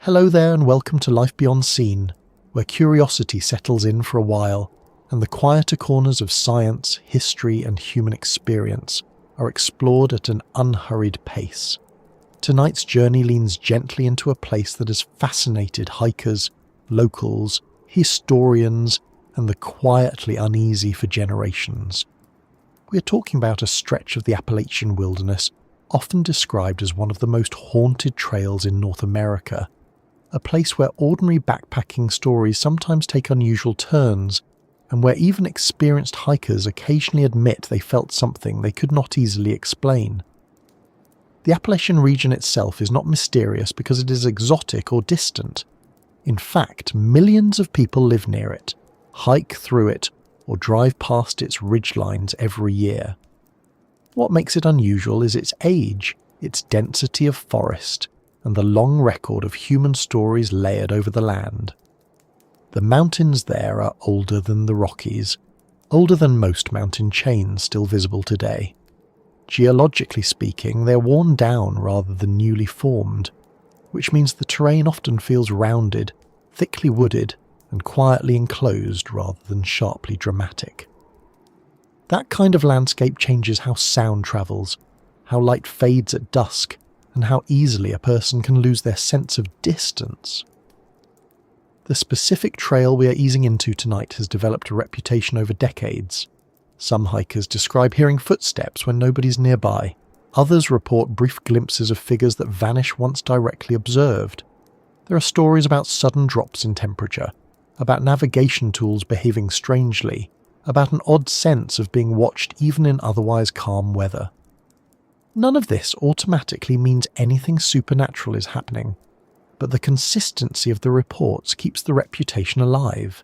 Hello there and welcome to Life Beyond Scene, where curiosity settles in for a while and the quieter corners of science, history and human experience are explored at an unhurried pace. Tonight's journey leans gently into a place that has fascinated hikers, locals, historians and the quietly uneasy for generations. We are talking about a stretch of the Appalachian wilderness often described as one of the most haunted trails in North America, a place where ordinary backpacking stories sometimes take unusual turns, and where even experienced hikers occasionally admit they felt something they could not easily explain. The Appalachian region itself is not mysterious because it is exotic or distant. In fact, millions of people live near it, hike through it, or drive past its ridgelines every year. What makes it unusual is its age, its density of forest, and the long record of human stories layered over the land. The mountains there are older than the Rockies, older than most mountain chains still visible today. Geologically speaking, they're worn down rather than newly formed, which means the terrain often feels rounded, thickly wooded, and quietly enclosed rather than sharply dramatic. That kind of landscape changes how sound travels, how light fades at dusk, and how easily a person can lose their sense of distance. The specific trail we are easing into tonight has developed a reputation over decades. Some hikers describe hearing footsteps when nobody's nearby. Others report brief glimpses of figures that vanish once directly observed. There are stories about sudden drops in temperature, about navigation tools behaving strangely, about an odd sense of being watched even in otherwise calm weather. None of this automatically means anything supernatural is happening, but the consistency of the reports keeps the reputation alive.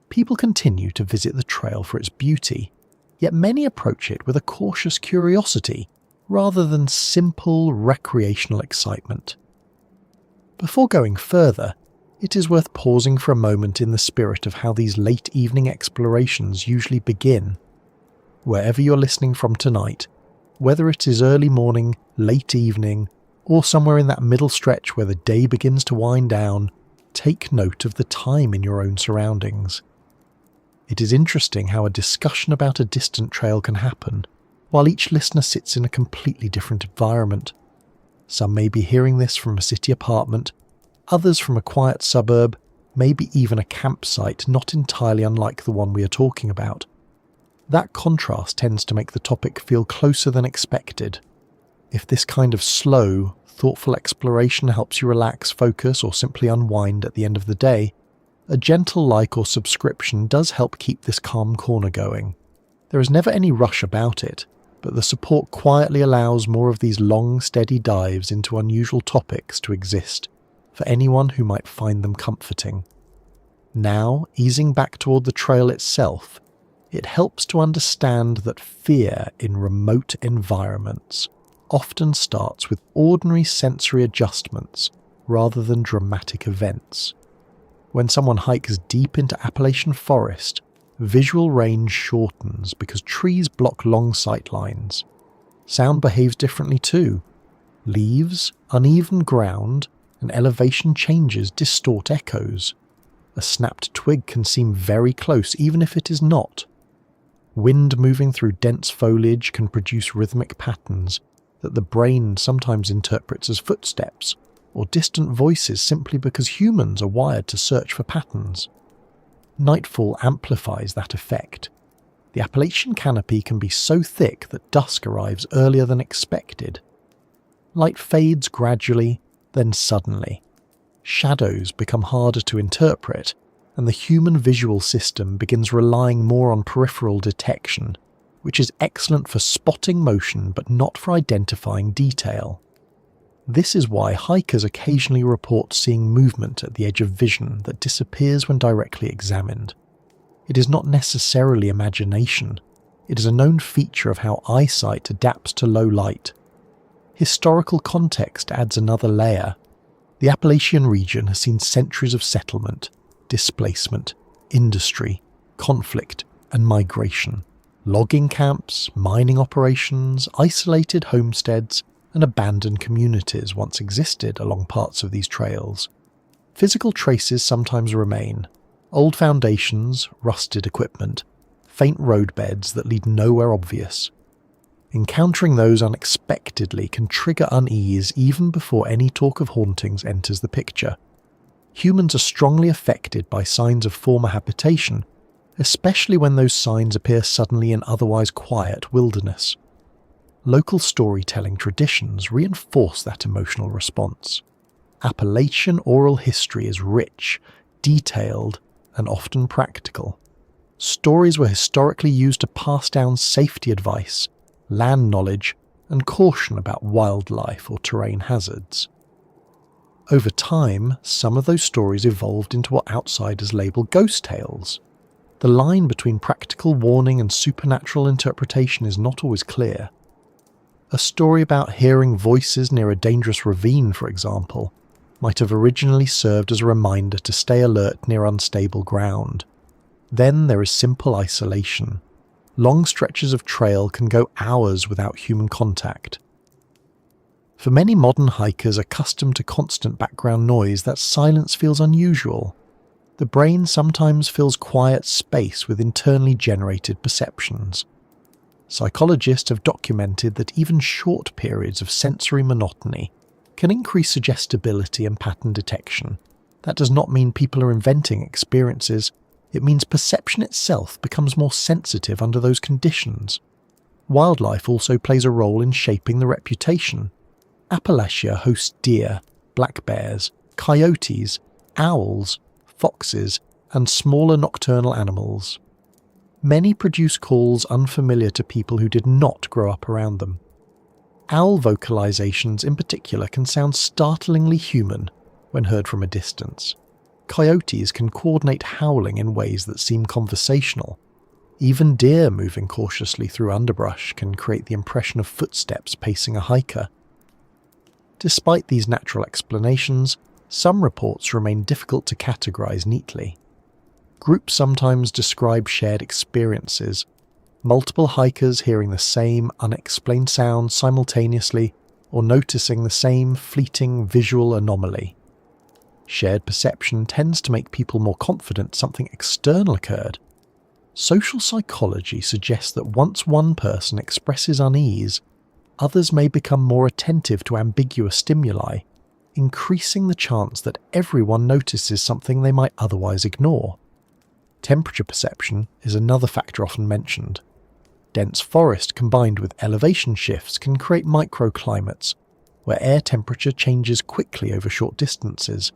People continue to visit the trail for its beauty, yet many approach it with a cautious curiosity rather than simple recreational excitement. Before going further, it is worth pausing for a moment in the spirit of how these late evening explorations usually begin. Wherever you're listening from tonight, whether it is early morning, late evening, or somewhere in that middle stretch where the day begins to wind down, take note of the time in your own surroundings. It is interesting how a discussion about a distant trail can happen, while each listener sits in a completely different environment. Some may be hearing this from a city apartment, others from a quiet suburb, maybe even a campsite not entirely unlike the one we are talking about. That contrast tends to make the topic feel closer than expected. If this kind of slow, thoughtful exploration helps you relax, focus, or simply unwind at the end of the day, a gentle like or subscription does help keep this calm corner going. There is never any rush about it, but the support quietly allows more of these long, steady dives into unusual topics to exist, for anyone who might find them comforting. Now, easing back toward the trail itself, it helps to understand that fear in remote environments often starts with ordinary sensory adjustments rather than dramatic events. When someone hikes deep into Appalachian forest, visual range shortens because trees block long sight lines. Sound behaves differently too. Leaves, uneven ground, and elevation changes distort echoes. A snapped twig can seem very close even if it is not. Wind moving through dense foliage can produce rhythmic patterns that the brain sometimes interprets as footsteps or distant voices simply because humans are wired to search for patterns. Nightfall amplifies that effect. The Appalachian canopy can be so thick that dusk arrives earlier than expected. Light fades gradually, then suddenly. Shadows become harder to interpret, and the human visual system begins relying more on peripheral detection, which is excellent for spotting motion but not for identifying detail. This is why hikers occasionally report seeing movement at the edge of vision that disappears when directly examined. It is not necessarily imagination. It is a known feature of how eyesight adapts to low light. Historical context adds another layer. The Appalachian region has seen centuries of settlement, displacement, industry, conflict, and migration. Logging camps, mining operations, isolated homesteads, and abandoned communities once existed along parts of these trails. Physical traces sometimes remain: old foundations, rusted equipment, faint roadbeds that lead nowhere obvious. Encountering those unexpectedly can trigger unease even before any talk of hauntings enters the picture. Humans are strongly affected by signs of former habitation, especially when those signs appear suddenly in otherwise quiet wilderness. Local storytelling traditions reinforce that emotional response. Appalachian oral history is rich, detailed, and often practical. Stories were historically used to pass down safety advice, land knowledge, and caution about wildlife or terrain hazards. Over time, some of those stories evolved into what outsiders label ghost tales. The line between practical warning and supernatural interpretation is not always clear. A story about hearing voices near a dangerous ravine, for example, might have originally served as a reminder to stay alert near unstable ground. Then there is simple isolation. Long stretches of trail can go hours without human contact. For many modern hikers accustomed to constant background noise, that silence feels unusual. The brain sometimes fills quiet space with internally generated perceptions. Psychologists have documented that even short periods of sensory monotony can increase suggestibility and pattern detection. That does not mean people are inventing experiences. It means perception itself becomes more sensitive under those conditions. Wildlife also plays a role in shaping the reputation. Appalachia hosts deer, black bears, coyotes, owls, foxes, and smaller nocturnal animals. Many produce calls unfamiliar to people who did not grow up around them. Owl vocalizations in particular can sound startlingly human when heard from a distance. Coyotes can coordinate howling in ways that seem conversational. Even deer moving cautiously through underbrush can create the impression of footsteps pacing a hiker. Despite these natural explanations, some reports remain difficult to categorize neatly. Groups sometimes describe shared experiences, multiple hikers hearing the same unexplained sound simultaneously or noticing the same fleeting visual anomaly. Shared perception tends to make people more confident something external occurred. Social psychology suggests that once one person expresses unease, others may become more attentive to ambiguous stimuli, increasing the chance that everyone notices something they might otherwise ignore. Temperature perception is another factor often mentioned. Dense forest combined with elevation shifts can create microclimates, where air temperature changes quickly over short distances.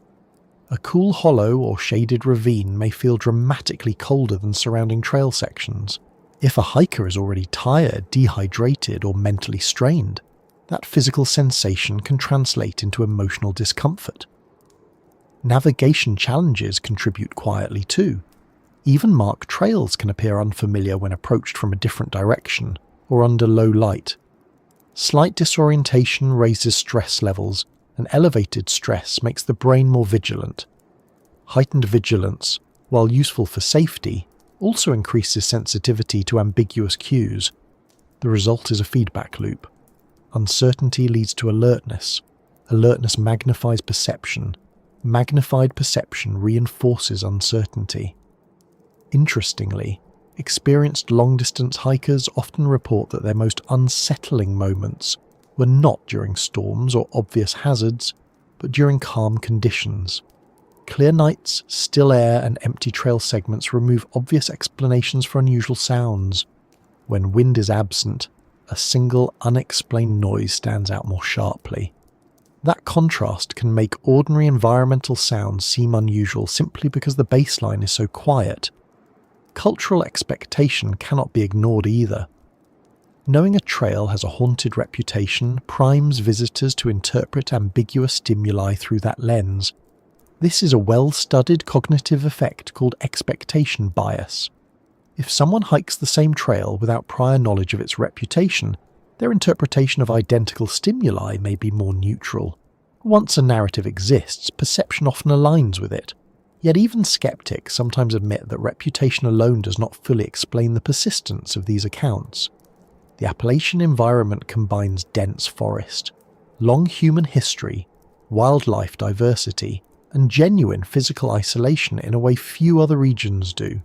A cool hollow or shaded ravine may feel dramatically colder than surrounding trail sections. If a hiker is already tired, dehydrated, or mentally strained, that physical sensation can translate into emotional discomfort. Navigation challenges contribute quietly too. Even marked trails can appear unfamiliar when approached from a different direction or under low light. Slight disorientation raises stress levels, and elevated stress makes the brain more vigilant. Heightened vigilance, while useful for safety, also increases sensitivity to ambiguous cues. The result is a feedback loop. Uncertainty leads to alertness. Alertness magnifies perception. Magnified perception reinforces uncertainty. Interestingly, experienced long-distance hikers often report that their most unsettling moments were not during storms or obvious hazards, but during calm conditions. Clear nights, still air, and empty trail segments remove obvious explanations for unusual sounds. When wind is absent, a single unexplained noise stands out more sharply. That contrast can make ordinary environmental sounds seem unusual simply because the baseline is so quiet. Cultural expectation cannot be ignored either. Knowing a trail has a haunted reputation primes visitors to interpret ambiguous stimuli through that lens. This is a well-studied cognitive effect called expectation bias. If someone hikes the same trail without prior knowledge of its reputation, their interpretation of identical stimuli may be more neutral. Once a narrative exists, perception often aligns with it. Yet even skeptics sometimes admit that reputation alone does not fully explain the persistence of these accounts. The Appalachian environment combines dense forest, long human history, wildlife diversity, and genuine physical isolation in a way few other regions do.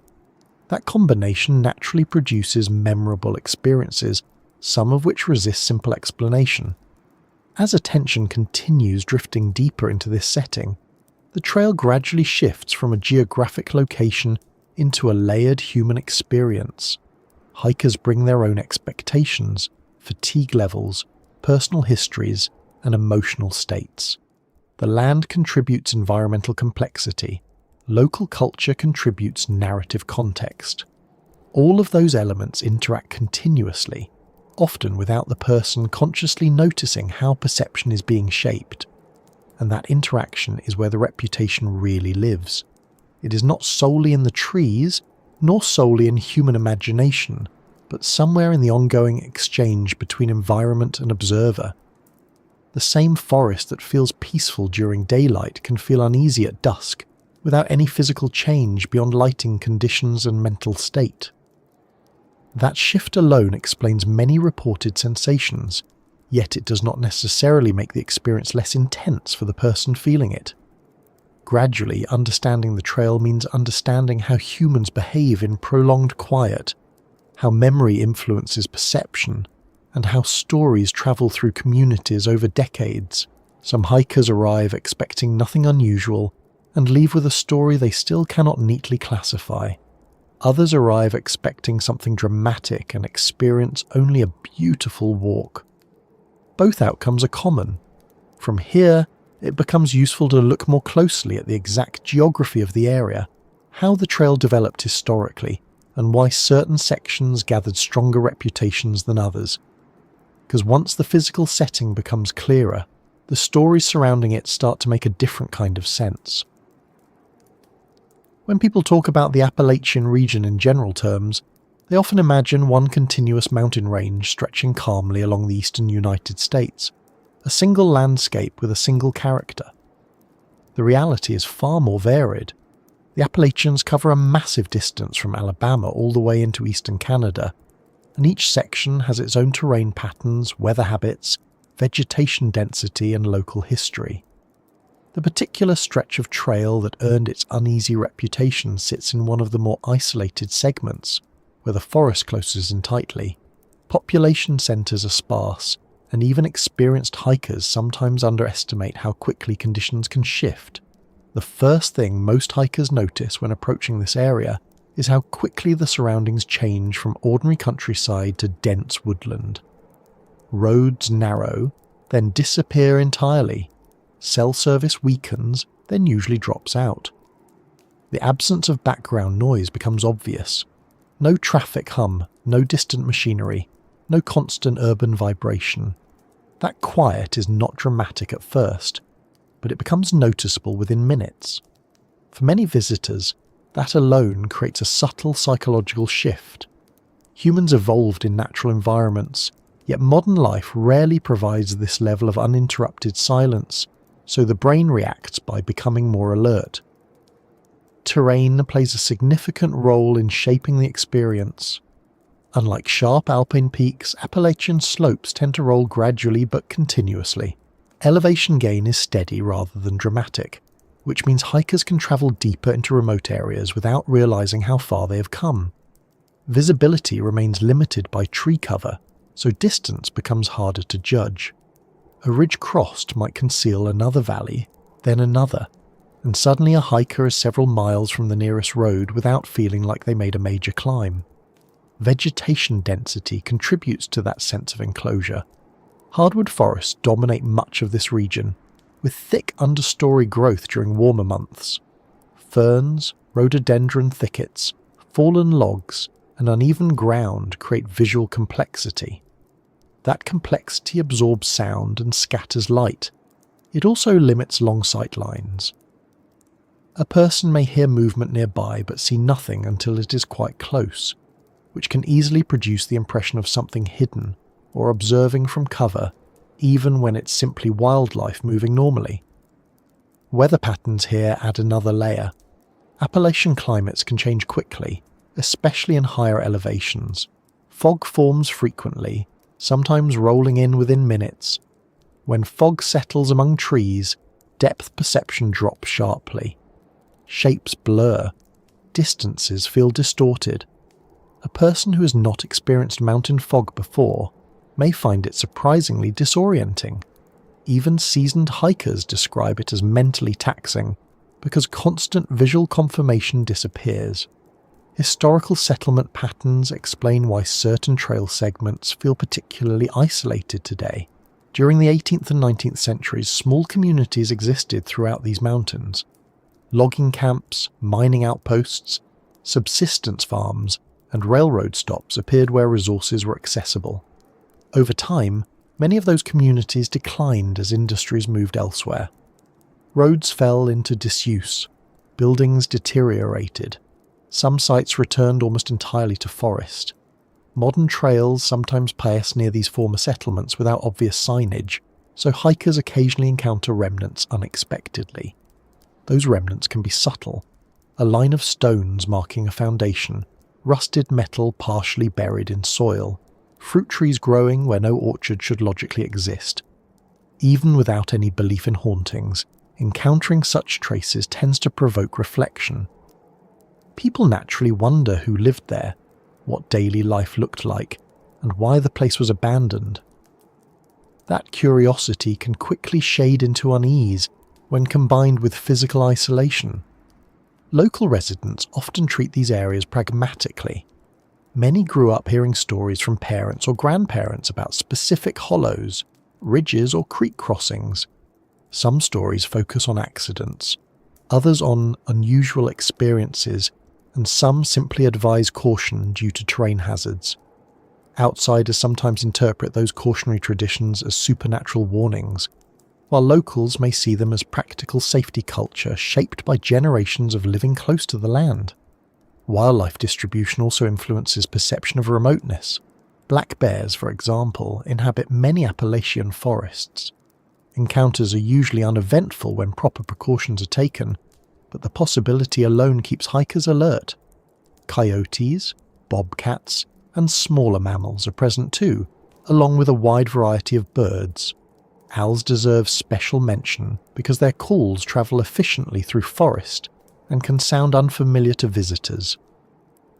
That combination naturally produces memorable experiences, some of which resist simple explanation. As attention continues drifting deeper into this setting, the trail gradually shifts from a geographic location into a layered human experience. Hikers bring their own expectations, fatigue levels, personal histories, and emotional states. The land contributes environmental complexity. Local culture contributes narrative context. All of those elements interact continuously, often without the person consciously noticing how perception is being shaped. And that interaction is where the reputation really lives. It is not solely in the trees, nor solely in human imagination, but somewhere in the ongoing exchange between environment and observer. The same forest that feels peaceful during daylight can feel uneasy at dusk, without any physical change beyond lighting conditions and mental state. That shift alone explains many reported sensations, yet it does not necessarily make the experience less intense for the person feeling it. Gradually, understanding the trail means understanding how humans behave in prolonged quiet, how memory influences perception, and how stories travel through communities over decades. Some hikers arrive expecting nothing unusual and leave with a story they still cannot neatly classify. Others arrive expecting something dramatic and experience only a beautiful walk. Both outcomes are common. From here, it becomes useful to look more closely at the exact geography of the area, how the trail developed historically, and why certain sections gathered stronger reputations than others. Because once the physical setting becomes clearer, the stories surrounding it start to make a different kind of sense. When people talk about the Appalachian region in general terms, they often imagine one continuous mountain range stretching calmly along the eastern United States, a single landscape with a single character. The reality is far more varied. The Appalachians cover a massive distance from Alabama all the way into eastern Canada, and each section has its own terrain patterns, weather habits, vegetation density, and local history. The particular stretch of trail that earned its uneasy reputation sits in one of the more isolated segments, where the forest closes in tightly, population centres are sparse, and even experienced hikers sometimes underestimate how quickly conditions can shift. The first thing most hikers notice when approaching this area is how quickly the surroundings change from ordinary countryside to dense woodland. Roads narrow, then disappear entirely. Cell service weakens, then usually drops out. The absence of background noise becomes obvious. No traffic hum, no distant machinery, no constant urban vibration. That quiet is not dramatic at first, but it becomes noticeable within minutes. For many visitors, that alone creates a subtle psychological shift. Humans evolved in natural environments, yet modern life rarely provides this level of uninterrupted silence, so the brain reacts by becoming more alert. Terrain plays a significant role in shaping the experience. Unlike sharp alpine peaks, Appalachian slopes tend to roll gradually but continuously. Elevation gain is steady rather than dramatic, which means hikers can travel deeper into remote areas without realizing how far they have come. Visibility remains limited by tree cover, so distance becomes harder to judge. A ridge crossed might conceal another valley, then another, and suddenly a hiker is several miles from the nearest road without feeling like they made a major climb. Vegetation density contributes to that sense of enclosure. Hardwood forests dominate much of this region, with thick understory growth during warmer months. Ferns, rhododendron thickets, fallen logs, and uneven ground create visual complexity. That complexity absorbs sound and scatters light. It also limits long sight lines. A person may hear movement nearby but see nothing until it is quite close, which can easily produce the impression of something hidden or observing from cover, even when it's simply wildlife moving normally. Weather patterns here add another layer. Appalachian climates can change quickly, especially in higher elevations. Fog forms frequently, sometimes rolling in within minutes. When fog settles among trees, depth perception drops sharply. Shapes blur. Distances feel distorted. A person who has not experienced mountain fog before may find it surprisingly disorienting. Even seasoned hikers describe it as mentally taxing because constant visual confirmation disappears. Historical settlement patterns explain why certain trail segments feel particularly isolated today. During the 18th and 19th centuries, small communities existed throughout these mountains. Logging camps, mining outposts, subsistence farms, and railroad stops appeared where resources were accessible. Over time, many of those communities declined as industries moved elsewhere. Roads fell into disuse, buildings deteriorated, some sites returned almost entirely to forest. Modern trails sometimes pass near these former settlements without obvious signage, so hikers occasionally encounter remnants unexpectedly. Those remnants can be subtle: a line of stones marking a foundation, rusted metal partially buried in soil, fruit trees growing where no orchard should logically exist. Even without any belief in hauntings, encountering such traces tends to provoke reflection. People naturally wonder who lived there, what daily life looked like, and why the place was abandoned. That curiosity can quickly shade into unease when combined with physical isolation. Local residents often treat these areas pragmatically. Many grew up hearing stories from parents or grandparents about specific hollows, ridges, or creek crossings. Some stories focus on accidents, others on unusual experiences, and some simply advise caution due to terrain hazards. Outsiders sometimes interpret those cautionary traditions as supernatural warnings, while locals may see them as practical safety culture shaped by generations of living close to the land. Wildlife distribution also influences perception of remoteness. Black bears, for example, inhabit many Appalachian forests. Encounters are usually uneventful when proper precautions are taken, but the possibility alone keeps hikers alert. Coyotes, bobcats, and smaller mammals are present too, along with a wide variety of birds. Owls deserve special mention because their calls travel efficiently through forest and can sound unfamiliar to visitors.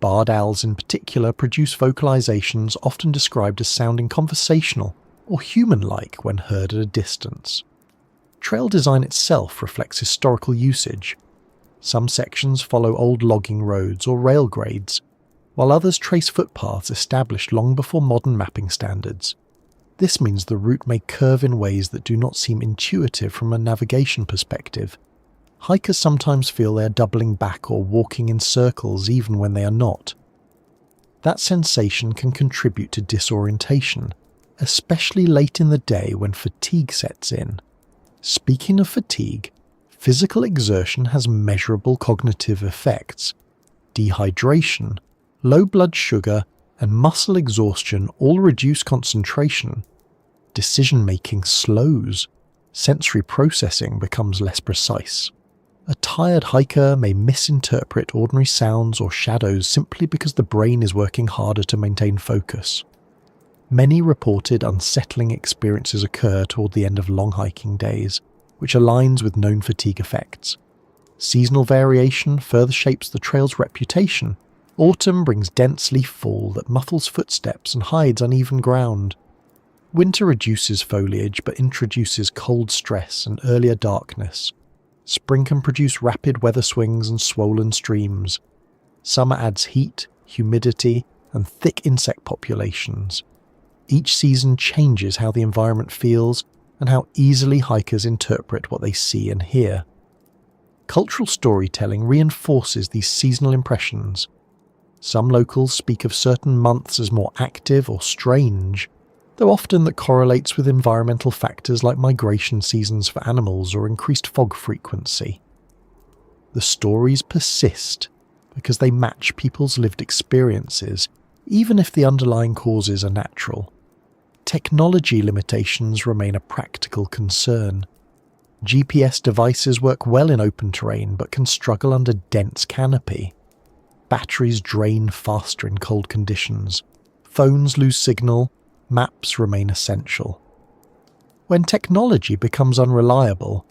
Barred owls in particular produce vocalizations often described as sounding conversational or human-like when heard at a distance. Trail design itself reflects historical usage. Some sections follow old logging roads or rail grades, while others trace footpaths established long before modern mapping standards. This means the route may curve in ways that do not seem intuitive from a navigation perspective. Hikers sometimes feel they are doubling back or walking in circles even when they are not. That sensation can contribute to disorientation, especially late in the day when fatigue sets in. Speaking of fatigue, physical exertion has measurable cognitive effects. Dehydration, low blood sugar, and muscle exhaustion all reduce concentration. Decision-making slows. Sensory processing becomes less precise. A tired hiker may misinterpret ordinary sounds or shadows simply because the brain is working harder to maintain focus. Many reported unsettling experiences occur toward the end of long hiking days, which aligns with known fatigue effects. Seasonal variation further shapes the trail's reputation. Autumn brings dense leaf fall that muffles footsteps and hides uneven ground. Winter reduces foliage but introduces cold stress and earlier darkness. Spring can produce rapid weather swings and swollen streams. Summer adds heat, humidity, and thick insect populations. Each season changes how the environment feels and how easily hikers interpret what they see and hear. Cultural storytelling reinforces these seasonal impressions. Some locals speak of certain months as more active or strange, though often that correlates with environmental factors like migration seasons for animals or increased fog frequency. The stories persist because they match people's lived experiences, even if the underlying causes are natural. Technology limitations remain a practical concern. GPS devices work well in open terrain but can struggle under dense canopy. Batteries drain faster in cold conditions. Phones lose signal. Maps remain essential. When technology becomes unreliable,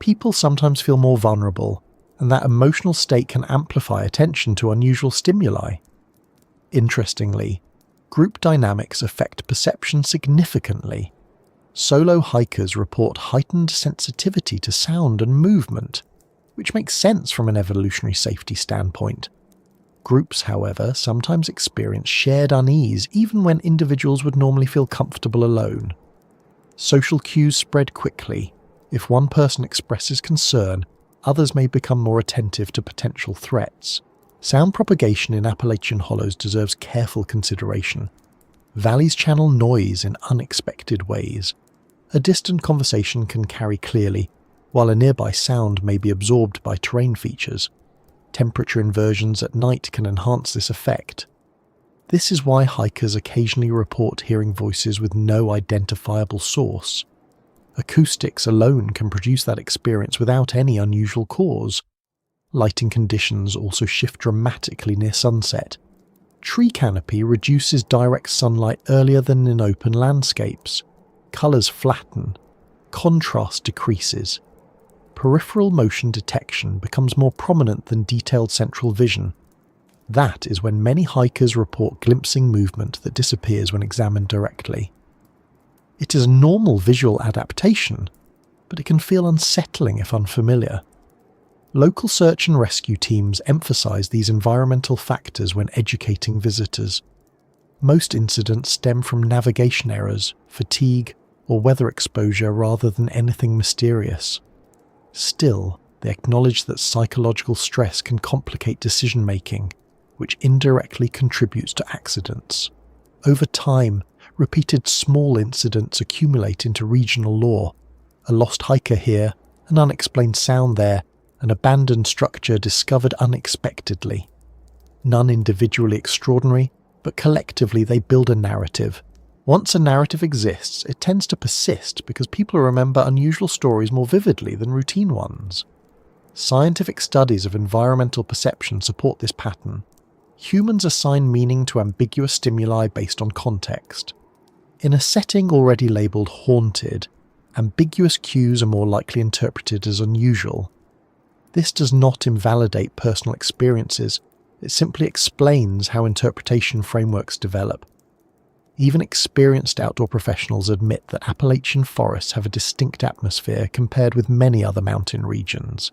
People sometimes feel more vulnerable, and that emotional state can amplify attention to unusual stimuli. Interestingly, group dynamics affect perception significantly. Solo hikers report heightened sensitivity to sound and movement, which makes sense from an evolutionary safety standpoint. Groups, however, sometimes experience shared unease even when individuals would normally feel comfortable alone. Social cues spread quickly. If one person expresses concern, others may become more attentive to potential threats. Sound propagation in Appalachian hollows deserves careful consideration. Valleys channel noise in unexpected ways. A distant conversation can carry clearly, while a nearby sound may be absorbed by terrain features. Temperature inversions at night can enhance this effect. This is why hikers occasionally report hearing voices with no identifiable source. Acoustics alone can produce that experience without any unusual cause. Lighting conditions also shift dramatically near sunset. Tree canopy reduces direct sunlight earlier than in open landscapes. Colours flatten. Contrast decreases. Peripheral motion detection becomes more prominent than detailed central vision. That is when many hikers report glimpsing movement that disappears when examined directly. It is a normal visual adaptation, but it can feel unsettling if unfamiliar. Local search and rescue teams emphasize these environmental factors when educating visitors. Most incidents stem from navigation errors, fatigue, or weather exposure rather than anything mysterious. Still, they acknowledge that psychological stress can complicate decision-making, which indirectly contributes to accidents. Over time, repeated small incidents accumulate into regional lore. A lost hiker here, an unexplained sound there, an abandoned structure discovered unexpectedly. None individually extraordinary, but collectively they build a narrative. Once a narrative exists, it tends to persist because people remember unusual stories more vividly than routine ones. Scientific studies of environmental perception support this pattern. Humans assign meaning to ambiguous stimuli based on context. In a setting already labelled haunted, ambiguous cues are more likely interpreted as unusual. This does not invalidate personal experiences, it simply explains how interpretation frameworks develop. Even experienced outdoor professionals admit that Appalachian forests have a distinct atmosphere compared with many other mountain regions.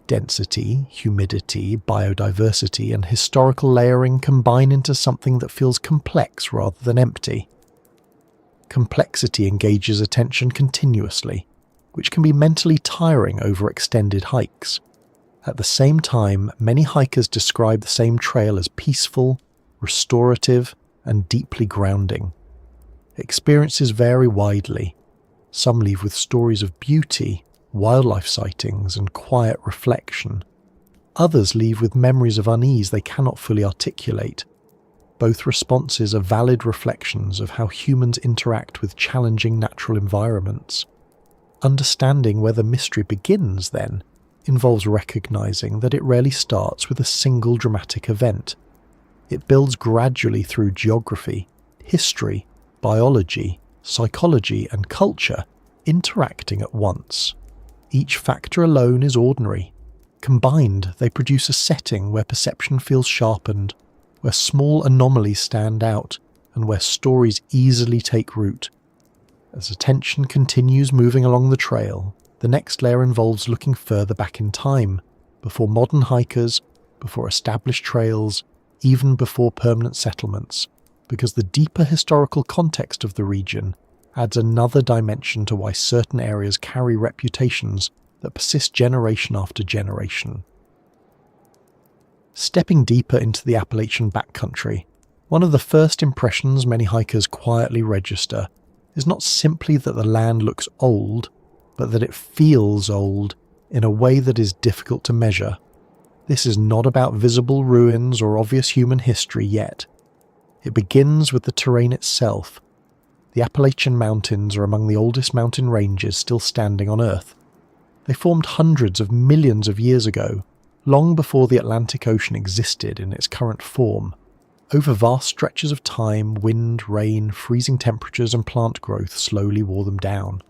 Density, humidity, biodiversity, and historical layering combine into something that feels complex rather than empty. Complexity engages attention continuously, which can be mentally tiring over extended hikes. At the same time, many hikers describe the same trail as peaceful, restorative, and deeply grounding. Experiences vary widely. Some leave with stories of beauty, wildlife sightings, and quiet reflection. Others leave with memories of unease they cannot fully articulate. Both responses are valid reflections of how humans interact with challenging natural environments. Understanding where the mystery begins, then, involves recognizing that it rarely starts with a single dramatic event. It builds gradually through geography, history, biology, psychology, and culture interacting at once. Each factor alone is ordinary. Combined, they produce a setting where perception feels sharpened, where small anomalies stand out, and where stories easily take root. As attention continues moving along the trail, the next layer involves looking further back in time, before modern hikers, before established trails, even before permanent settlements, because the deeper historical context of the region adds another dimension to why certain areas carry reputations that persist generation after generation. Stepping deeper into the Appalachian backcountry, one of the first impressions many hikers quietly register is not simply that the land looks old, but that it feels old in a way that is difficult to measure. This is not about visible ruins or obvious human history yet. It begins with the terrain itself. The Appalachian Mountains are among the oldest mountain ranges still standing on Earth. They formed hundreds of millions of years ago, long before the Atlantic Ocean existed in its current form. Over vast stretches of time, wind, rain, freezing temperatures and plant growth slowly wore them down.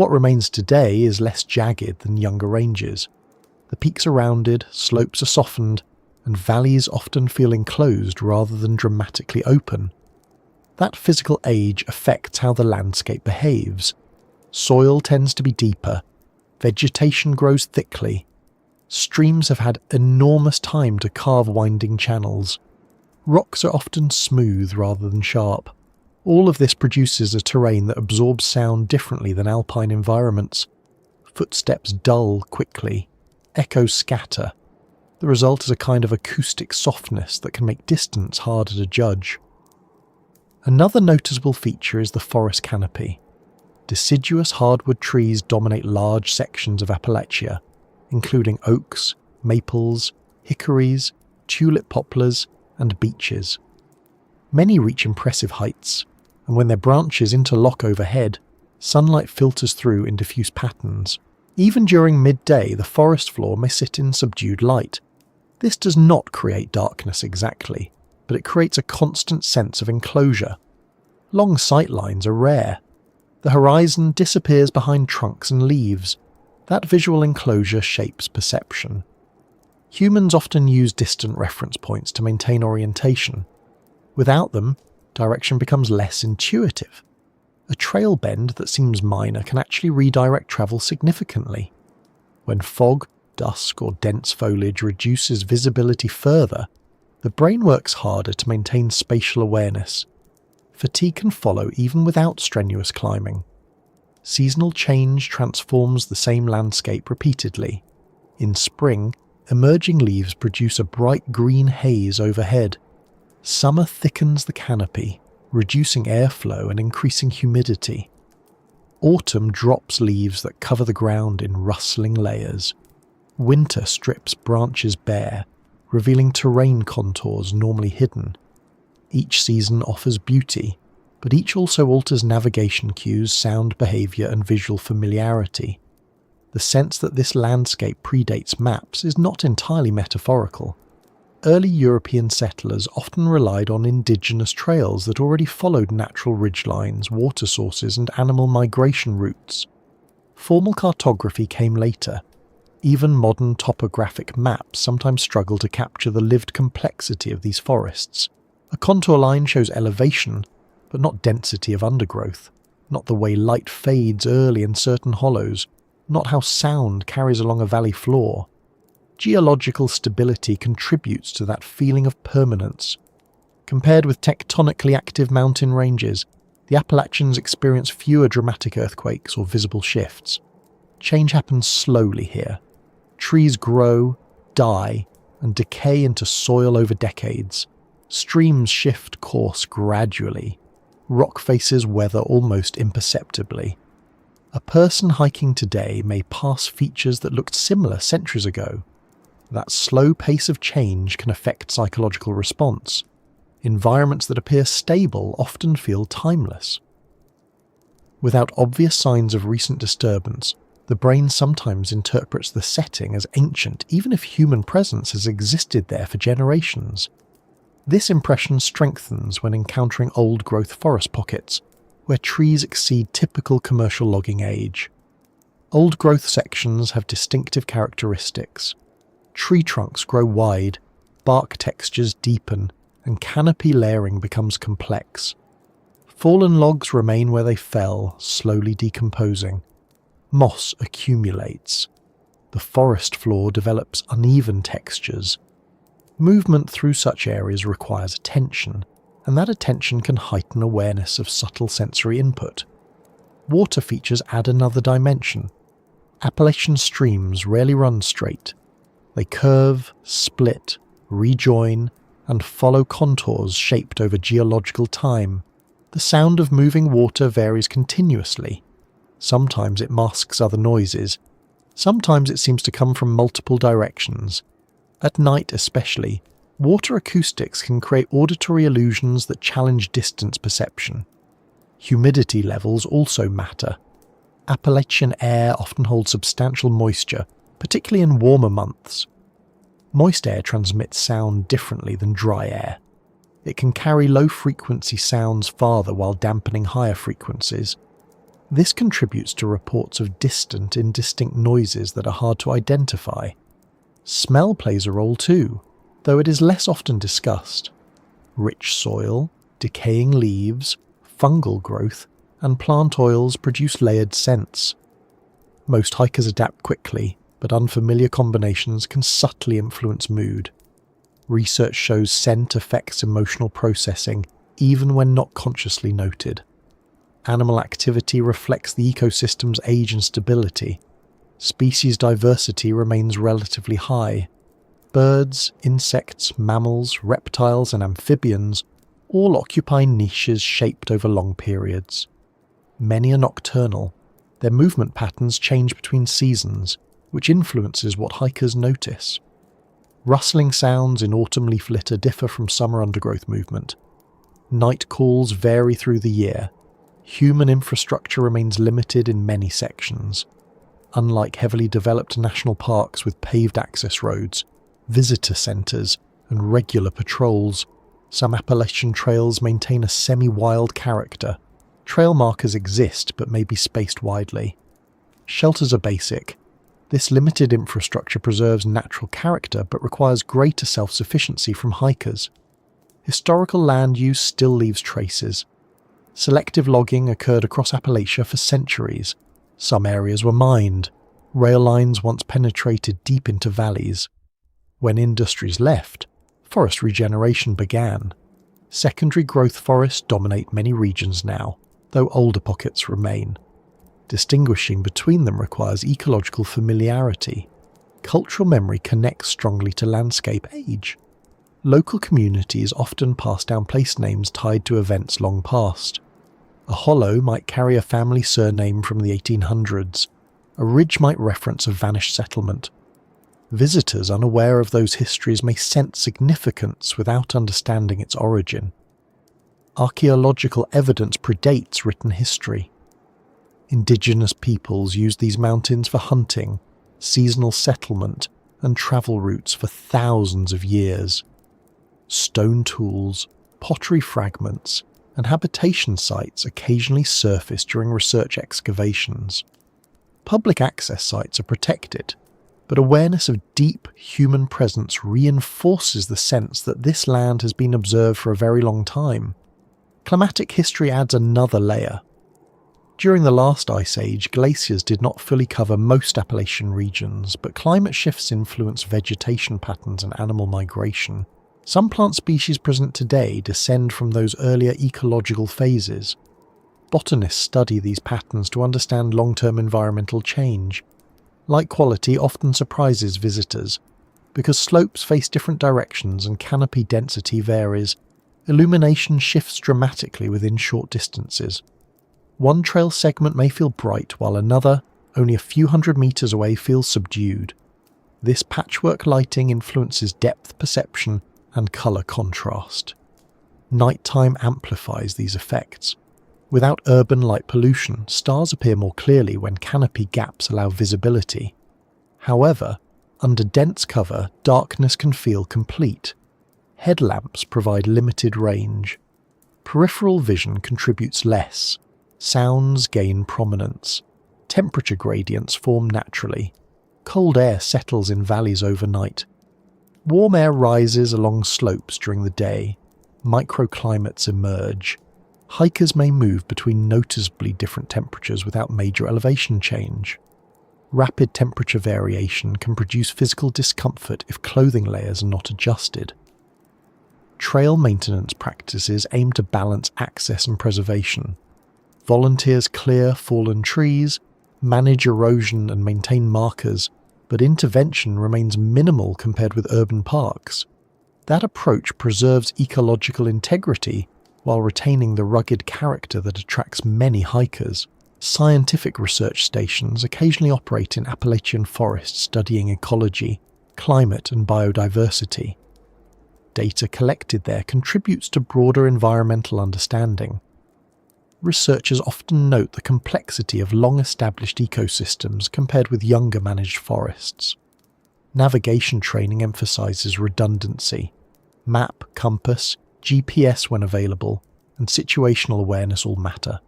What remains today is less jagged than younger ranges. The peaks are rounded, slopes are softened, and valleys often feel enclosed rather than dramatically open. That physical age affects how the landscape behaves. Soil tends to be deeper, vegetation grows thickly, streams have had enormous time to carve winding channels. Rocks are often smooth rather than sharp. All of this produces a terrain that absorbs sound differently than alpine environments. Footsteps dull quickly, echoes scatter. The result is a kind of acoustic softness that can make distance harder to judge. Another noticeable feature is the forest canopy. Deciduous hardwood trees dominate large sections of Appalachia, including oaks, maples, hickories, tulip poplars, and beeches. Many reach impressive heights, and when their branches interlock overhead, sunlight filters through in diffuse patterns. Even during midday, the forest floor may sit in subdued light. This does not create darkness exactly, but it creates a constant sense of enclosure. Long sight lines are rare. The horizon disappears behind trunks and leaves. That visual enclosure shapes perception. Humans often use distant reference points to maintain orientation. Without them, direction becomes less intuitive. A trail bend that seems minor can actually redirect travel significantly. When fog, dusk, or dense foliage reduces visibility further, the brain works harder to maintain spatial awareness. Fatigue can follow even without strenuous climbing. Seasonal change transforms the same landscape repeatedly. In spring, emerging leaves produce a bright green haze overhead. Summer thickens the canopy, reducing airflow and increasing humidity. Autumn drops leaves that cover the ground in rustling layers. Winter strips branches bare, revealing terrain contours normally hidden. Each season offers beauty, but each also alters navigation cues, sound behavior, and visual familiarity. The sense that this landscape predates maps is not entirely metaphorical. Early European settlers often relied on indigenous trails that already followed natural ridgelines, water sources, and animal migration routes. Formal cartography came later. Even modern topographic maps sometimes struggle to capture the lived complexity of these forests. A contour line shows elevation, but not density of undergrowth, not the way light fades early in certain hollows, not how sound carries along a valley floor. Geological stability contributes to that feeling of permanence. Compared with tectonically active mountain ranges, the Appalachians experience fewer dramatic earthquakes or visible shifts. Change happens slowly here. Trees grow, die, and decay into soil over decades. Streams shift course gradually. Rock faces weather almost imperceptibly. A person hiking today may pass features that looked similar centuries ago. That slow pace of change can affect psychological response. Environments that appear stable often feel timeless. Without obvious signs of recent disturbance, the brain sometimes interprets the setting as ancient even if human presence has existed there for generations. This impression strengthens when encountering old-growth forest pockets, where trees exceed typical commercial logging age. Old-growth sections have distinctive characteristics. Tree trunks grow wide, bark textures deepen, and canopy layering becomes complex. Fallen logs remain where they fell, slowly decomposing. Moss accumulates. The forest floor develops uneven textures. Movement through such areas requires attention, and that attention can heighten awareness of subtle sensory input. Water features add another dimension. Appalachian streams rarely run straight. They curve, split, rejoin, and follow contours shaped over geological time. The sound of moving water varies continuously. Sometimes it masks other noises. Sometimes it seems to come from multiple directions. At night especially, water acoustics can create auditory illusions that challenge distance perception. Humidity levels also matter. Appalachian air often holds substantial moisture, particularly in warmer months. Moist air transmits sound differently than dry air. It can carry low-frequency sounds farther while dampening higher frequencies. This contributes to reports of distant, indistinct noises that are hard to identify. Smell plays a role too, though it is less often discussed. Rich soil, decaying leaves, fungal growth, and plant oils produce layered scents. Most hikers adapt quickly, but unfamiliar combinations can subtly influence mood. Research shows scent affects emotional processing, even when not consciously noted. Animal activity reflects the ecosystem's age and stability. Species diversity remains relatively high. Birds, insects, mammals, reptiles, and amphibians all occupy niches shaped over long periods. Many are nocturnal. Their movement patterns change between seasons, which influences what hikers notice. Rustling sounds in autumn leaf litter differ from summer undergrowth movement. Night calls vary through the year. Human infrastructure remains limited in many sections. Unlike heavily developed national parks with paved access roads, visitor centres, and regular patrols, some Appalachian trails maintain a semi-wild character. Trail markers exist but may be spaced widely. Shelters are basic. This limited infrastructure preserves natural character but requires greater self-sufficiency from hikers. Historical land use still leaves traces. Selective logging occurred across Appalachia for centuries. Some areas were mined. Rail lines once penetrated deep into valleys. When industries left, forest regeneration began. Secondary growth forests dominate many regions now, though older pockets remain. Distinguishing between them requires ecological familiarity. Cultural memory connects strongly to landscape age. Local communities often pass down place names tied to events long past. A hollow might carry a family surname from the 1800s. A ridge might reference a vanished settlement. Visitors unaware of those histories may sense significance without understanding its origin. Archaeological evidence predates written history. Indigenous peoples used these mountains for hunting, seasonal settlement, and travel routes for thousands of years. Stone tools, pottery fragments, and habitation sites occasionally surface during research excavations. Public access sites are protected, but awareness of deep human presence reinforces the sense that this land has been observed for a very long time. Climatic history adds another layer. During the last ice age, glaciers did not fully cover most Appalachian regions, but climate shifts influence vegetation patterns and animal migration. Some plant species present today descend from those earlier ecological phases. Botanists study these patterns to understand long-term environmental change. Light quality often surprises visitors. Because slopes face different directions and canopy density varies, illumination shifts dramatically within short distances. One trail segment may feel bright while another, only a few hundred meters away, feels subdued. This patchwork lighting influences depth perception and color contrast. Nighttime amplifies these effects. Without urban light pollution, stars appear more clearly when canopy gaps allow visibility. However, under dense cover, darkness can feel complete. Headlamps provide limited range. Peripheral vision contributes less. Sounds gain prominence. Temperature gradients form naturally. Cold air settles in valleys overnight. Warm air rises along slopes during the day. Microclimates emerge. Hikers may move between noticeably different temperatures without major elevation change. Rapid temperature variation can produce physical discomfort if clothing layers are not adjusted. Trail maintenance practices aim to balance access and preservation. Volunteers clear fallen trees, manage erosion and maintain markers, but intervention remains minimal compared with urban parks. That approach preserves ecological integrity while retaining the rugged character that attracts many hikers. Scientific research stations occasionally operate in Appalachian forests studying ecology, climate and biodiversity. Data collected there contributes to broader environmental understanding. Researchers often note the complexity of long-established ecosystems compared with younger managed forests. Navigation training emphasizes redundancy. Map, compass, GPS when available, and situational awareness all matter.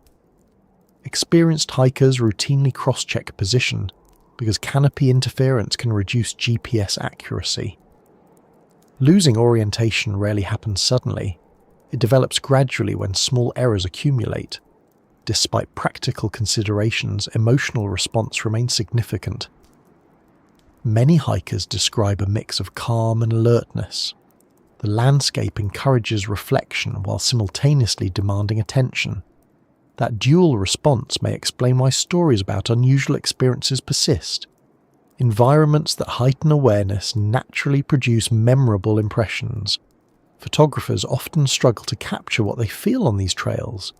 Experienced hikers routinely cross-check position because canopy interference can reduce GPS accuracy. Losing orientation rarely happens suddenly. It develops gradually when small errors accumulate. Despite practical considerations, emotional response remains significant. Many hikers describe a mix of calm and alertness. The landscape encourages reflection while simultaneously demanding attention. That dual response may explain why stories about unusual experiences persist. Environments that heighten awareness naturally produce memorable impressions. Photographers often struggle to capture what they feel on these trails.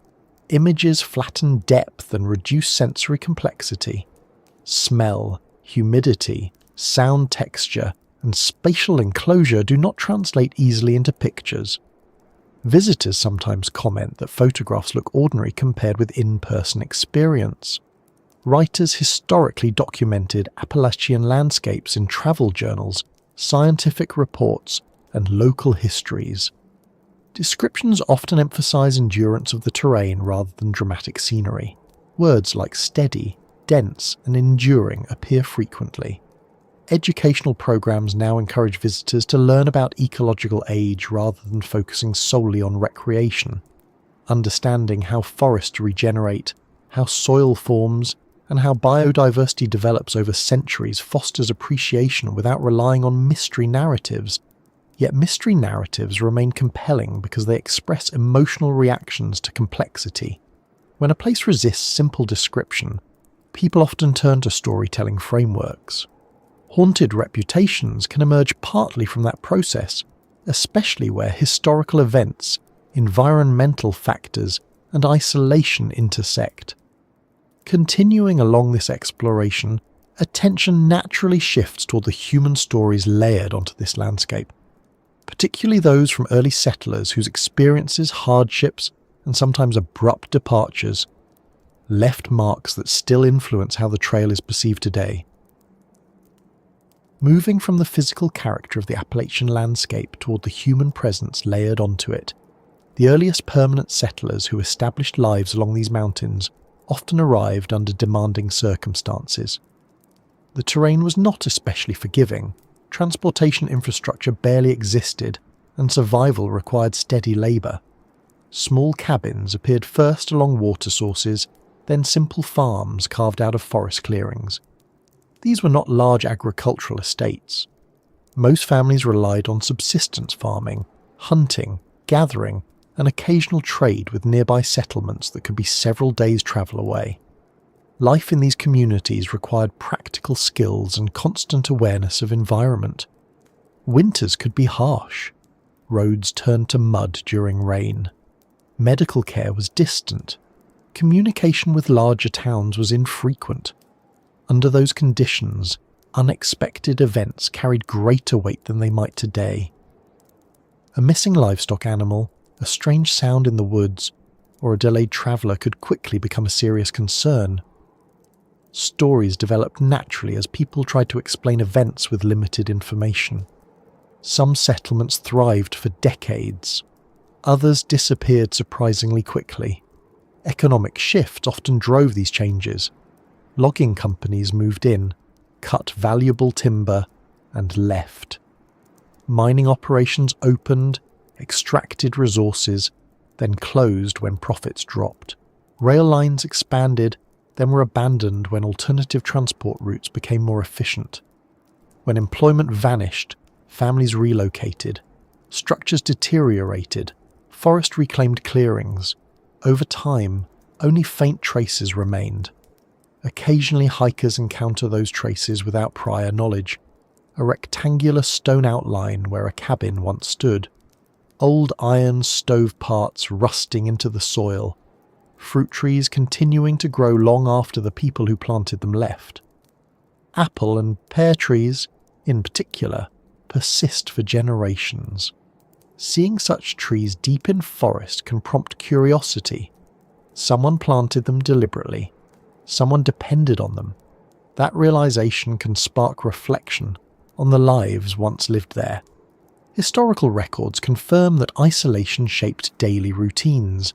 Images flatten depth and reduce sensory complexity. Smell, humidity, sound texture, and spatial enclosure do not translate easily into pictures. Visitors sometimes comment that photographs look ordinary compared with in-person experience. Writers historically documented Appalachian landscapes in travel journals, scientific reports, and local histories. Descriptions often emphasize endurance of the terrain rather than dramatic scenery. Words like steady, dense, and enduring appear frequently. Educational programs now encourage visitors to learn about ecological age rather than focusing solely on recreation. Understanding how forests regenerate, how soil forms, and how biodiversity develops over centuries fosters appreciation without relying on mystery narratives. Yet mystery narratives remain compelling because they express emotional reactions to complexity. When a place resists simple description, people often turn to storytelling frameworks. Haunted reputations can emerge partly from that process, especially where historical events, environmental factors, and isolation intersect. Continuing along this exploration, attention naturally shifts toward the human stories layered onto this landscape, particularly those from early settlers whose experiences, hardships, and sometimes abrupt departures left marks that still influence how the trail is perceived today. Moving from the physical character of the Appalachian landscape toward the human presence layered onto it, the earliest permanent settlers who established lives along these mountains often arrived under demanding circumstances. The terrain was not especially forgiving, transportation infrastructure barely existed, and survival required steady labour. Small cabins appeared first along water sources, then simple farms carved out of forest clearings. These were not large agricultural estates. Most families relied on subsistence farming, hunting, gathering, and occasional trade with nearby settlements that could be several days' travel away. Life in these communities required practical skills and constant awareness of environment. Winters could be harsh. Roads turned to mud during rain. Medical care was distant. Communication with larger towns was infrequent. Under those conditions, unexpected events carried greater weight than they might today. A missing livestock animal, a strange sound in the woods, or a delayed traveller could quickly become a serious concern. Stories developed naturally as people tried to explain events with limited information. Some settlements thrived for decades. Others disappeared surprisingly quickly. Economic shifts often drove these changes. Logging companies moved in, cut valuable timber, and left. Mining operations opened, extracted resources, then closed when profits dropped. Rail lines expanded, then were abandoned when alternative transport routes became more efficient. When employment vanished, families relocated. Structures deteriorated. Forest reclaimed clearings. Over time, only faint traces remained. Occasionally hikers encounter those traces without prior knowledge. A rectangular stone outline where a cabin once stood. Old iron stove parts rusting into the soil. Fruit trees continuing to grow long after the people who planted them left. Apple and pear trees, in particular, persist for generations. Seeing such trees deep in forest can prompt curiosity. Someone planted them deliberately. Someone depended on them. That realization can spark reflection on the lives once lived there. Historical records confirm that isolation shaped daily routines.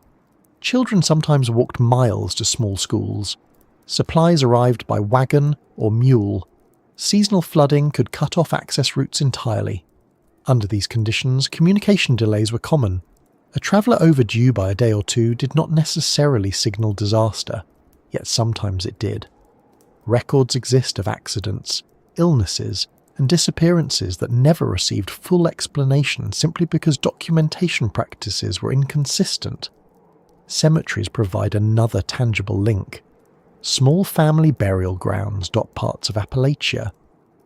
Children sometimes walked miles to small schools. Supplies arrived by wagon or mule. Seasonal flooding could cut off access routes entirely. Under these conditions, communication delays were common. A traveller overdue by a day or two did not necessarily signal disaster, yet sometimes it did. Records exist of accidents, illnesses, and disappearances that never received full explanation simply because documentation practices were inconsistent. Cemeteries provide another tangible link. Small family burial grounds dot parts of Appalachia.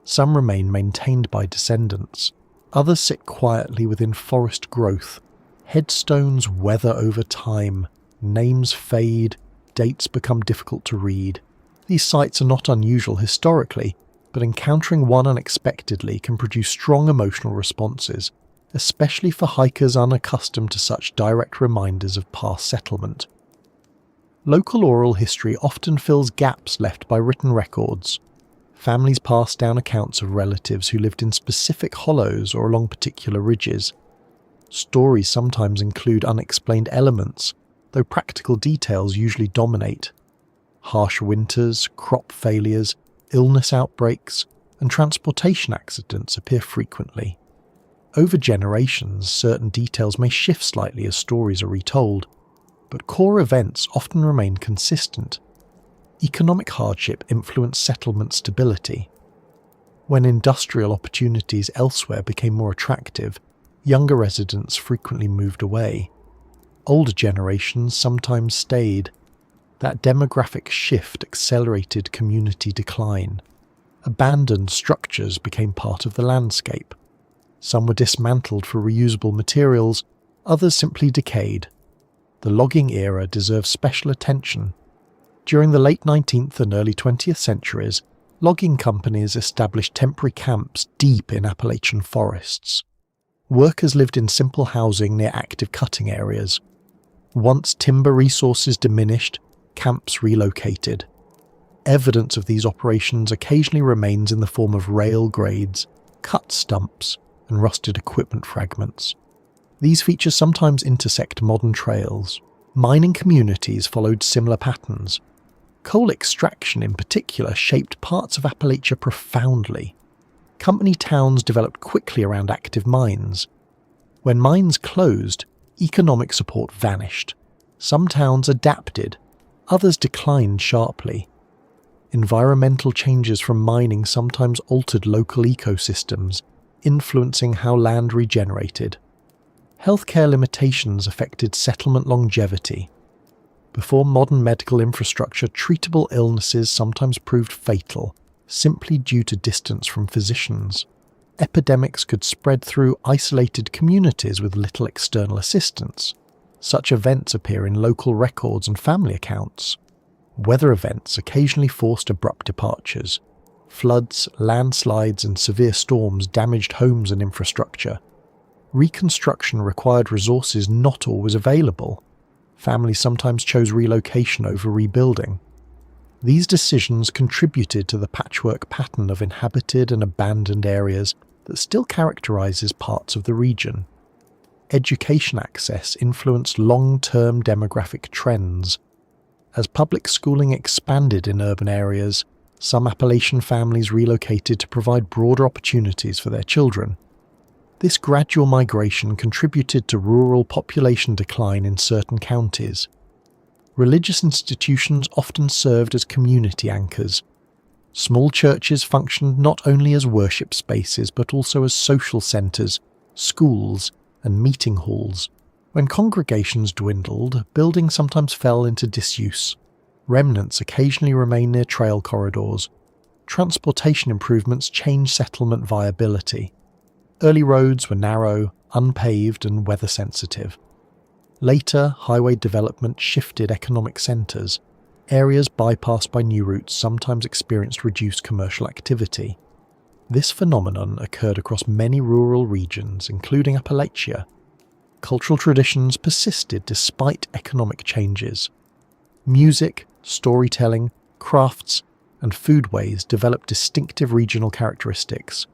Some remain maintained by descendants. Others sit quietly within forest growth. Headstones weather over time. Names fade. Dates become difficult to read. These sites are not unusual historically, but encountering one unexpectedly can produce strong emotional responses, especially for hikers unaccustomed to such direct reminders of past settlement. Local oral history often fills gaps left by written records. Families pass down accounts of relatives who lived in specific hollows or along particular ridges. Stories sometimes include unexplained elements, though practical details usually dominate. Harsh winters, crop failures, illness outbreaks, and transportation accidents appear frequently. Over generations, certain details may shift slightly as stories are retold, but core events often remain consistent. Economic hardship influenced settlement stability. When industrial opportunities elsewhere became more attractive, younger residents frequently moved away. Older generations sometimes stayed. That demographic shift accelerated community decline. Abandoned structures became part of the landscape. Some were dismantled for reusable materials, others simply decayed. The logging era deserves special attention. During the late 19th and early 20th centuries, logging companies established temporary camps deep in Appalachian forests. Workers lived in simple housing near active cutting areas. Once timber resources diminished, camps relocated. Evidence of these operations occasionally remains in the form of rail grades, cut stumps, and rusted equipment fragments. These features sometimes intersect modern trails. Mining communities followed similar patterns. Coal extraction in particular shaped parts of Appalachia profoundly. Company towns developed quickly around active mines. When mines closed, economic support vanished. Some towns adapted, others declined sharply. Environmental changes from mining sometimes altered local ecosystems, influencing how land regenerated. Healthcare limitations affected settlement longevity. Before modern medical infrastructure, treatable illnesses sometimes proved fatal, simply due to distance from physicians. Epidemics could spread through isolated communities with little external assistance. Such events appear in local records and family accounts. Weather events occasionally forced abrupt departures. Floods, landslides, and severe storms damaged homes and infrastructure. Reconstruction required resources not always available. Families sometimes chose relocation over rebuilding. These decisions contributed to the patchwork pattern of inhabited and abandoned areas that still characterizes parts of the region. Education access influenced long-term demographic trends. As public schooling expanded in urban areas, some Appalachian families relocated to provide broader opportunities for their children. This gradual migration contributed to rural population decline in certain counties. Religious institutions often served as community anchors. Small churches functioned not only as worship spaces but also as social centres, schools, and meeting halls. When congregations dwindled, buildings sometimes fell into disuse. Remnants occasionally remain near trail corridors. Transportation improvements changed settlement viability. Early roads were narrow, unpaved, and weather-sensitive. Later, highway development shifted economic centres. Areas bypassed by new routes sometimes experienced reduced commercial activity. This phenomenon occurred across many rural regions, including Appalachia. Cultural traditions persisted despite economic changes. Music, storytelling, crafts, and foodways developed distinctive regional characteristics.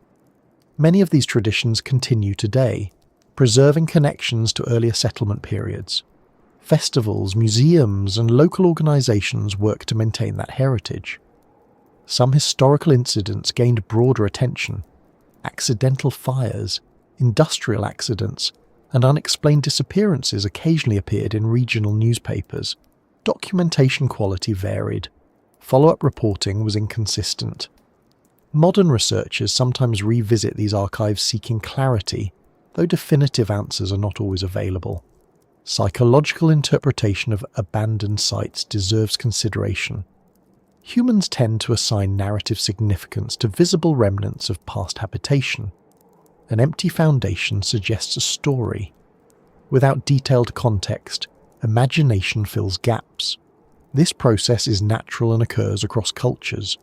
Many of these traditions continue today, preserving connections to earlier settlement periods. Festivals, museums, and local organisations work to maintain that heritage. Some historical incidents gained broader attention. Accidental fires, industrial accidents, and unexplained disappearances occasionally appeared in regional newspapers. Documentation quality varied. Follow-up reporting was inconsistent. Modern researchers sometimes revisit these archives seeking clarity, though definitive answers are not always available. Psychological interpretation of abandoned sites deserves consideration. Humans tend to assign narrative significance to visible remnants of past habitation. An empty foundation suggests a story. Without detailed context, imagination fills gaps. This process is natural and occurs across cultures.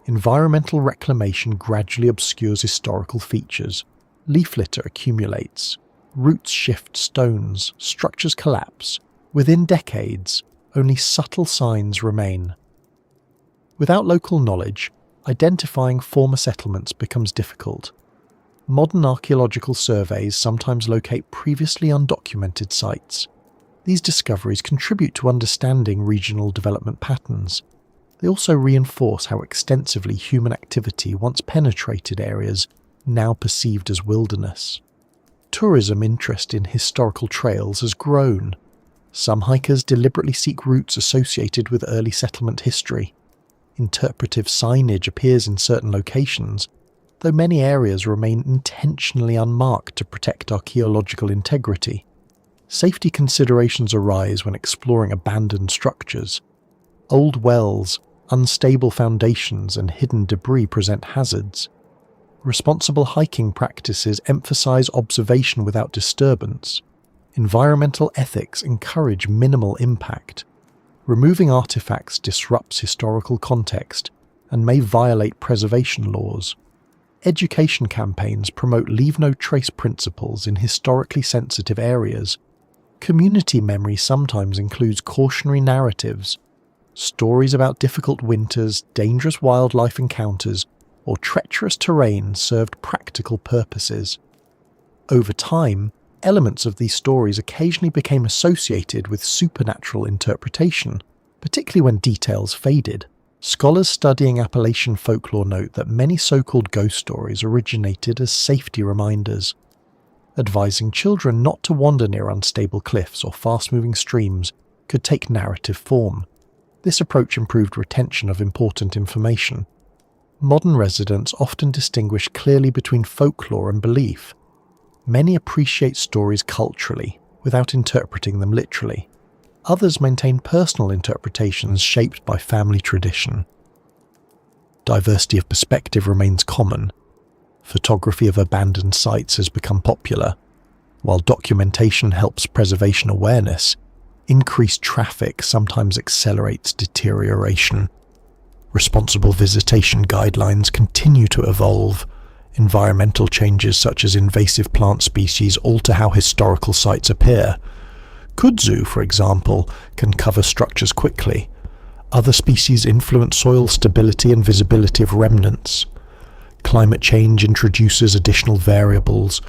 Environmental reclamation gradually obscures historical features. Leaf litter accumulates. Roots shift stones, structures collapse. Within decades, only subtle signs remain. Without local knowledge, identifying former settlements becomes difficult. Modern archaeological surveys sometimes locate previously undocumented sites. These discoveries contribute to understanding regional development patterns. They also reinforce how extensively human activity once penetrated areas now perceived as wilderness. Tourism interest in historical trails has grown. Some hikers deliberately seek routes associated with early settlement history. Interpretive signage appears in certain locations, though many areas remain intentionally unmarked to protect archaeological integrity. Safety considerations arise when exploring abandoned structures. Old wells, unstable foundations, and hidden debris present hazards. Responsible hiking practices emphasize observation without disturbance. Environmental ethics encourage minimal impact. Removing artifacts disrupts historical context and may violate preservation laws. Education campaigns promote leave no trace principles in historically sensitive areas. Community memory sometimes includes cautionary narratives. Stories about difficult winters, dangerous wildlife encounters, or treacherous terrain served practical purposes. Over time, elements of these stories occasionally became associated with supernatural interpretation, particularly when details faded. Scholars studying Appalachian folklore note that many so-called ghost stories originated as safety reminders. Advising children not to wander near unstable cliffs or fast-moving streams could take narrative form. This approach improved retention of important information. Modern residents often distinguish clearly between folklore and belief. Many appreciate stories culturally, without interpreting them literally. Others maintain personal interpretations shaped by family tradition. Diversity of perspective remains common. Photography of abandoned sites has become popular. While documentation helps preservation awareness, increased traffic sometimes accelerates deterioration. Responsible visitation guidelines continue to evolve. Environmental changes such as invasive plant species alter how historical sites appear. Kudzu, for example, can cover structures quickly. Other species influence soil stability and visibility of remnants. Climate change introduces additional variables.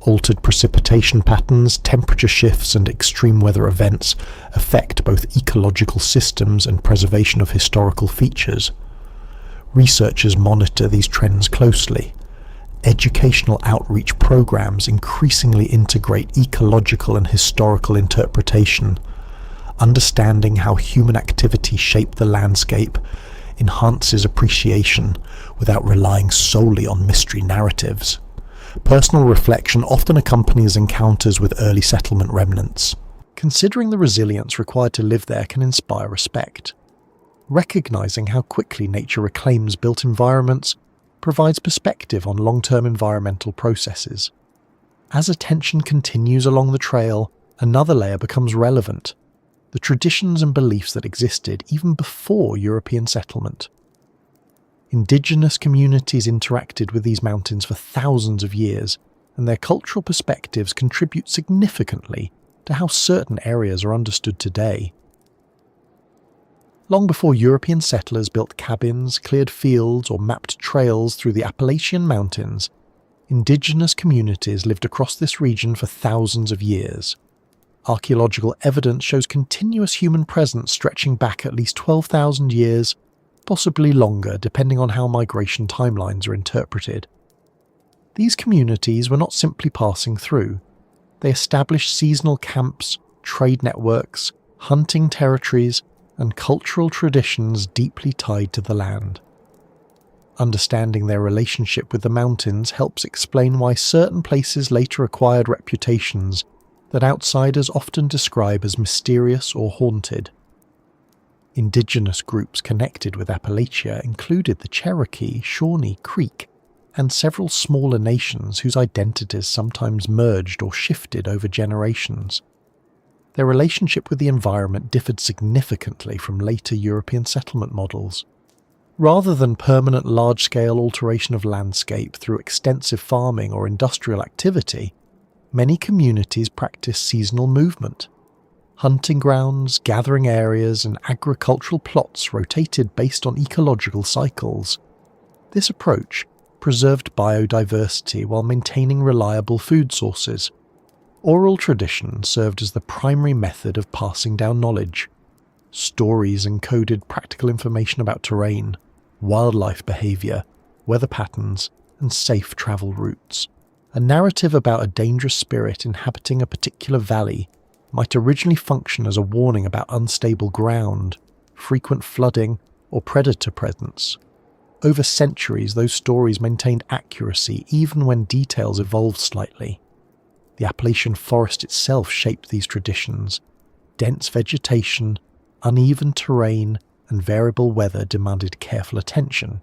Altered precipitation patterns, temperature shifts, and extreme weather events affect both ecological systems and preservation of historical features. Researchers monitor these trends closely. Educational outreach programs increasingly integrate ecological and historical interpretation. Understanding how human activity shaped the landscape enhances appreciation without relying solely on mystery narratives. Personal reflection often accompanies encounters with early settlement remnants. Considering the resilience required to live there can inspire respect. Recognizing how quickly nature reclaims built environments provides perspective on long-term environmental processes. As attention continues along the trail, another layer becomes relevant: the traditions and beliefs that existed even before European settlement. Indigenous communities interacted with these mountains for thousands of years, and their cultural perspectives contribute significantly to how certain areas are understood today. Long before European settlers built cabins, cleared fields, or mapped trails through the Appalachian Mountains, indigenous communities lived across this region for thousands of years. Archaeological evidence shows continuous human presence stretching back at least 12,000 years, possibly longer depending on how migration timelines are interpreted. These communities were not simply passing through. They established seasonal camps, trade networks, hunting territories, and cultural traditions deeply tied to the land. Understanding their relationship with the mountains helps explain why certain places later acquired reputations that outsiders often describe as mysterious or haunted. Indigenous groups connected with Appalachia included the Cherokee, Shawnee, Creek, and several smaller nations whose identities sometimes merged or shifted over generations. Their relationship with the environment differed significantly from later European settlement models. Rather than permanent large-scale alteration of landscape through extensive farming or industrial activity, many communities practice seasonal movement. Hunting grounds, gathering areas, and agricultural plots rotated based on ecological cycles. This approach preserved biodiversity while maintaining reliable food sources. Oral tradition served as the primary method of passing down knowledge. Stories encoded practical information about terrain, wildlife behavior, weather patterns, and safe travel routes. A narrative about a dangerous spirit inhabiting a particular valley might originally function as a warning about unstable ground, frequent flooding, or predator presence. Over centuries, those stories maintained accuracy even when details evolved slightly. The Appalachian forest itself shaped these traditions. Dense vegetation, uneven terrain, and variable weather demanded careful attention.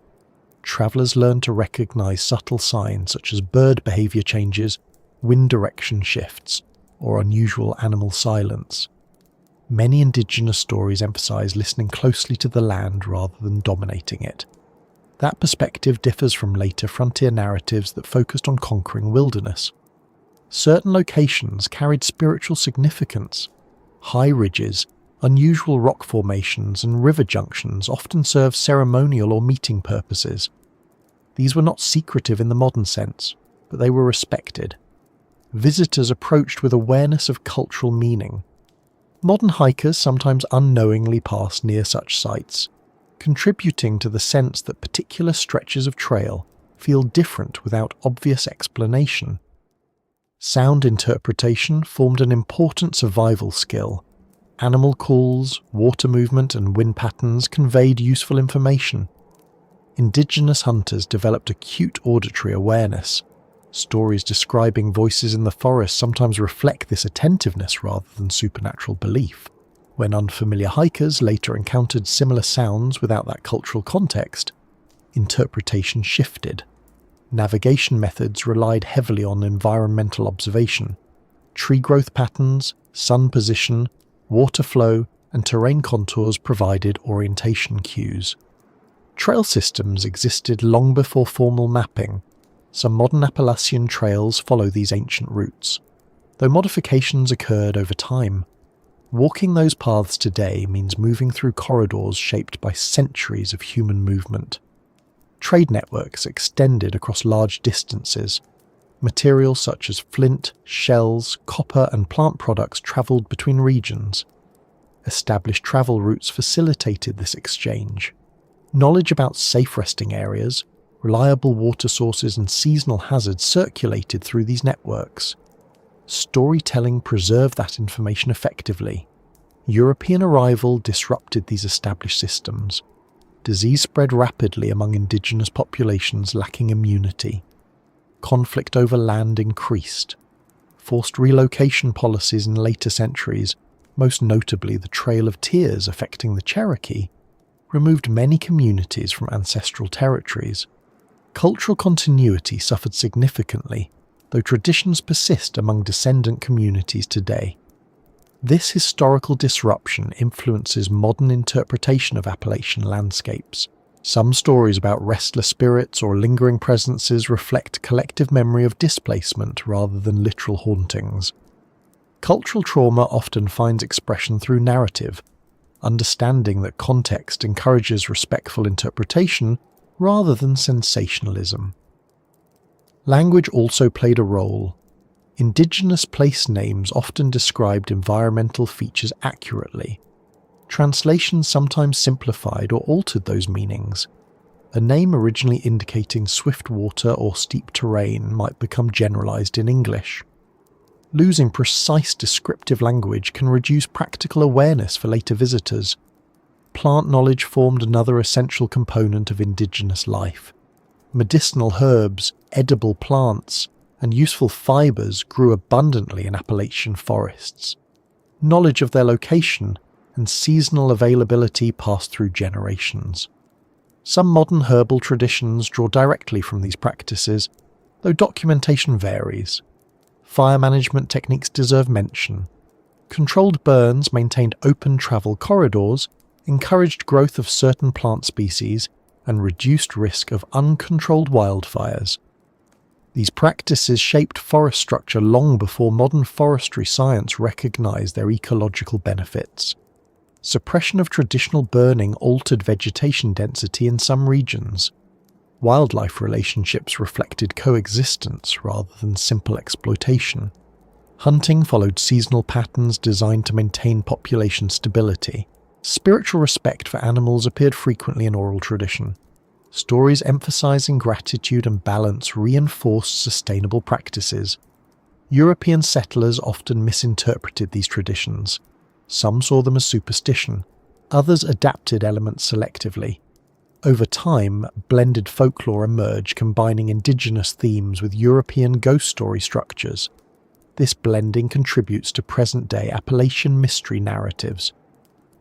Travelers learned to recognize subtle signs such as bird behavior changes, wind direction shifts, or unusual animal silence. Many indigenous stories emphasize listening closely to the land rather than dominating it. That perspective differs from later frontier narratives that focused on conquering wilderness. Certain locations carried spiritual significance. High ridges, unusual rock formations, and river junctions often served ceremonial or meeting purposes. These were not secretive in the modern sense, but they were respected. Visitors approached with awareness of cultural meaning. Modern hikers sometimes unknowingly pass near such sites, contributing to the sense that particular stretches of trail feel different without obvious explanation. Sound interpretation formed an important survival skill. Animal calls, water movement, and wind patterns conveyed useful information. Indigenous hunters developed acute auditory awareness. Stories describing voices in the forest sometimes reflect this attentiveness rather than supernatural belief. When unfamiliar hikers later encountered similar sounds without that cultural context, interpretation shifted. Navigation methods relied heavily on environmental observation. Tree growth patterns, sun position, water flow, and terrain contours provided orientation cues. Trail systems existed long before formal mapping. Some modern Appalachian trails follow these ancient routes, though modifications occurred over time. Walking those paths today means moving through corridors shaped by centuries of human movement. Trade networks extended across large distances. Materials such as flint, shells, copper, and plant products travelled between regions. Established travel routes facilitated this exchange. Knowledge about safe resting areas, reliable water sources, and seasonal hazards circulated through these networks. Storytelling preserved that information effectively. European arrival disrupted these established systems. Disease spread rapidly among indigenous populations lacking immunity. Conflict over land increased. Forced relocation policies in later centuries, most notably the Trail of Tears affecting the Cherokee, removed many communities from ancestral territories. Cultural continuity suffered significantly, though traditions persist among descendant communities today. This historical disruption influences modern interpretation of Appalachian landscapes. Some stories about restless spirits or lingering presences reflect collective memory of displacement rather than literal hauntings. Cultural trauma often finds expression through narrative, understanding that context encourages respectful interpretation rather than sensationalism. Language also played a role. Indigenous place names often described environmental features accurately. Translations sometimes simplified or altered those meanings. A name originally indicating swift water or steep terrain might become generalized in English. Losing precise descriptive language can reduce practical awareness for later visitors. Plant knowledge formed another essential component of indigenous life. Medicinal herbs, edible plants, and useful fibers grew abundantly in Appalachian forests. Knowledge of their location and seasonal availability passed through generations. Some modern herbal traditions draw directly from these practices, though documentation varies. Fire management techniques deserve mention. Controlled burns maintained open travel corridors, encouraged growth of certain plant species, and reduced risk of uncontrolled wildfires. These practices shaped forest structure long before modern forestry science recognized their ecological benefits. Suppression of traditional burning altered vegetation density in some regions. Wildlife relationships reflected coexistence rather than simple exploitation. Hunting followed seasonal patterns designed to maintain population stability. Spiritual respect for animals appeared frequently in oral tradition. Stories emphasizing gratitude and balance reinforced sustainable practices. European settlers often misinterpreted these traditions. Some saw them as superstition, others adapted elements selectively. Over time, blended folklore emerged combining indigenous themes with European ghost story structures. This blending contributes to present-day Appalachian mystery narratives.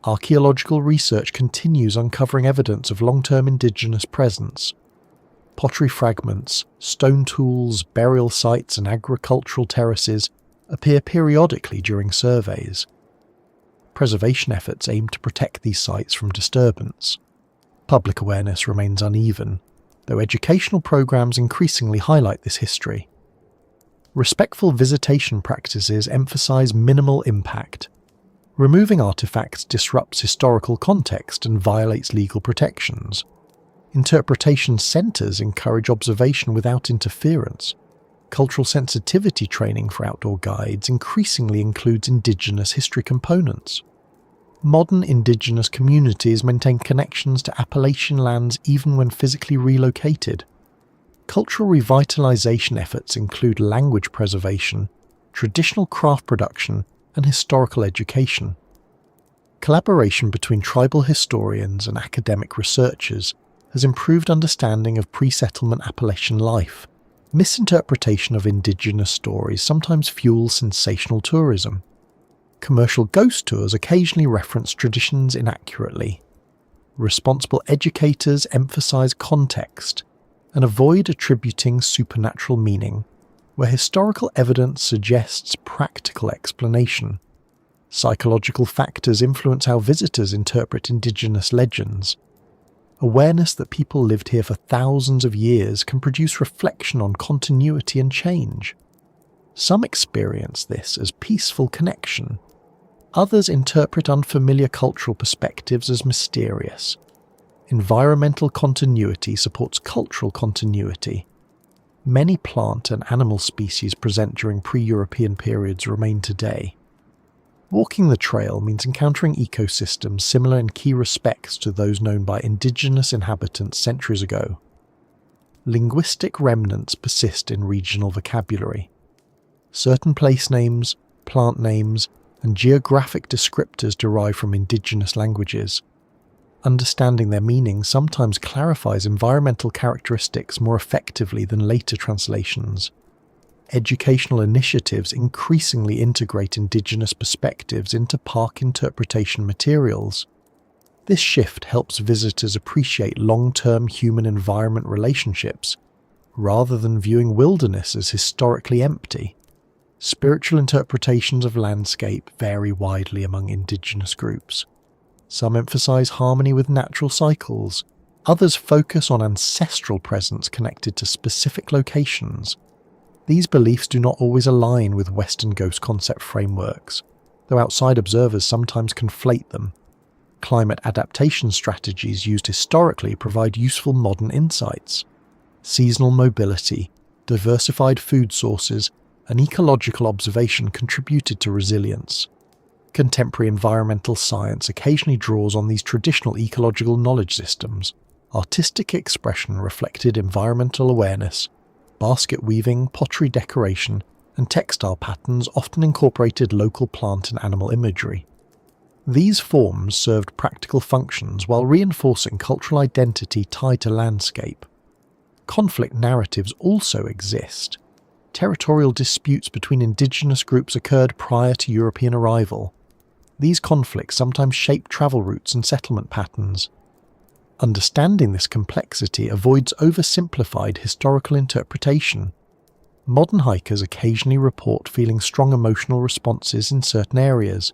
Archaeological research continues uncovering evidence of long-term indigenous presence. Pottery fragments, stone tools, burial sites, and agricultural terraces appear periodically during surveys. Preservation efforts aim to protect these sites from disturbance. Public awareness remains uneven, though educational programs increasingly highlight this history. Respectful visitation practices emphasize minimal impact. Removing artifacts disrupts historical context and violates legal protections. Interpretation centers encourage observation without interference. Cultural sensitivity training for outdoor guides increasingly includes indigenous history components. Modern indigenous communities maintain connections to Appalachian lands even when physically relocated. Cultural revitalization efforts include language preservation, traditional craft production, and historical education. Collaboration between tribal historians and academic researchers has improved understanding of pre-settlement Appalachian life. Misinterpretation of indigenous stories sometimes fuels sensational tourism. Commercial ghost tours occasionally reference traditions inaccurately. Responsible educators emphasize context and avoid attributing supernatural meaning, where historical evidence suggests practical explanation. Psychological factors influence how visitors interpret indigenous legends. Awareness that people lived here for thousands of years can produce reflection on continuity and change. Some experience this as peaceful connection. Others interpret unfamiliar cultural perspectives as mysterious. Environmental continuity supports cultural continuity. Many plant and animal species present during pre-European periods remain today. Walking the trail means encountering ecosystems similar in key respects to those known by indigenous inhabitants centuries ago. Linguistic remnants persist in regional vocabulary. Certain place names, plant names, and geographic descriptors derive from indigenous languages. Understanding their meaning sometimes clarifies environmental characteristics more effectively than later translations. Educational initiatives increasingly integrate indigenous perspectives into park interpretation materials. This shift helps visitors appreciate long-term human-environment relationships, rather than viewing wilderness as historically empty. Spiritual interpretations of landscape vary widely among indigenous groups. Some emphasize harmony with natural cycles, others focus on ancestral presence connected to specific locations. These beliefs do not always align with Western ghost concept frameworks, though outside observers sometimes conflate them. Climate adaptation strategies used historically provide useful modern insights. Seasonal mobility, diversified food sources, and ecological observation contributed to resilience. Contemporary environmental science occasionally draws on these traditional ecological knowledge systems. Artistic expression reflected environmental awareness. Basket weaving, pottery decoration, and textile patterns often incorporated local plant and animal imagery. These forms served practical functions while reinforcing cultural identity tied to landscape. Conflict narratives also exist. Territorial disputes between indigenous groups occurred prior to European arrival. These conflicts sometimes shape travel routes and settlement patterns. Understanding this complexity avoids oversimplified historical interpretation. Modern hikers occasionally report feeling strong emotional responses in certain areas.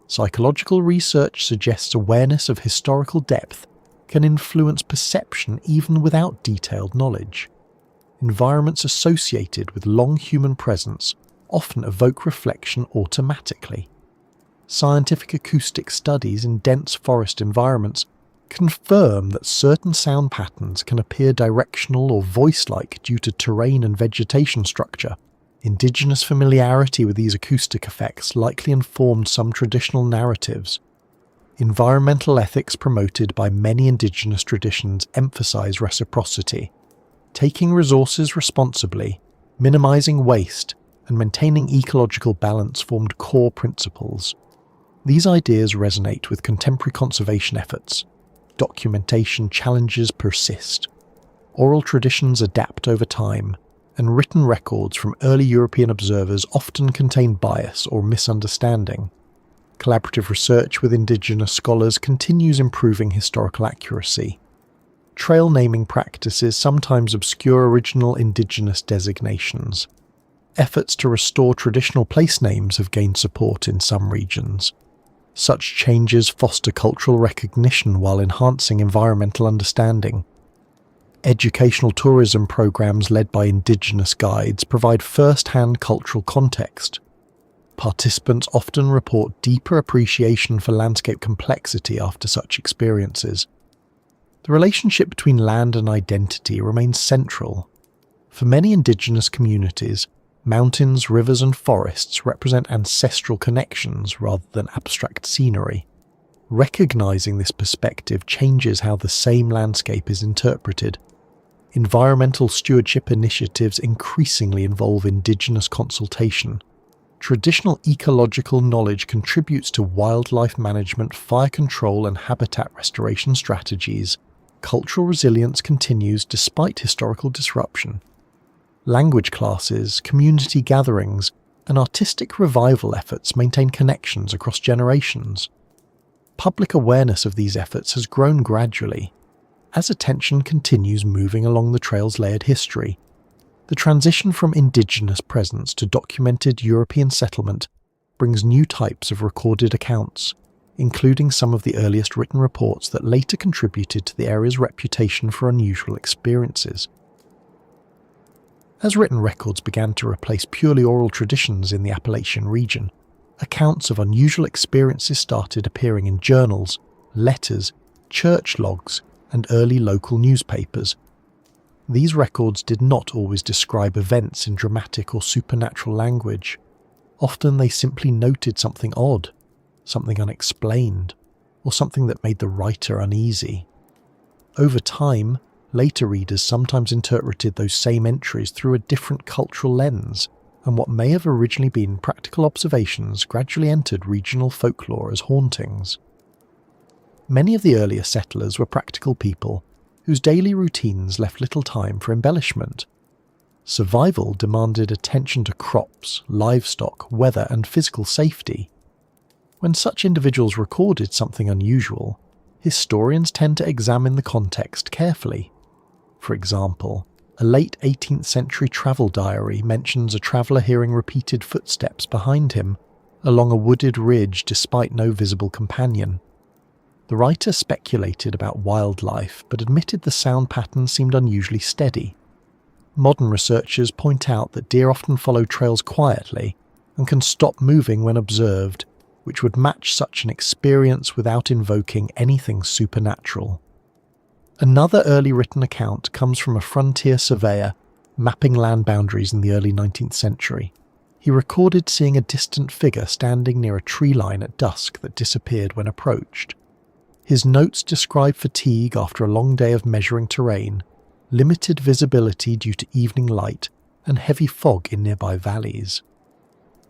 Psychological research suggests awareness of historical depth can influence perception even without detailed knowledge. Environments associated with long human presence often evoke reflection automatically. Scientific acoustic studies in dense forest environments confirm that certain sound patterns can appear directional or voice-like due to terrain and vegetation structure. Indigenous familiarity with these acoustic effects likely informed some traditional narratives. Environmental ethics promoted by many indigenous traditions emphasize reciprocity. Taking resources responsibly, minimizing waste, and maintaining ecological balance formed core principles. These ideas resonate with contemporary conservation efforts. Documentation challenges persist. Oral traditions adapt over time, and written records from early European observers often contain bias or misunderstanding. Collaborative research with indigenous scholars continues improving historical accuracy. Trail naming practices sometimes obscure original indigenous designations. Efforts to restore traditional place names have gained support in some regions. Such changes foster cultural recognition while enhancing environmental understanding. Educational tourism programs led by indigenous guides provide first-hand cultural context. Participants often report deeper appreciation for landscape complexity after such experiences. The relationship between land and identity remains central. For many indigenous communities, mountains, rivers, and forests represent ancestral connections rather than abstract scenery. Recognizing this perspective changes how the same landscape is interpreted. Environmental stewardship initiatives increasingly involve indigenous consultation. Traditional ecological knowledge contributes to wildlife management, fire control, and habitat restoration strategies. Cultural resilience continues despite historical disruption. Language classes, community gatherings, and artistic revival efforts maintain connections across generations. Public awareness of these efforts has grown gradually. As attention continues moving along the trail's layered history, the transition from indigenous presence to documented European settlement brings new types of recorded accounts, including some of the earliest written reports that later contributed to the area's reputation for unusual experiences. As written records began to replace purely oral traditions in the Appalachian region, accounts of unusual experiences started appearing in journals, letters, church logs, and early local newspapers. These records did not always describe events in dramatic or supernatural language. Often they simply noted something odd, something unexplained, or something that made the writer uneasy. Over time, later readers sometimes interpreted those same entries through a different cultural lens, and what may have originally been practical observations gradually entered regional folklore as hauntings. Many of the earlier settlers were practical people whose daily routines left little time for embellishment. Survival demanded attention to crops, livestock, weather, and physical safety. When such individuals recorded something unusual, historians tend to examine the context carefully. For example, a late 18th century travel diary mentions a traveller hearing repeated footsteps behind him along a wooded ridge despite no visible companion. The writer speculated about wildlife but admitted the sound pattern seemed unusually steady. Modern researchers point out that deer often follow trails quietly and can stop moving when observed, which would match such an experience without invoking anything supernatural. Another early written account comes from a frontier surveyor mapping land boundaries in the early 19th century. He recorded seeing a distant figure standing near a tree line at dusk that disappeared when approached. His notes describe fatigue after a long day of measuring terrain, limited visibility due to evening light, and heavy fog in nearby valleys.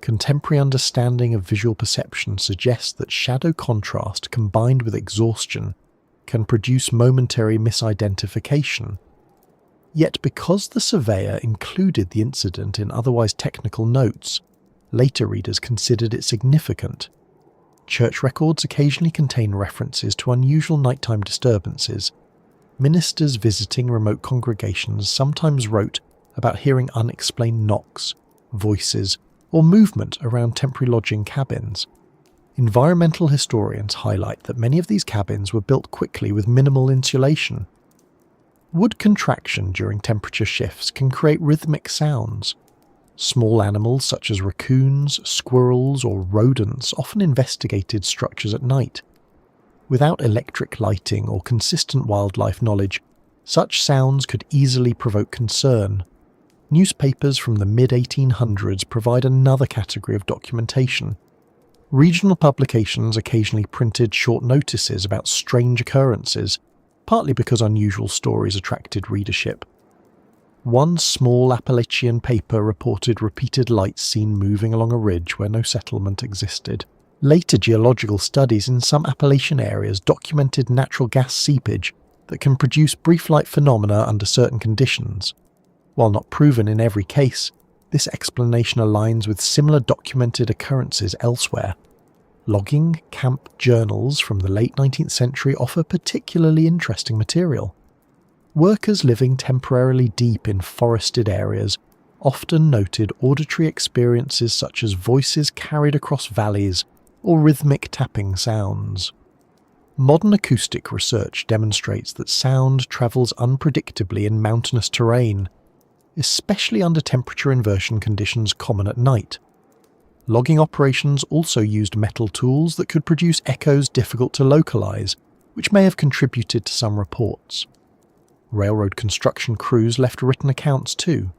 Contemporary understanding of visual perception suggests that shadow contrast combined with exhaustion can produce momentary misidentification. Yet because the surveyor included the incident in otherwise technical notes, later readers considered it significant. Church records occasionally contain references to unusual nighttime disturbances. Ministers visiting remote congregations sometimes wrote about hearing unexplained knocks, voices, or movement around temporary lodging cabins. Environmental historians highlight that many of these cabins were built quickly with minimal insulation. Wood contraction during temperature shifts can create rhythmic sounds. Small animals such as raccoons, squirrels, or rodents often investigated structures at night. Without electric lighting or consistent wildlife knowledge, such sounds could easily provoke concern. Newspapers from the mid-1800s provide another category of documentation. Regional publications occasionally printed short notices about strange occurrences, partly because unusual stories attracted readership. One small Appalachian paper reported repeated lights seen moving along a ridge where no settlement existed. Later geological studies in some Appalachian areas documented natural gas seepage that can produce brief light phenomena under certain conditions. While not proven in every case, this explanation aligns with similar documented occurrences elsewhere. Logging camp journals from the late 19th century offer particularly interesting material. Workers living temporarily deep in forested areas often noted auditory experiences such as voices carried across valleys or rhythmic tapping sounds. Modern acoustic research demonstrates that sound travels unpredictably in mountainous terrain, especially under temperature inversion conditions common at night. Logging operations also used metal tools that could produce echoes difficult to localize, which may have contributed to some reports. Railroad construction crews left written accounts too.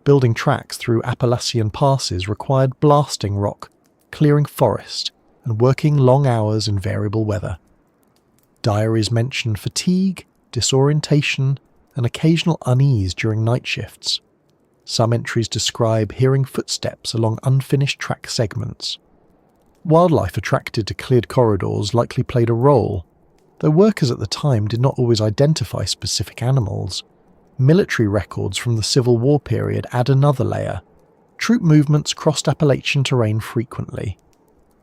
Building tracks through Appalachian passes required blasting rock, clearing forest, and working long hours in variable weather. Diaries mention fatigue, disorientation, and occasional unease during night shifts. Some entries describe hearing footsteps along unfinished track segments. Wildlife attracted to cleared corridors likely played a role, though workers at the time did not always identify specific animals. Military records from the Civil War period add another layer. Troop movements crossed Appalachian terrain frequently.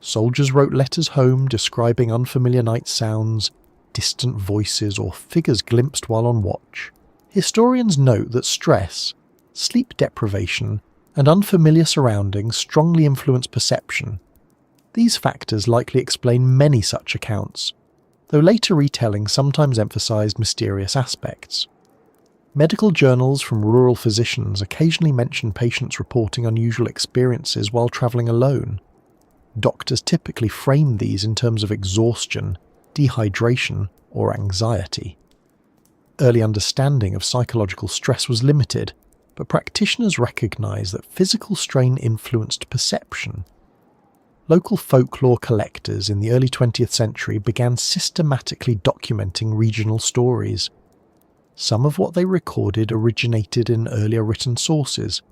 Soldiers wrote letters home describing unfamiliar night sounds, distant voices, or figures glimpsed while on watch. Historians note that stress, sleep deprivation, and unfamiliar surroundings strongly influence perception. These factors likely explain many such accounts, though later retelling sometimes emphasized mysterious aspects. Medical journals from rural physicians occasionally mention patients reporting unusual experiences while traveling alone. Doctors typically frame these in terms of exhaustion, dehydration, or anxiety. Early understanding of psychological stress was limited, but practitioners recognized that physical strain influenced perception. Local folklore collectors in the early 20th century began systematically documenting regional stories. Some of what they recorded originated in earlier written sources.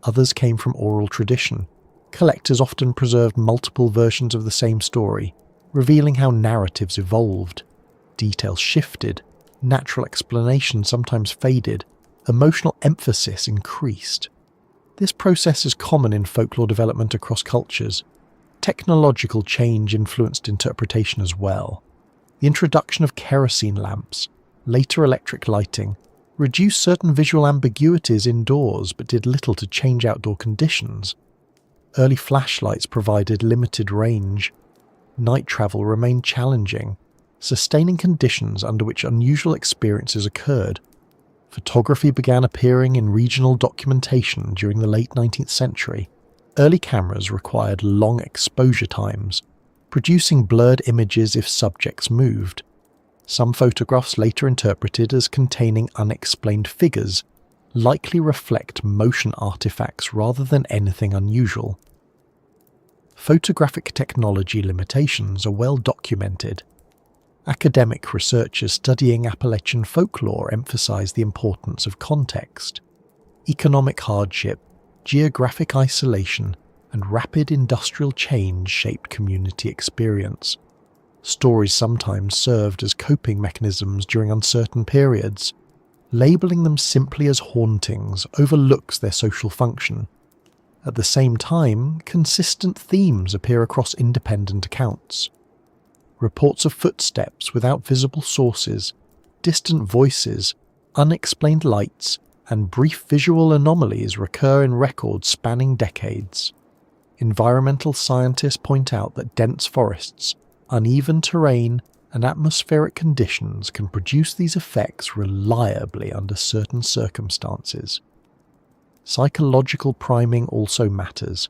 Others came from oral tradition. Collectors often preserved multiple versions of the same story, revealing how narratives evolved. Details shifted, natural explanation sometimes faded, emotional emphasis increased. This process is common in folklore development across cultures. Technological change influenced interpretation as well. The introduction of kerosene lamps, later electric lighting, reduced certain visual ambiguities indoors but did little to change outdoor conditions. Early flashlights provided limited range. Night travel remained challenging, sustaining conditions under which unusual experiences occurred. Photography began appearing in regional documentation during the late 19th century. Early cameras required long exposure times, producing blurred images if subjects moved. Some photographs later interpreted as containing unexplained figures, likely reflect motion artifacts rather than anything unusual. Photographic technology limitations are well documented. Academic researchers studying Appalachian folklore emphasize the importance of context. Economic hardship, geographic isolation, and rapid industrial change shaped community experience. Stories sometimes served as coping mechanisms during uncertain periods. Labeling them simply as hauntings overlooks their social function. At the same time, consistent themes appear across independent accounts. Reports of footsteps without visible sources, distant voices, unexplained lights, and brief visual anomalies recur in records spanning decades. Environmental scientists point out that dense forests, uneven terrain, and atmospheric conditions can produce these effects reliably under certain circumstances. Psychological priming also matters.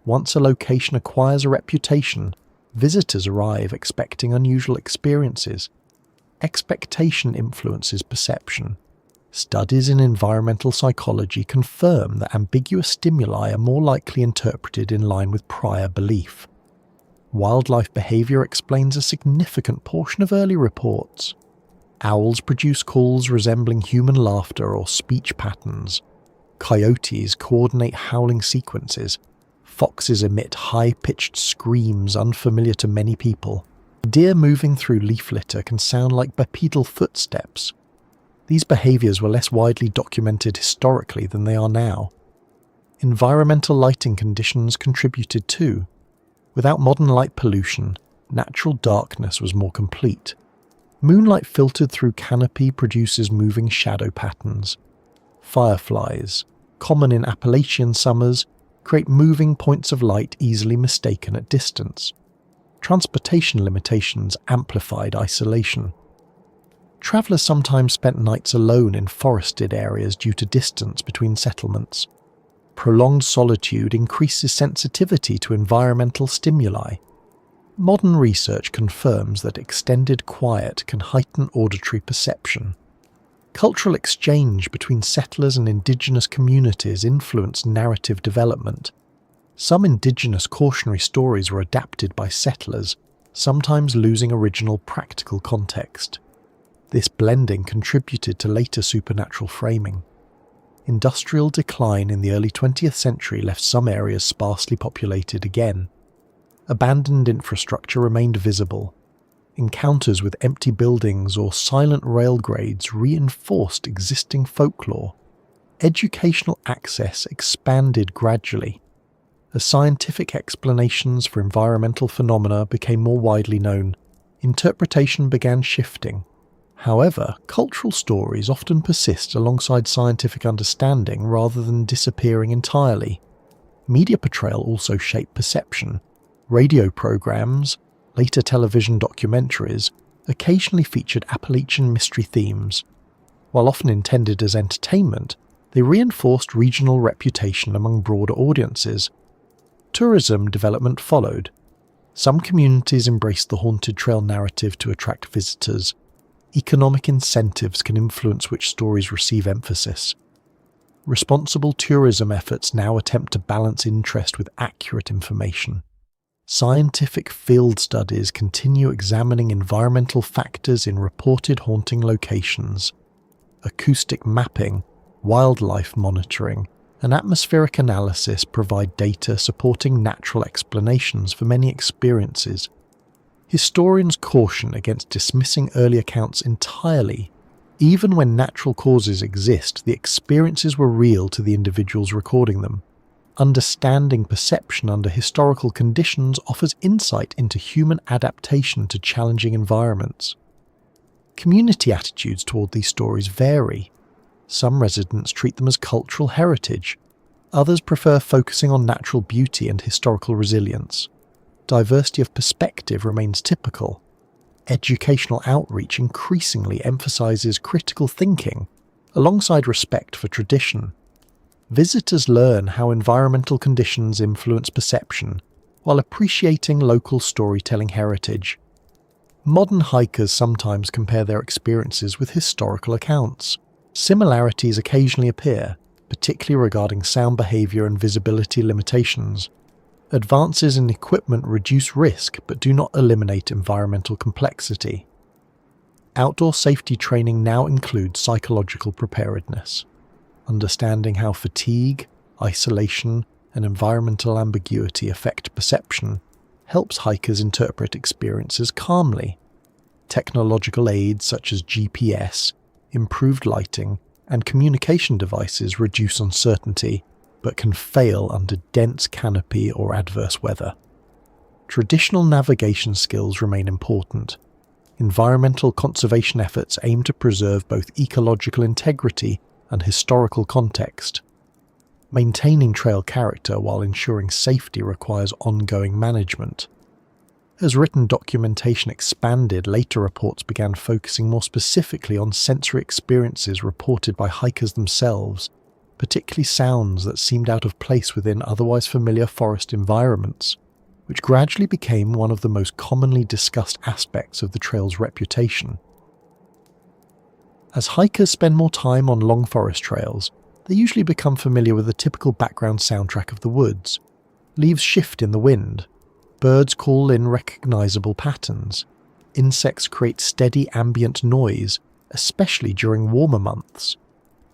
Once a location acquires a reputation, visitors arrive expecting unusual experiences. Expectation influences perception. Studies in environmental psychology confirm that ambiguous stimuli are more likely interpreted in line with prior belief. Wildlife behavior explains a significant portion of early reports. Owls produce calls resembling human laughter or speech patterns. Coyotes coordinate howling sequences. Foxes emit high-pitched screams unfamiliar to many people. Deer moving through leaf litter can sound like bipedal footsteps. These behaviors were less widely documented historically than they are now. Environmental lighting conditions contributed too. Without modern light pollution, natural darkness was more complete. Moonlight filtered through canopy produces moving shadow patterns. Fireflies, common in Appalachian summers, create moving points of light easily mistaken at distance. Transportation limitations amplified isolation. Travelers sometimes spent nights alone in forested areas due to distance between settlements. Prolonged solitude increases sensitivity to environmental stimuli. Modern research confirms that extended quiet can heighten auditory perception. Cultural exchange between settlers and indigenous communities influenced narrative development. Some indigenous cautionary stories were adapted by settlers, sometimes losing original practical context. This blending contributed to later supernatural framing. Industrial decline in the early 20th century left some areas sparsely populated again. Abandoned infrastructure remained visible. Encounters with empty buildings or silent rail grades reinforced existing folklore. Educational access expanded gradually. As scientific explanations for environmental phenomena became more widely known, interpretation began shifting. However, cultural stories often persist alongside scientific understanding rather than disappearing entirely. Media portrayal also shaped perception. Radio programs, later television documentaries, occasionally featured Appalachian mystery themes. While often intended as entertainment, they reinforced regional reputation among broader audiences. Tourism development followed. Some communities embraced the haunted trail narrative to attract visitors. Economic incentives can influence which stories receive emphasis. Responsible tourism efforts now attempt to balance interest with accurate information. Scientific field studies continue examining environmental factors in reported haunting locations. Acoustic mapping, wildlife monitoring, and atmospheric analysis provide data supporting natural explanations for many experiences. Historians caution against dismissing early accounts entirely. Even when natural causes exist, the experiences were real to the individuals recording them. Understanding perception under historical conditions offers insight into human adaptation to challenging environments. Community attitudes toward these stories vary. Some residents treat them as cultural heritage. Others prefer focusing on natural beauty and historical resilience. Diversity of perspective remains typical. Educational outreach increasingly emphasizes critical thinking, alongside respect for tradition. Visitors learn how environmental conditions influence perception, while appreciating local storytelling heritage. Modern hikers sometimes compare their experiences with historical accounts. Similarities occasionally appear, particularly regarding sound behavior and visibility limitations. Advances in equipment reduce risk but do not eliminate environmental complexity. Outdoor safety training now includes psychological preparedness. Understanding how fatigue, isolation, and environmental ambiguity affect perception helps hikers interpret experiences calmly. Technological aids such as GPS, improved lighting, and communication devices reduce uncertainty, but can fail under dense canopy or adverse weather. Traditional navigation skills remain important. Environmental conservation efforts aim to preserve both ecological integrity and historical context. Maintaining trail character while ensuring safety requires ongoing management. As written documentation expanded, later reports began focusing more specifically on sensory experiences reported by hikers themselves, particularly sounds that seemed out of place within otherwise familiar forest environments, which gradually became one of the most commonly discussed aspects of the trail's reputation. As hikers spend more time on long forest trails, they usually become familiar with the typical background soundtrack of the woods. Leaves shift in the wind. Birds call in recognizable patterns. Insects create steady ambient noise, especially during warmer months.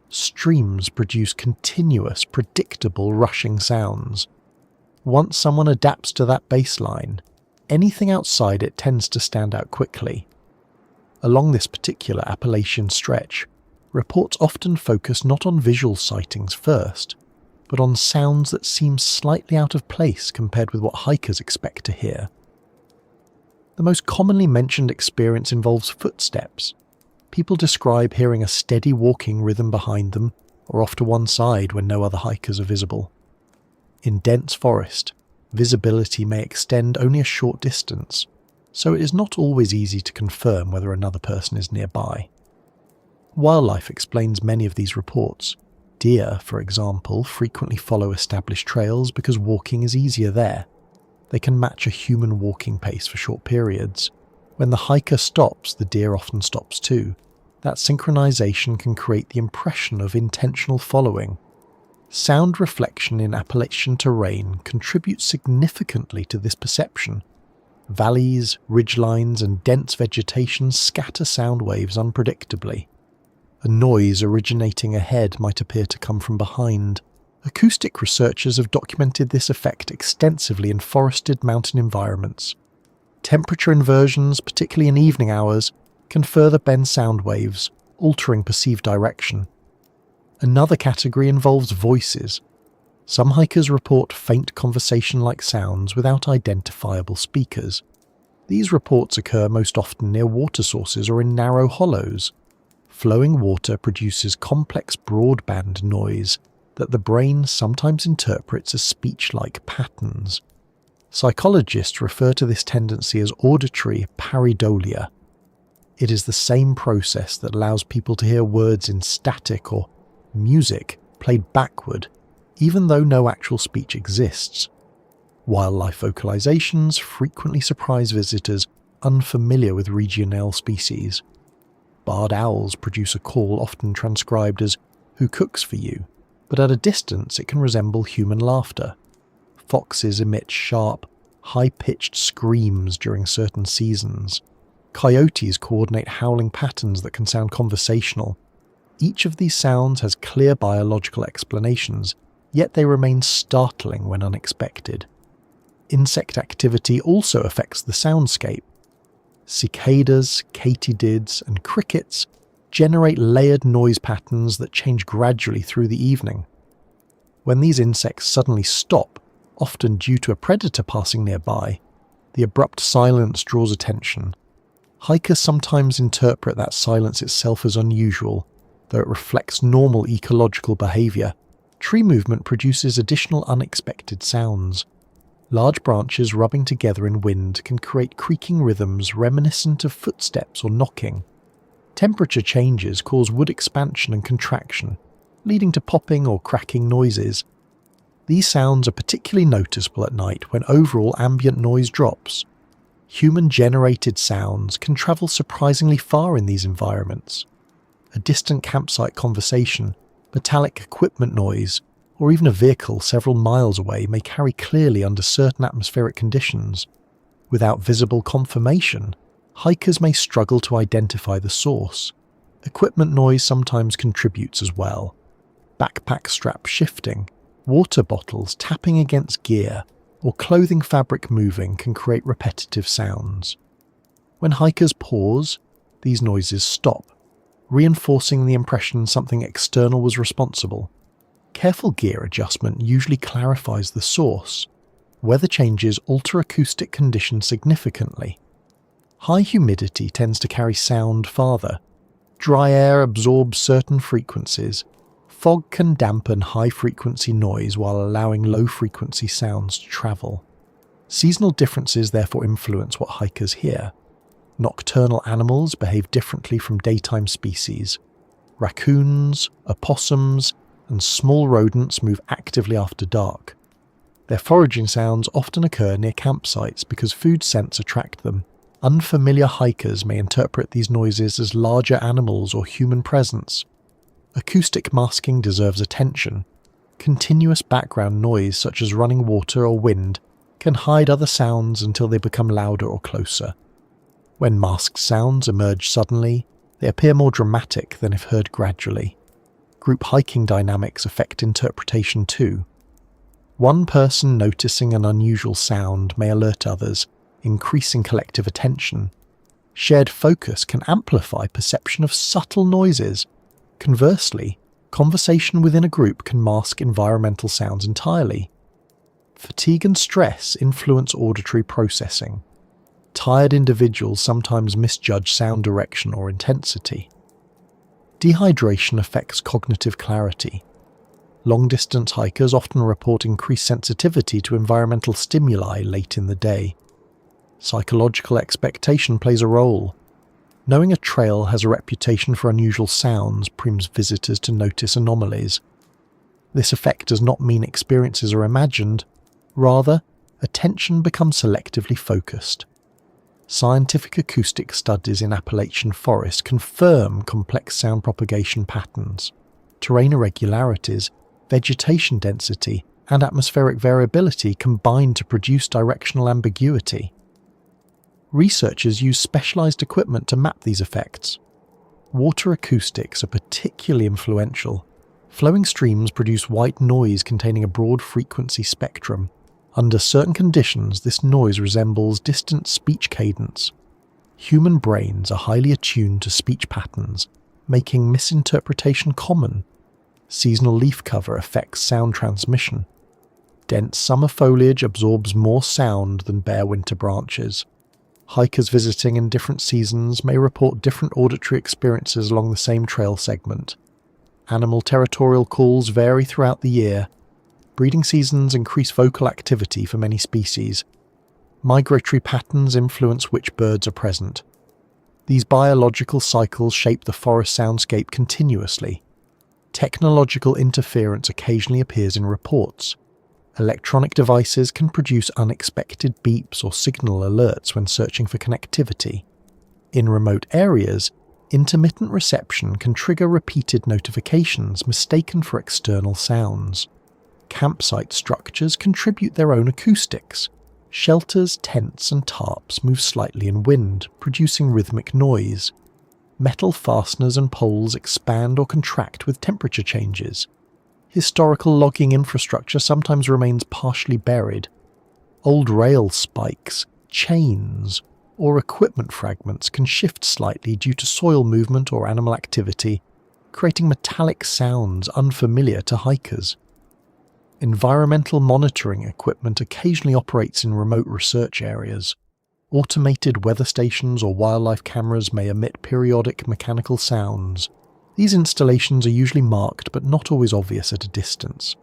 Streams produce continuous, predictable rushing sounds. Once someone adapts to that baseline, anything outside it tends to stand out quickly. Along this particular Appalachian stretch, reports often focus not on visual sightings first, but on sounds that seem slightly out of place compared with what hikers expect to hear. The most commonly mentioned experience involves footsteps. People describe hearing a steady walking rhythm behind them or off to one side when no other hikers are visible. In dense forest, visibility may extend only a short distance, so it is not always easy to confirm whether another person is nearby. Wildlife explains many of these reports. Deer, for example, frequently follow established trails because walking is easier there. They can match a human walking pace for short periods. When the hiker stops, the deer often stops too. That synchronization can create the impression of intentional following. Sound reflection in Appalachian terrain contributes significantly to this perception. Valleys, ridgelines, and dense vegetation scatter sound waves unpredictably. A noise originating ahead might appear to come from behind. Acoustic researchers have documented this effect extensively in forested mountain environments. Temperature inversions, particularly in evening hours, can further bend sound waves, altering perceived direction. Another category involves voices. Some hikers report faint conversation-like sounds without identifiable speakers. These reports occur most often near water sources or in narrow hollows. Flowing water produces complex broadband noise that the brain sometimes interprets as speech-like patterns. Psychologists refer to this tendency as auditory pareidolia. It is the same process that allows people to hear words in static or music played backward, even though no actual speech exists. Wildlife vocalizations frequently surprise visitors unfamiliar with regional species. Barred owls produce a call often transcribed as "who cooks for you," but at a distance it can resemble human laughter. Foxes emit sharp, high-pitched screams during certain seasons. Coyotes coordinate howling patterns that can sound conversational. Each of these sounds has clear biological explanations, yet they remain startling when unexpected. Insect activity also affects the soundscape. Cicadas, katydids, and crickets generate layered noise patterns that change gradually through the evening. When these insects suddenly stop, often due to a predator passing nearby, the abrupt silence draws attention. Hikers sometimes interpret that silence itself as unusual, though it reflects normal ecological behavior. Tree movement produces additional unexpected sounds. Large branches rubbing together in wind can create creaking rhythms reminiscent of footsteps or knocking. Temperature changes cause wood expansion and contraction, leading to popping or cracking noises. These sounds are particularly noticeable at night when overall ambient noise drops. Human-generated sounds can travel surprisingly far in these environments. A distant campsite conversation, metallic equipment noise, or even a vehicle several miles away may carry clearly under certain atmospheric conditions. Without visible confirmation, hikers may struggle to identify the source. Equipment noise sometimes contributes as well. Backpack strap shifting, water bottles tapping against gear, or clothing fabric moving can create repetitive sounds. When hikers pause, these noises stop, reinforcing the impression something external was responsible. Careful gear adjustment usually clarifies the source. Weather changes alter acoustic conditions significantly. High humidity tends to carry sound farther. Dry air absorbs certain frequencies. Fog can dampen high-frequency noise while allowing low-frequency sounds to travel. Seasonal differences therefore influence what hikers hear. Nocturnal animals behave differently from daytime species. Raccoons, opossums, and small rodents move actively after dark. Their foraging sounds often occur near campsites because food scents attract them. Unfamiliar hikers may interpret these noises as larger animals or human presence. Acoustic masking deserves attention. Continuous background noise such as running water or wind can hide other sounds until they become louder or closer. When masked sounds emerge suddenly, they appear more dramatic than if heard gradually. Group hiking dynamics affect interpretation too. One person noticing an unusual sound may alert others, increasing collective attention. Shared focus can amplify perception of subtle noises. Conversely, conversation within a group can mask environmental sounds entirely. Fatigue and stress influence auditory processing. Tired individuals sometimes misjudge sound direction or intensity. Dehydration affects cognitive clarity. Long-distance hikers often report increased sensitivity to environmental stimuli late in the day. Psychological expectation plays a role. Knowing a trail has a reputation for unusual sounds primes visitors to notice anomalies. This effect does not mean experiences are imagined, rather, attention becomes selectively focused. Scientific acoustic studies in Appalachian forest confirm complex sound propagation patterns. Terrain irregularities, vegetation density, and atmospheric variability combine to produce directional ambiguity. Researchers use specialized equipment to map these effects. Water acoustics are particularly influential. Flowing streams produce white noise containing a broad frequency spectrum. Under certain conditions, this noise resembles distant speech cadence. Human brains are highly attuned to speech patterns, making misinterpretation common. Seasonal leaf cover affects sound transmission. Dense summer foliage absorbs more sound than bare winter branches. Hikers visiting in different seasons may report different auditory experiences along the same trail segment. Animal territorial calls vary throughout the year. Breeding seasons increase vocal activity for many species. Migratory patterns influence which birds are present. These biological cycles shape the forest soundscape continuously. Technological interference occasionally appears in reports. Electronic devices can produce unexpected beeps or signal alerts when searching for connectivity. In remote areas, intermittent reception can trigger repeated notifications mistaken for external sounds. Campsite structures contribute their own acoustics. Shelters, tents, and tarps move slightly in wind, producing rhythmic noise. Metal fasteners and poles expand or contract with temperature changes. Historical logging infrastructure sometimes remains partially buried. Old rail spikes, chains, or equipment fragments can shift slightly due to soil movement or animal activity, creating metallic sounds unfamiliar to hikers. Environmental monitoring equipment occasionally operates in remote research areas. Automated weather stations or wildlife cameras may emit periodic mechanical sounds. These installations are usually marked but not always obvious at a distance.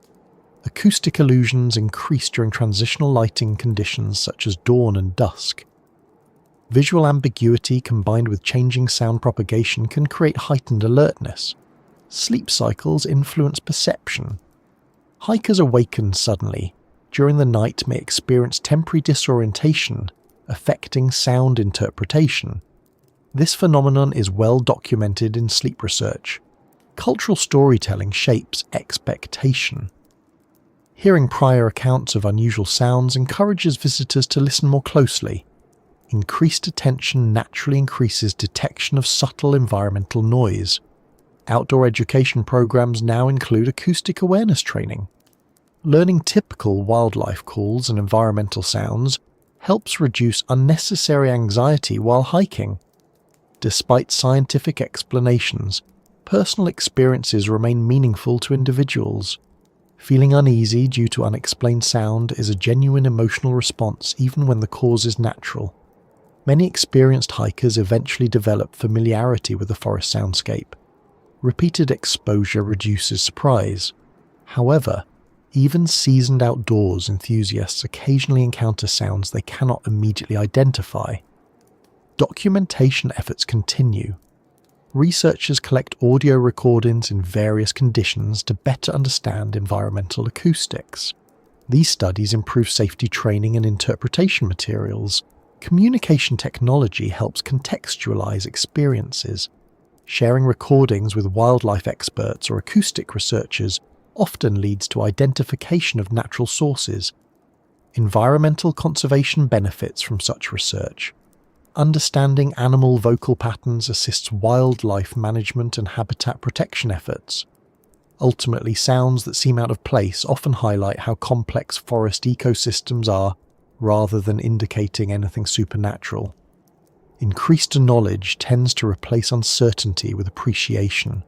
Acoustic illusions increase during transitional lighting conditions such as dawn and dusk. Visual ambiguity combined with changing sound propagation can create heightened alertness. Sleep cycles influence perception. Hikers awaken suddenly during the night may experience temporary disorientation, affecting sound interpretation. This phenomenon is well documented in sleep research. Cultural storytelling shapes expectation. Hearing prior accounts of unusual sounds encourages visitors to listen more closely. Increased attention naturally increases detection of subtle environmental noise. Outdoor education programs now include acoustic awareness training. Learning typical wildlife calls and environmental sounds helps reduce unnecessary anxiety while hiking. Despite scientific explanations, personal experiences remain meaningful to individuals. Feeling uneasy due to unexplained sound is a genuine emotional response even when the cause is natural. Many experienced hikers eventually develop familiarity with the forest soundscape. Repeated exposure reduces surprise. However, even seasoned outdoors enthusiasts occasionally encounter sounds they cannot immediately identify. Documentation efforts continue. Researchers collect audio recordings in various conditions to better understand environmental acoustics. These studies improve safety training and interpretation materials. Communication technology helps contextualize experiences. Sharing recordings with wildlife experts or acoustic researchers often leads to identification of natural sources. Environmental conservation benefits from such research. Understanding animal vocal patterns assists wildlife management and habitat protection efforts. Ultimately, sounds that seem out of place often highlight how complex forest ecosystems are, rather than indicating anything supernatural. Increased knowledge tends to replace uncertainty with appreciation.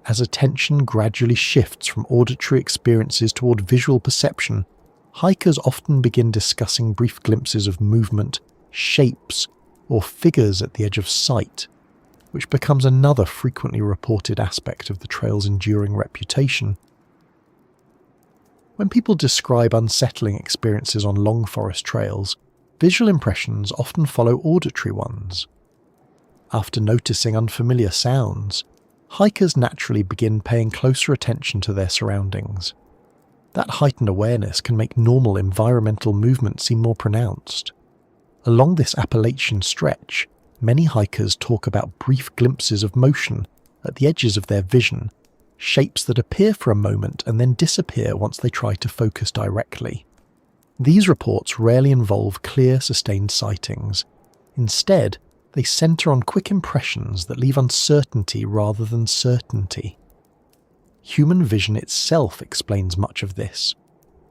As attention gradually shifts from auditory experiences toward visual perception, hikers often begin discussing brief glimpses of movement, shapes, or figures at the edge of sight, which becomes another frequently reported aspect of the trail's enduring reputation. When people describe unsettling experiences on long forest trails, visual impressions often follow auditory ones. After noticing unfamiliar sounds, hikers naturally begin paying closer attention to their surroundings. That heightened awareness can make normal environmental movement seem more pronounced. Along this Appalachian stretch, many hikers talk about brief glimpses of motion at the edges of their vision, shapes that appear for a moment and then disappear once they try to focus directly. These reports rarely involve clear, sustained sightings. Instead, they center on quick impressions that leave uncertainty rather than certainty. Human vision itself explains much of this.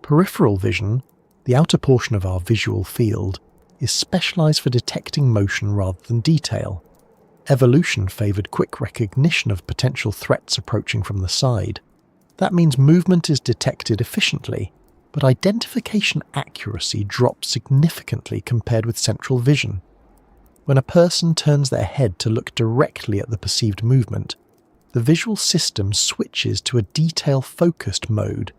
Peripheral vision, the outer portion of our visual field, is specialized for detecting motion rather than detail. Evolution favored quick recognition of potential threats approaching from the side. That means movement is detected efficiently, but identification accuracy drops significantly compared with central vision. When a person turns their head to look directly at the perceived movement, the visual system switches to a detail-focused mode,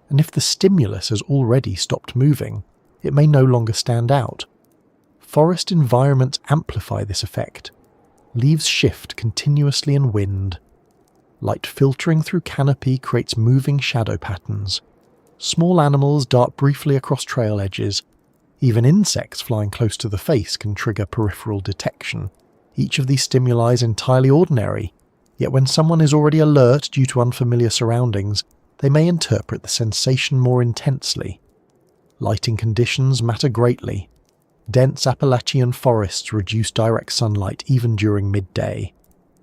and if the stimulus has already stopped moving, it may no longer stand out. Forest environments amplify this effect. Leaves shift continuously in wind. Light filtering through canopy creates moving shadow patterns. Small animals dart briefly across trail edges. Even insects flying close to the face can trigger peripheral detection. Each of these stimuli is entirely ordinary, yet when someone is already alert due to unfamiliar surroundings, they may interpret the sensation more intensely. Lighting conditions matter greatly. Dense Appalachian forests reduce direct sunlight even during midday.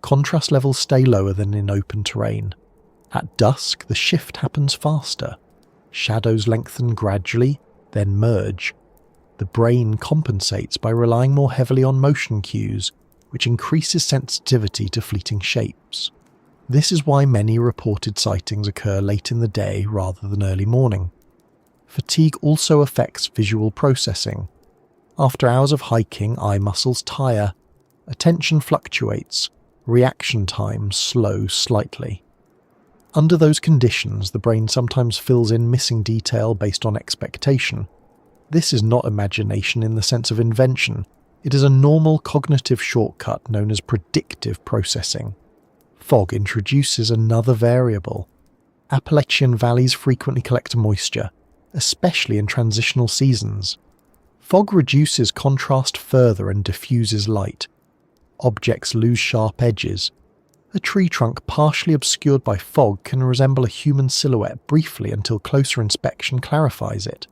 Contrast levels stay lower than in open terrain. At dusk, the shift happens faster. Shadows lengthen gradually, then merge. The brain compensates by relying more heavily on motion cues, which increases sensitivity to fleeting shapes. This is why many reported sightings occur late in the day rather than early morning. Fatigue also affects visual processing. After hours of hiking, eye muscles tire, attention fluctuates, reaction times slow slightly. Under those conditions, the brain sometimes fills in missing detail based on expectation. This is not imagination in the sense of invention. It is a normal cognitive shortcut known as predictive processing. Fog introduces another variable. Appalachian valleys frequently collect moisture, especially in transitional seasons. Fog reduces contrast further and diffuses light. Objects lose sharp edges. A tree trunk partially obscured by fog can resemble a human silhouette briefly until closer inspection clarifies it.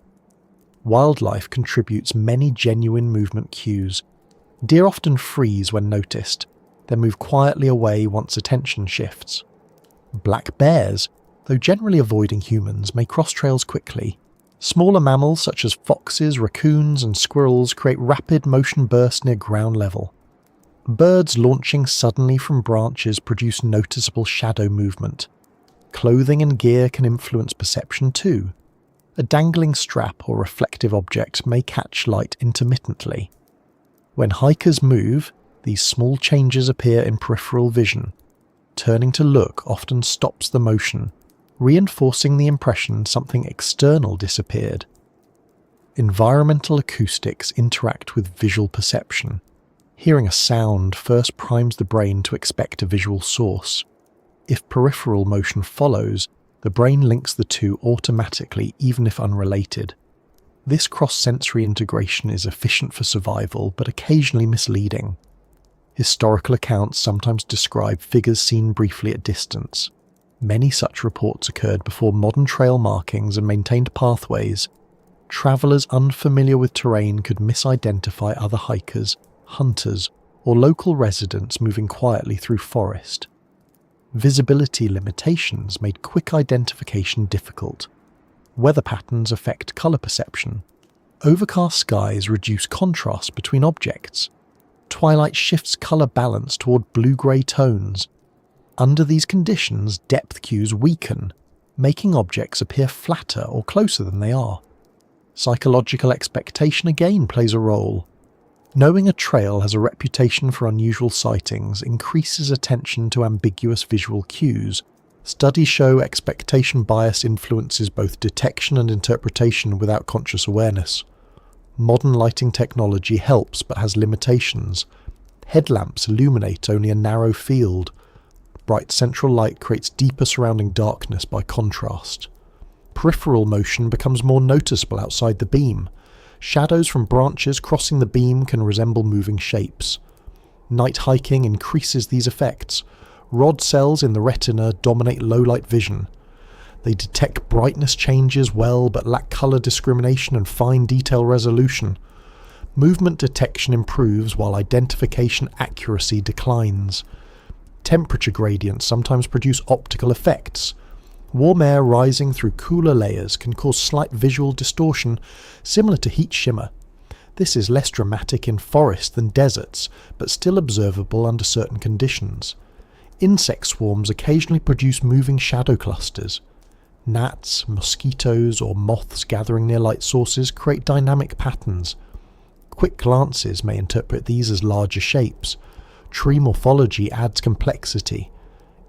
Wildlife contributes many genuine movement cues. Deer often freeze when noticed, then move quietly away once attention shifts. Black bears, though generally avoiding humans, may cross trails quickly. Smaller mammals such as foxes, raccoons and squirrels create rapid motion bursts near ground level. Birds launching suddenly from branches produce noticeable shadow movement. Clothing and gear can influence perception too. A dangling strap or reflective object may catch light intermittently. When hikers move, these small changes appear in peripheral vision. Turning to look often stops the motion, reinforcing the impression something external disappeared. Environmental acoustics interact with visual perception. Hearing a sound first primes the brain to expect a visual source. If peripheral motion follows, the brain links the two automatically, even if unrelated. This cross-sensory integration is efficient for survival, but occasionally misleading. Historical accounts sometimes describe figures seen briefly at distance. Many such reports occurred before modern trail markings and maintained pathways. Travelers unfamiliar with terrain could misidentify other hikers, hunters, or local residents moving quietly through forest. Visibility limitations made quick identification difficult. Weather patterns affect colour perception. Overcast skies reduce contrast between objects. Twilight shifts colour balance toward blue-grey tones. Under these conditions, depth cues weaken, making objects appear flatter or closer than they are. Psychological expectation again plays a role. Knowing a trail has a reputation for unusual sightings increases attention to ambiguous visual cues. Studies show expectation bias influences both detection and interpretation without conscious awareness. Modern lighting technology helps but has limitations. Headlamps illuminate only a narrow field. Bright central light creates deeper surrounding darkness by contrast. Peripheral motion becomes more noticeable outside the beam. Shadows from branches crossing the beam can resemble moving shapes. Night hiking increases these effects. Rod cells in the retina dominate low-light vision. They detect brightness changes well but lack colour discrimination and fine detail resolution. Movement detection improves while identification accuracy declines. Temperature gradients sometimes produce optical effects. Warm air rising through cooler layers can cause slight visual distortion, similar to heat shimmer. This is less dramatic in forests than deserts, but still observable under certain conditions. Insect swarms occasionally produce moving shadow clusters. Gnats, mosquitoes, or moths gathering near light sources create dynamic patterns. Quick glances may interpret these as larger shapes. Tree morphology adds complexity.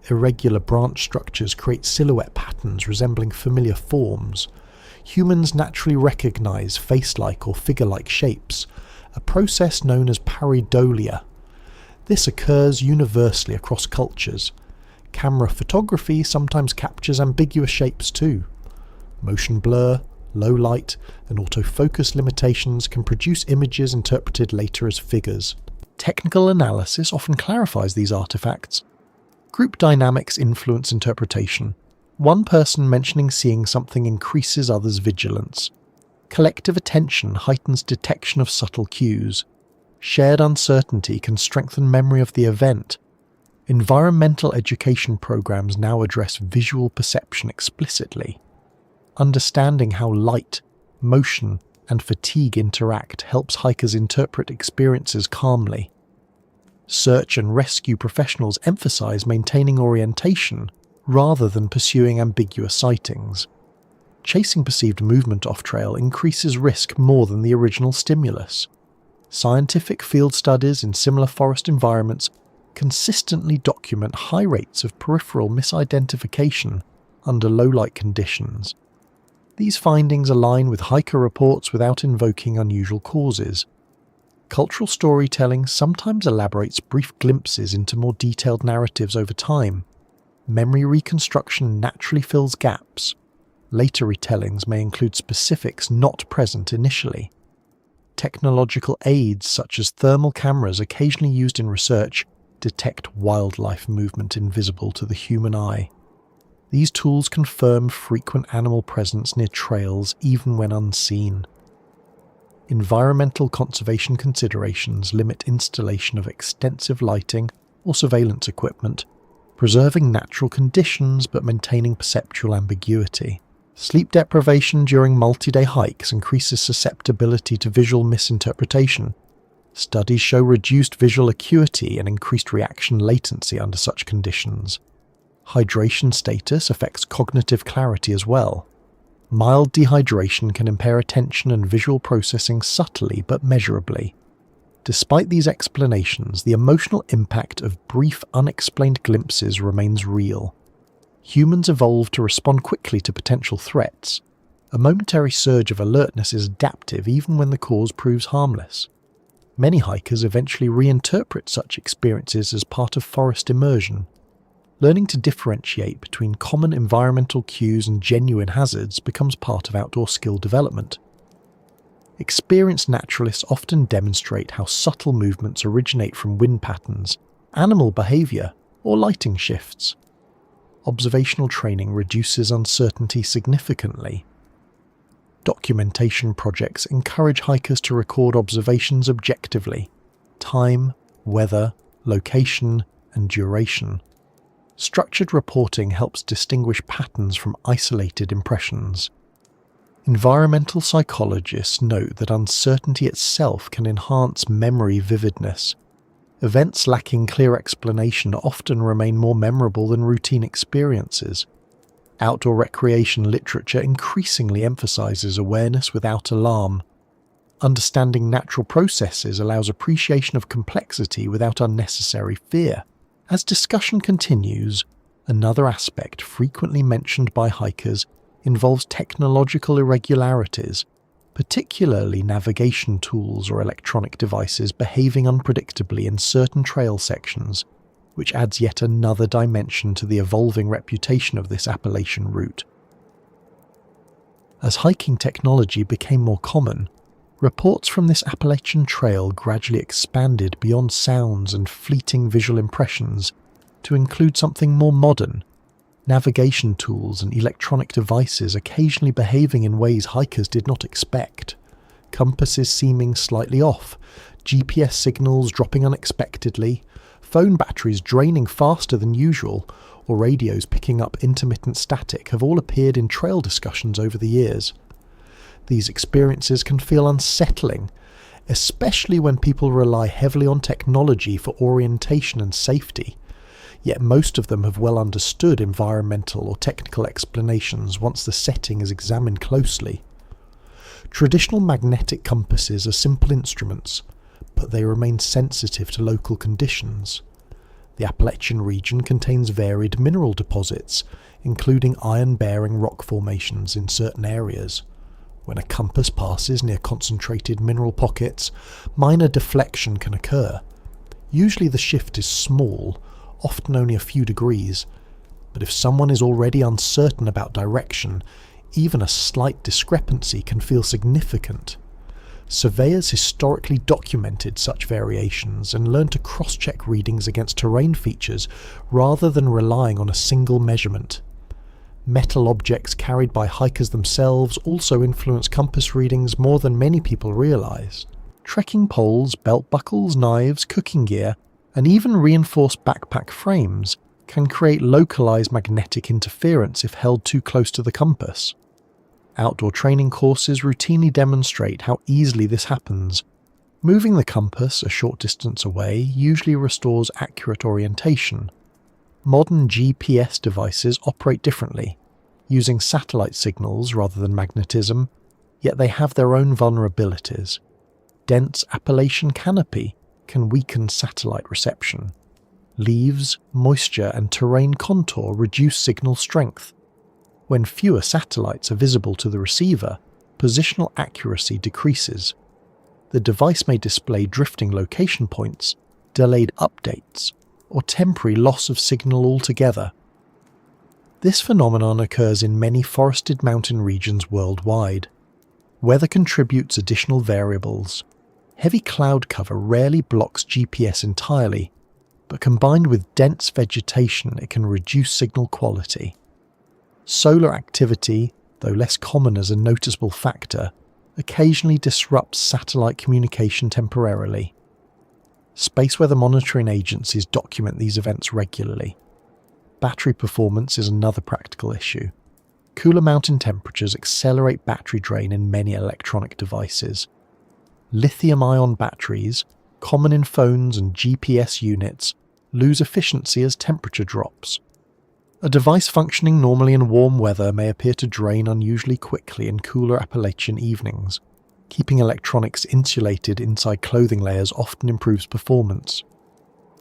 Irregular branch structures create silhouette patterns resembling familiar forms. Humans naturally recognize face-like or figure-like shapes, a process known as pareidolia. This occurs universally across cultures. Camera photography sometimes captures ambiguous shapes too. Motion blur, low light, and autofocus limitations can produce images interpreted later as figures. Technical analysis often clarifies these artifacts. Group dynamics influence interpretation. One person mentioning seeing something increases others' vigilance. Collective attention heightens detection of subtle cues. Shared uncertainty can strengthen memory of the event. Environmental education programs now address visual perception explicitly. Understanding how light, motion, and fatigue interact helps hikers interpret experiences calmly. Search and rescue professionals emphasize maintaining orientation rather than pursuing ambiguous sightings. Chasing perceived movement off-trail increases risk more than the original stimulus. Scientific field studies in similar forest environments consistently document high rates of peripheral misidentification under low-light conditions. These findings align with hiker reports without invoking unusual causes. Cultural storytelling sometimes elaborates brief glimpses into more detailed narratives over time. Memory reconstruction naturally fills gaps. Later retellings may include specifics not present initially. technological aids such as thermal cameras occasionally used in research detect wildlife movement invisible to the human eye. These tools confirm frequent animal presence near trails even when unseen. Environmental conservation considerations limit installation of extensive lighting or surveillance equipment, preserving natural conditions but maintaining perceptual ambiguity. Sleep deprivation during multi-day hikes increases susceptibility to visual misinterpretation. Studies show reduced visual acuity and increased reaction latency under such conditions. Hydration status affects cognitive clarity as well. Mild dehydration can impair attention and visual processing subtly but measurably. Despite these explanations, the emotional impact of brief, unexplained glimpses remains real. Humans evolved to respond quickly to potential threats. A momentary surge of alertness is adaptive even when the cause proves harmless. Many hikers eventually reinterpret such experiences as part of forest immersion. Learning to differentiate between common environmental cues and genuine hazards becomes part of outdoor skill development. Experienced naturalists often demonstrate how subtle movements originate from wind patterns, animal behavior, or lighting shifts. Observational training reduces uncertainty significantly. Documentation projects encourage hikers to record observations objectively: time, weather, location, and duration. Structured reporting helps distinguish patterns from isolated impressions. Environmental psychologists note that uncertainty itself can enhance memory vividness. Events lacking clear explanation often remain more memorable than routine experiences. Outdoor recreation literature increasingly emphasizes awareness without alarm. Understanding natural processes allows appreciation of complexity without unnecessary fear. As discussion continues, another aspect frequently mentioned by hikers involves technological irregularities, particularly navigation tools or electronic devices behaving unpredictably in certain trail sections, which adds yet another dimension to the evolving reputation of this Appalachian route. As hiking technology became more common, reports from this Appalachian trail gradually expanded beyond sounds and fleeting visual impressions to include something more modern: navigation tools and electronic devices occasionally behaving in ways hikers did not expect, compasses seeming slightly off, GPS signals dropping unexpectedly, phone batteries draining faster than usual, or radios picking up intermittent static have all appeared in trail discussions over the years. These experiences can feel unsettling, especially when people rely heavily on technology for orientation and safety. Yet most of them have well understood environmental or technical explanations once the setting is examined closely. Traditional magnetic compasses are simple instruments, but they remain sensitive to local conditions. The Appalachian region contains varied mineral deposits, including iron-bearing rock formations in certain areas. When a compass passes near concentrated mineral pockets, minor deflection can occur. Usually the shift is small, often only a few degrees, but if someone is already uncertain about direction, even a slight discrepancy can feel significant. Surveyors historically documented such variations and learned to cross-check readings against terrain features rather than relying on a single measurement. Metal objects carried by hikers themselves also influence compass readings more than many people realize. Trekking poles, belt buckles, knives, cooking gear, and even reinforced backpack frames can create localized magnetic interference if held too close to the compass. Outdoor training courses routinely demonstrate how easily this happens. Moving the compass a short distance away usually restores accurate orientation. Modern GPS devices operate differently, using satellite signals rather than magnetism, yet they have their own vulnerabilities. Dense Appalachian canopy can weaken satellite reception. Leaves, moisture, and terrain contour reduce signal strength. When fewer satellites are visible to the receiver, positional accuracy decreases. The device may display drifting location points, delayed updates, or temporary loss of signal altogether. This phenomenon occurs in many forested mountain regions worldwide. Weather contributes additional variables. Heavy cloud cover rarely blocks GPS entirely, but combined with dense vegetation it can reduce signal quality. Solar activity, though less common as a noticeable factor, occasionally disrupts satellite communication temporarily. Space weather monitoring agencies document these events regularly. Battery performance is another practical issue. Cooler mountain temperatures accelerate battery drain in many electronic devices. Lithium-ion batteries, common in phones and GPS units, lose efficiency as temperature drops. A device functioning normally in warm weather may appear to drain unusually quickly in cooler Appalachian evenings. Keeping electronics insulated inside clothing layers often improves performance.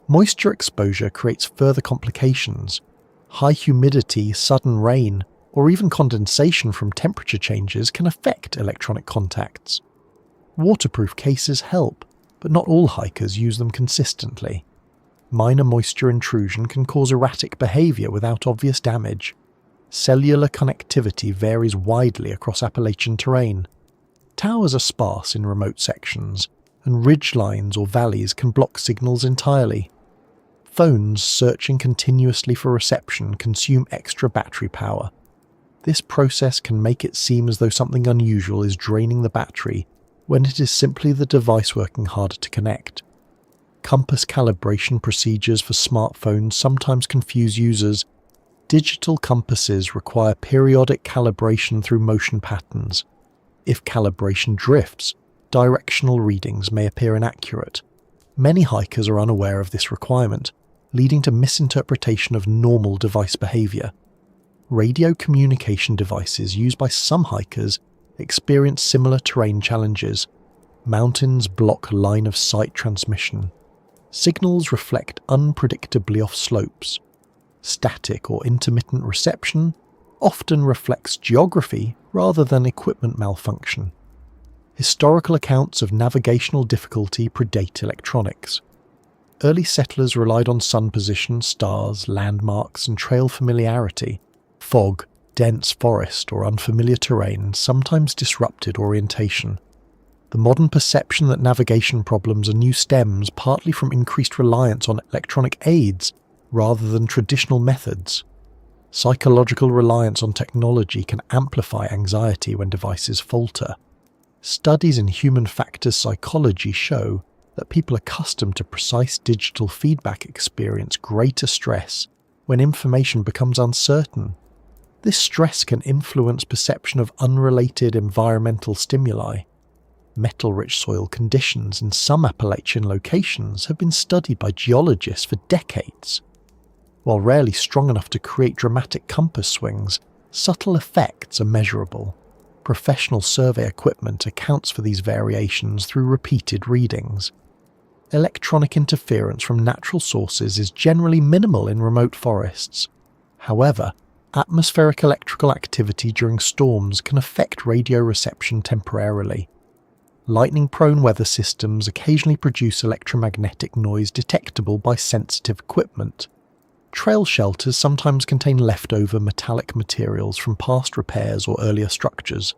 Moisture exposure creates further complications. High humidity, sudden rain, or even condensation from temperature changes can affect electronic contacts. Waterproof cases help, but not all hikers use them consistently. Minor moisture intrusion can cause erratic behavior without obvious damage. Cellular connectivity varies widely across Appalachian terrain. Towers are sparse in remote sections, and ridge lines or valleys can block signals entirely. Phones searching continuously for reception consume extra battery power. This process can make it seem as though something unusual is draining the battery, when it is simply the device working harder to connect. Compass calibration procedures for smartphones sometimes confuse users. Digital compasses require periodic calibration through motion patterns. If calibration drifts, directional readings may appear inaccurate. Many hikers are unaware of this requirement, leading to misinterpretation of normal device behavior. Radio communication devices used by some hikers experience similar terrain challenges. Mountains block line-of-sight transmission. Signals reflect unpredictably off slopes. Static or intermittent reception often reflects geography rather than equipment malfunction. Historical accounts of navigational difficulty predate electronics. Early settlers relied on sun position, stars, landmarks, and trail familiarity. Fog, dense forest, or unfamiliar terrain sometimes disrupted orientation. The modern perception that navigation problems are new stems partly from increased reliance on electronic aids rather than traditional methods. Psychological reliance on technology can amplify anxiety when devices falter. Studies in human factors psychology show that people accustomed to precise digital feedback experience greater stress when information becomes uncertain. This stress can influence perception of unrelated environmental stimuli. Metal-rich soil conditions in some Appalachian locations have been studied by geologists for decades. While rarely strong enough to create dramatic compass swings, subtle effects are measurable. Professional survey equipment accounts for these variations through repeated readings. Electronic interference from natural sources is generally minimal in remote forests. However, atmospheric electrical activity during storms can affect radio reception temporarily. Lightning-prone weather systems occasionally produce electromagnetic noise detectable by sensitive equipment. Trail shelters sometimes contain leftover metallic materials from past repairs or earlier structures.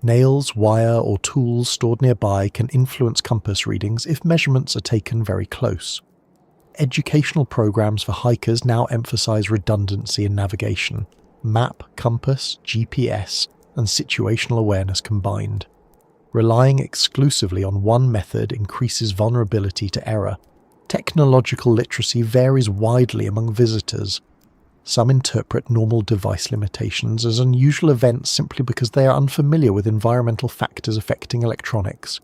Nails, wire, or tools stored nearby can influence compass readings if measurements are taken very close. Educational programs for hikers now emphasize redundancy in navigation, map, compass, GPS, and situational awareness combined. Relying exclusively on one method increases vulnerability to error. Technological literacy varies widely among visitors. Some interpret normal device limitations as unusual events simply because they are unfamiliar with environmental factors affecting electronics.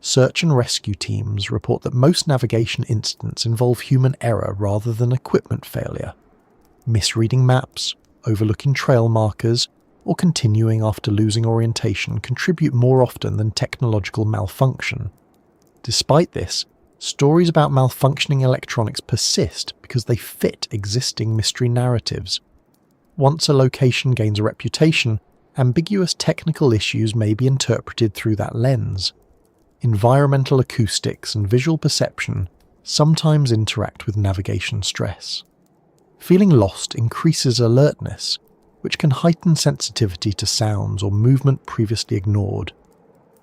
Search and rescue teams report that most navigation incidents involve human error rather than equipment failure. Misreading maps, overlooking trail markers, or continuing after losing orientation contribute more often than technological malfunction. Despite this, stories about malfunctioning electronics persist because they fit existing mystery narratives. Once a location gains a reputation, ambiguous technical issues may be interpreted through that lens. Environmental acoustics and visual perception sometimes interact with navigation stress. Feeling lost increases alertness. which can heighten sensitivity to sounds or movement previously ignored.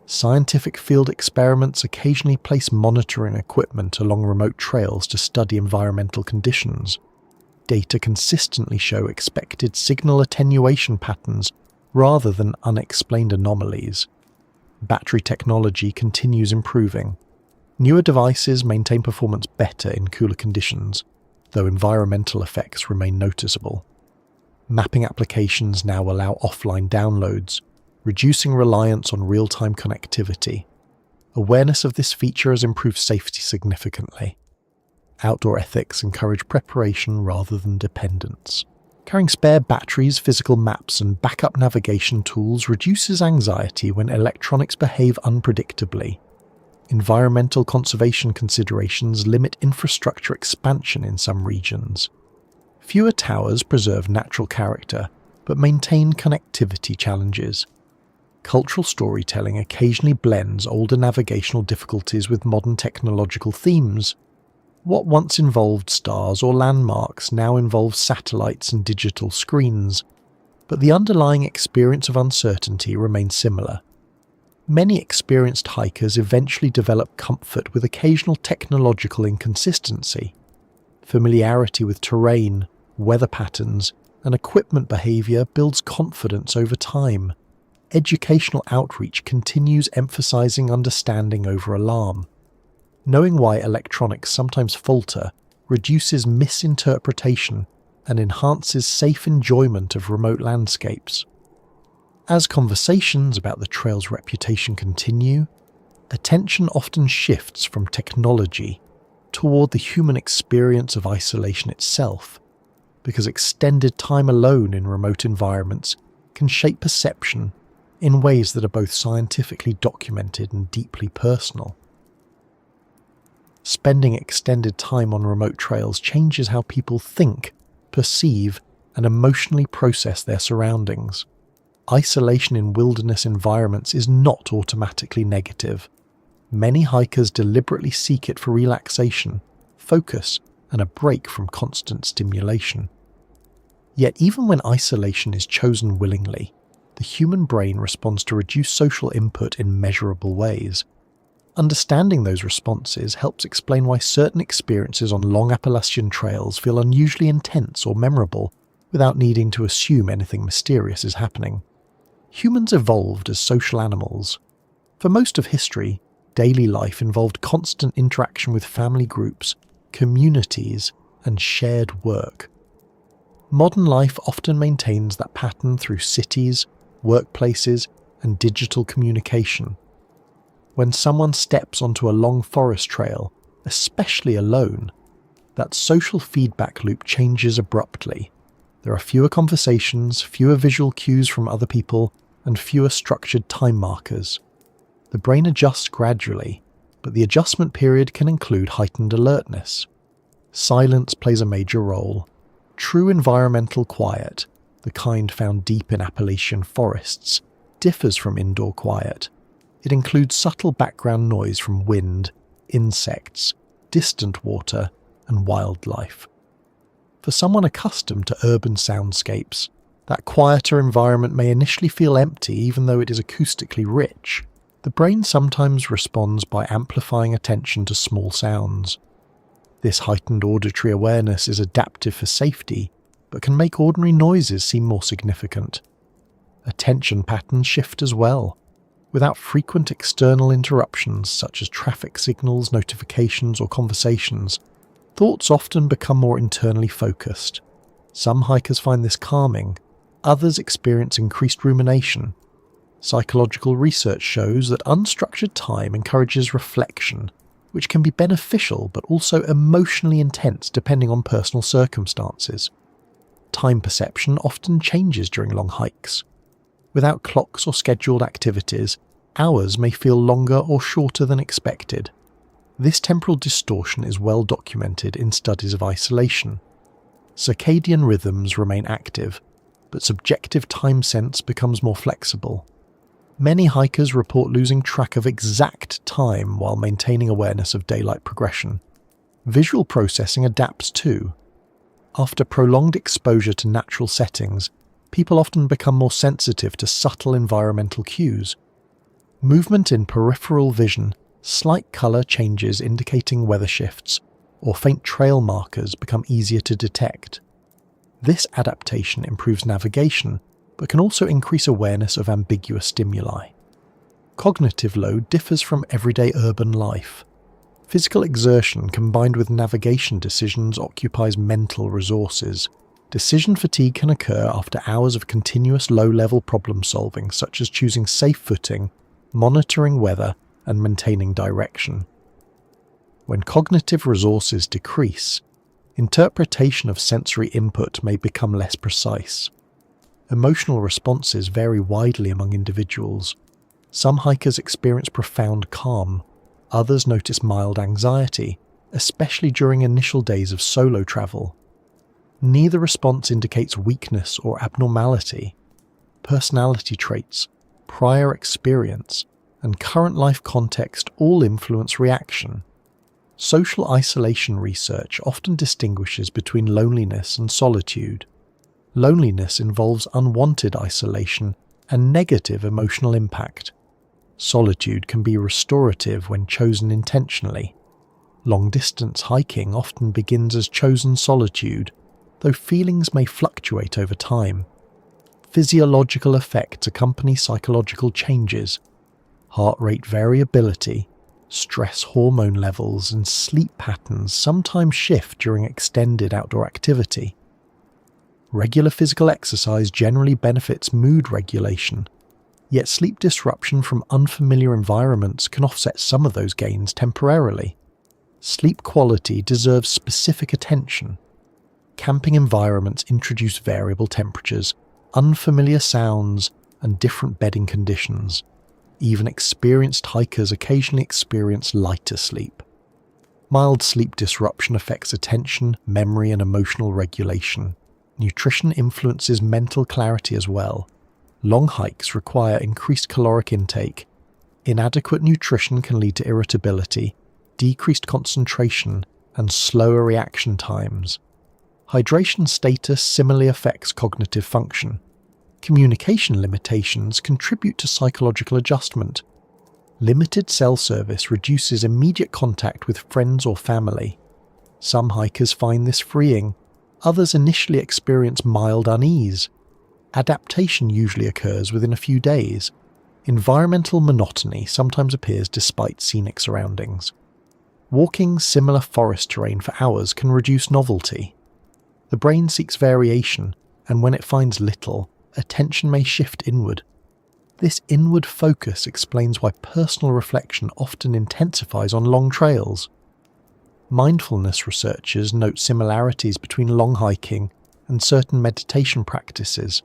Scientific field experiments occasionally place monitoring equipment along remote trails to study environmental conditions. Data consistently show expected signal attenuation patterns rather than unexplained anomalies. Battery technology continues improving. Newer devices maintain performance better in cooler conditions, though environmental effects remain noticeable. Mapping applications now allow offline downloads, reducing reliance on real-time connectivity. Awareness of this feature has improved safety significantly. Outdoor ethics encourage preparation rather than dependence. Carrying spare batteries, physical maps, and backup navigation tools reduces anxiety when electronics behave unpredictably. Environmental conservation considerations limit infrastructure expansion in some regions. Fewer towers preserve natural character, but maintain connectivity challenges. Cultural storytelling occasionally blends older navigational difficulties with modern technological themes. What once involved stars or landmarks now involves satellites and digital screens, but the underlying experience of uncertainty remains similar. Many experienced hikers eventually develop comfort with occasional technological inconsistency. Familiarity with terrain, weather patterns, and equipment behavior builds confidence over time. Educational outreach continues emphasizing understanding over alarm. Knowing why electronics sometimes falter reduces misinterpretation and enhances safe enjoyment of remote landscapes. As conversations about the trail's reputation continue, attention often shifts from technology toward the human experience of isolation itself, because extended time alone in remote environments can shape perception in ways that are both scientifically documented and deeply personal. Spending extended time on remote trails changes how people think, perceive, and emotionally process their surroundings. Isolation in wilderness environments is not automatically negative. Many hikers deliberately seek it for relaxation, focus, and a break from constant stimulation. Yet even when isolation is chosen willingly, the human brain responds to reduced social input in measurable ways. Understanding those responses helps explain why certain experiences on long Appalachian trails feel unusually intense or memorable without needing to assume anything mysterious is happening. Humans evolved as social animals. For most of history, daily life involved constant interaction with family groups, communities, and shared work. Modern life often maintains that pattern through cities, workplaces, and digital communication. When someone steps onto a long forest trail, especially alone, that social feedback loop changes abruptly. There are fewer conversations, fewer visual cues from other people, and fewer structured time markers. The brain adjusts gradually, but the adjustment period can include heightened alertness. Silence plays a major role. True environmental quiet, the kind found deep in Appalachian forests, differs from indoor quiet. It includes subtle background noise from wind, insects, distant water, and wildlife. For someone accustomed to urban soundscapes, that quieter environment may initially feel empty even though it is acoustically rich. The brain sometimes responds by amplifying attention to small sounds. This heightened auditory awareness is adaptive for safety, but can make ordinary noises seem more significant. Attention patterns shift as well. Without frequent external interruptions such as traffic signals, notifications, or conversations, thoughts often become more internally focused. Some hikers find this calming, others experience increased rumination. Psychological research shows that unstructured time encourages reflection, which can be beneficial but also emotionally intense depending on personal circumstances. Time perception often changes during long hikes. Without clocks or scheduled activities, hours may feel longer or shorter than expected. This temporal distortion is well documented in studies of isolation. Circadian rhythms remain active, but subjective time sense becomes more flexible. Many hikers report losing track of exact time while maintaining awareness of daylight progression. Visual processing adapts too. After prolonged exposure to natural settings, people often become more sensitive to subtle environmental cues. Movement in peripheral vision, slight colour changes indicating weather shifts, or faint trail markers become easier to detect. This adaptation improves navigation, but can also increase awareness of ambiguous stimuli. Cognitive load differs from everyday urban life. Physical exertion combined with navigation decisions occupies mental resources. Decision fatigue can occur after hours of continuous low-level problem solving, such as choosing safe footing, monitoring weather, and maintaining direction. When cognitive resources decrease, interpretation of sensory input may become less precise. Emotional responses vary widely among individuals. Some hikers experience profound calm, others notice mild anxiety, especially during initial days of solo travel. Neither response indicates weakness or abnormality. Personality traits, prior experience, and current life context all influence reaction. Social isolation research often distinguishes between loneliness and solitude. Loneliness involves unwanted isolation and negative emotional impact. Solitude can be restorative when chosen intentionally. Long-distance hiking often begins as chosen solitude, though feelings may fluctuate over time. Physiological effects accompany psychological changes. Heart rate variability, stress hormone levels, and sleep patterns sometimes shift during extended outdoor activity. Regular physical exercise generally benefits mood regulation, yet sleep disruption from unfamiliar environments can offset some of those gains temporarily. Sleep quality deserves specific attention. Camping environments introduce variable temperatures, unfamiliar sounds, and different bedding conditions. Even experienced hikers occasionally experience lighter sleep. Mild sleep disruption affects attention, memory, and emotional regulation. Nutrition influences mental clarity as well. Long hikes require increased caloric intake. Inadequate nutrition can lead to irritability, decreased concentration, and slower reaction times. Hydration status similarly affects cognitive function. Communication limitations contribute to psychological adjustment. Limited cell service reduces immediate contact with friends or family. Some hikers find this freeing, others initially experience mild unease. Adaptation usually occurs within a few days. Environmental monotony sometimes appears despite scenic surroundings. Walking similar forest terrain for hours can reduce novelty. The brain seeks variation, and when it finds little, attention may shift inward. This inward focus explains why personal reflection often intensifies on long trails. Mindfulness researchers note similarities between long hiking and certain meditation practices.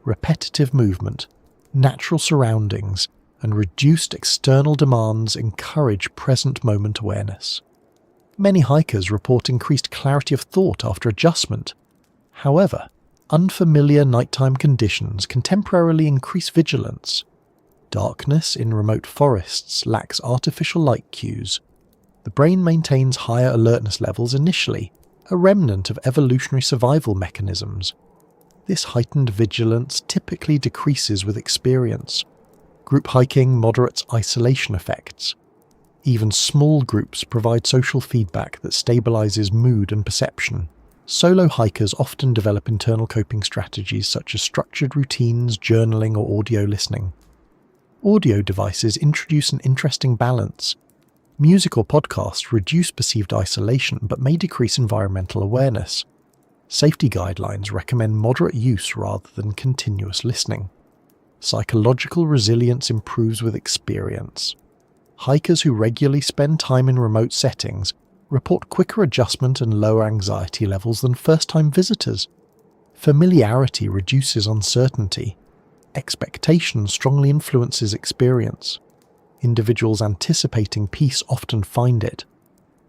Repetitive movement, natural surroundings, and reduced external demands encourage present moment awareness. Many hikers report increased clarity of thought after adjustment. However, unfamiliar nighttime conditions can temporarily increase vigilance. Darkness in remote forests lacks artificial light cues. The brain maintains higher alertness levels initially, a remnant of evolutionary survival mechanisms. This heightened vigilance typically decreases with experience. Group hiking moderates isolation effects. Even small groups provide social feedback that stabilizes mood and perception. Solo hikers often develop internal coping strategies such as structured routines, journaling, or audio listening. Audio devices introduce an interesting balance. Music or podcasts reduce perceived isolation but may decrease environmental awareness. Safety guidelines recommend moderate use rather than continuous listening. Psychological resilience improves with experience. Hikers who regularly spend time in remote settings report quicker adjustment and lower anxiety levels than first-time visitors. Familiarity reduces uncertainty. Expectation strongly influences experience. Individuals anticipating peace often find it.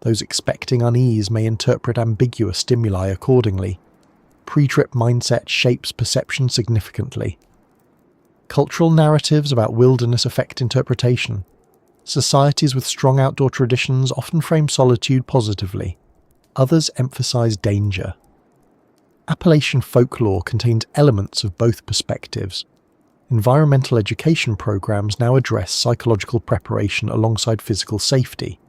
Those expecting unease may interpret ambiguous stimuli accordingly. Pre-trip mindset shapes perception significantly. Cultural narratives about wilderness affect interpretation. Societies with strong outdoor traditions often frame solitude positively. Others emphasize danger. Appalachian folklore contains elements of both perspectives. Environmental education programs now address psychological preparation alongside physical safety.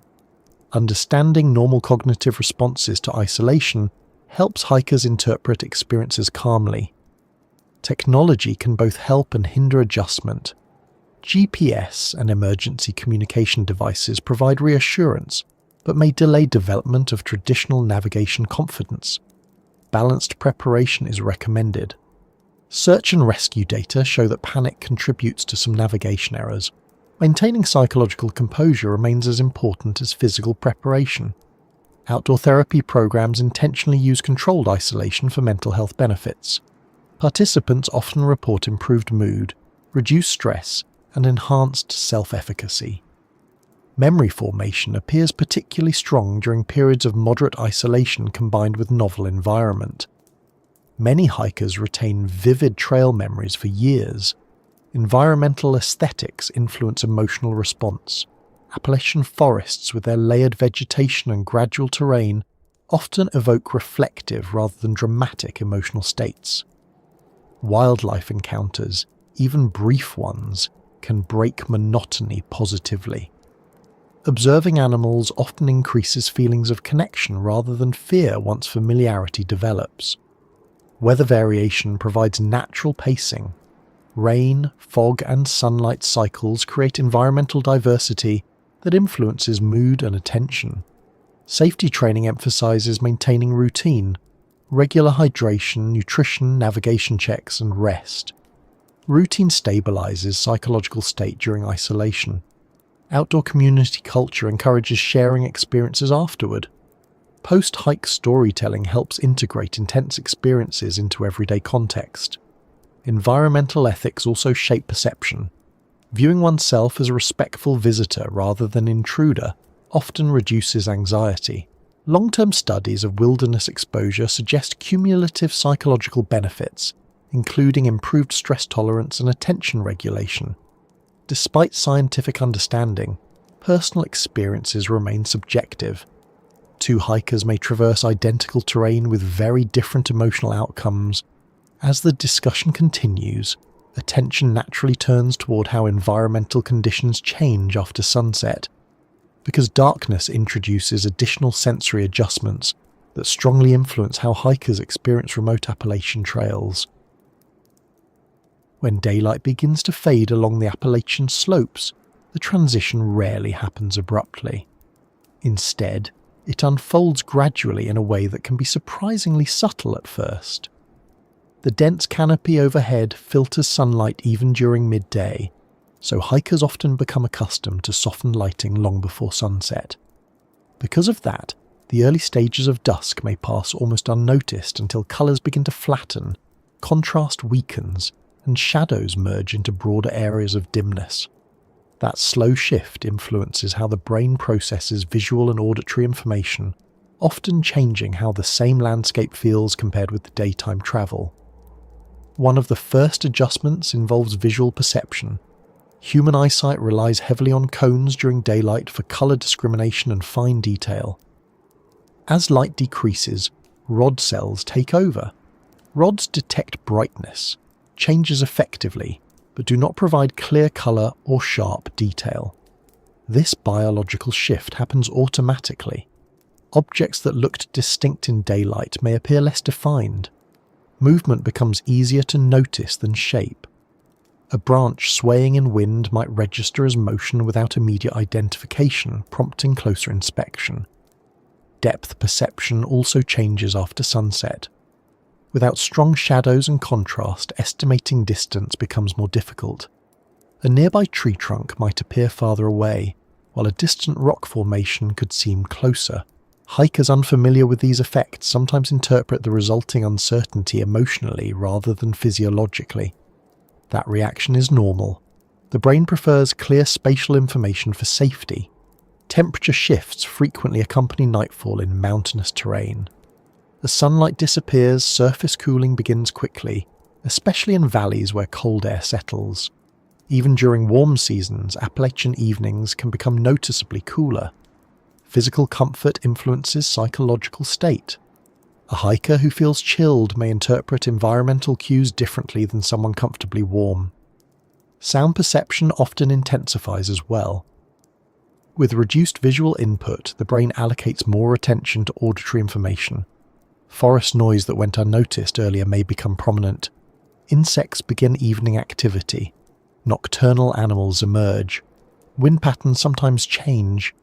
Understanding normal cognitive responses to isolation helps hikers interpret experiences calmly. Technology can both help and hinder adjustment. GPS and emergency communication devices provide reassurance, but may delay development of traditional navigation confidence. Balanced preparation is recommended. Search and rescue data show that panic contributes to some navigation errors. Maintaining psychological composure remains as important as physical preparation. Outdoor therapy programs intentionally use controlled isolation for mental health benefits. Participants often report improved mood, reduced stress, and enhanced self-efficacy. Memory formation appears particularly strong during periods of moderate isolation combined with novel environment. Many hikers retain vivid trail memories for years. Environmental aesthetics influence emotional response. Appalachian forests, with their layered vegetation and gradual terrain, often evoke reflective rather than dramatic emotional states. Wildlife encounters, even brief ones, can break monotony positively. Observing animals often increases feelings of connection rather than fear once familiarity develops. Weather variation provides natural pacing. Rain, fog, and sunlight cycles create environmental diversity that influences mood and attention. Safety training emphasizes maintaining routine, regular hydration, nutrition, navigation checks, and rest. Routine stabilizes psychological state during isolation. Outdoor community culture encourages sharing experiences afterward. Post-hike storytelling helps integrate intense experiences into everyday context. Environmental ethics also shape perception. Viewing oneself as a respectful visitor rather than intruder often reduces anxiety. Long-term studies of wilderness exposure suggest cumulative psychological benefits, including improved stress tolerance and attention regulation. Despite scientific understanding, personal experiences remain subjective. Two hikers may traverse identical terrain with very different emotional outcomes. As the discussion continues, attention naturally turns toward how environmental conditions change after sunset, because darkness introduces additional sensory adjustments that strongly influence how hikers experience remote Appalachian trails. When daylight begins to fade along the Appalachian slopes, the transition rarely happens abruptly. Instead, it unfolds gradually in a way that can be surprisingly subtle at first. The dense canopy overhead filters sunlight even during midday, so hikers often become accustomed to softened lighting long before sunset. Because of that, the early stages of dusk may pass almost unnoticed until colours begin to flatten, contrast weakens, and shadows merge into broader areas of dimness. That slow shift influences how the brain processes visual and auditory information, often changing how the same landscape feels compared with the daytime travel. One of the first adjustments involves visual perception. Human eyesight relies heavily on cones during daylight for colour discrimination and fine detail. As light decreases, rod cells take over. Rods detect brightness, changes effectively, but do not provide clear colour or sharp detail. This biological shift happens automatically. Objects that looked distinct in daylight may appear less defined. Movement becomes easier to notice than shape. A branch swaying in wind might register as motion without immediate identification, prompting closer inspection. Depth perception also changes after sunset. Without strong shadows and contrast, estimating distance becomes more difficult. A nearby tree trunk might appear farther away, while a distant rock formation could seem closer. Hikers unfamiliar with these effects sometimes interpret the resulting uncertainty emotionally rather than physiologically. That reaction is normal. The brain prefers clear spatial information for safety. Temperature shifts frequently accompany nightfall in mountainous terrain. As sunlight disappears, surface cooling begins quickly, especially in valleys where cold air settles. Even during warm seasons, Appalachian evenings can become noticeably cooler. Physical comfort influences psychological state. A hiker who feels chilled may interpret environmental cues differently than someone comfortably warm. Sound perception often intensifies as well. With reduced visual input, the brain allocates more attention to auditory information. Forest noise that went unnoticed earlier may become prominent. Insects begin evening activity. Nocturnal animals emerge. Wind patterns sometimes change.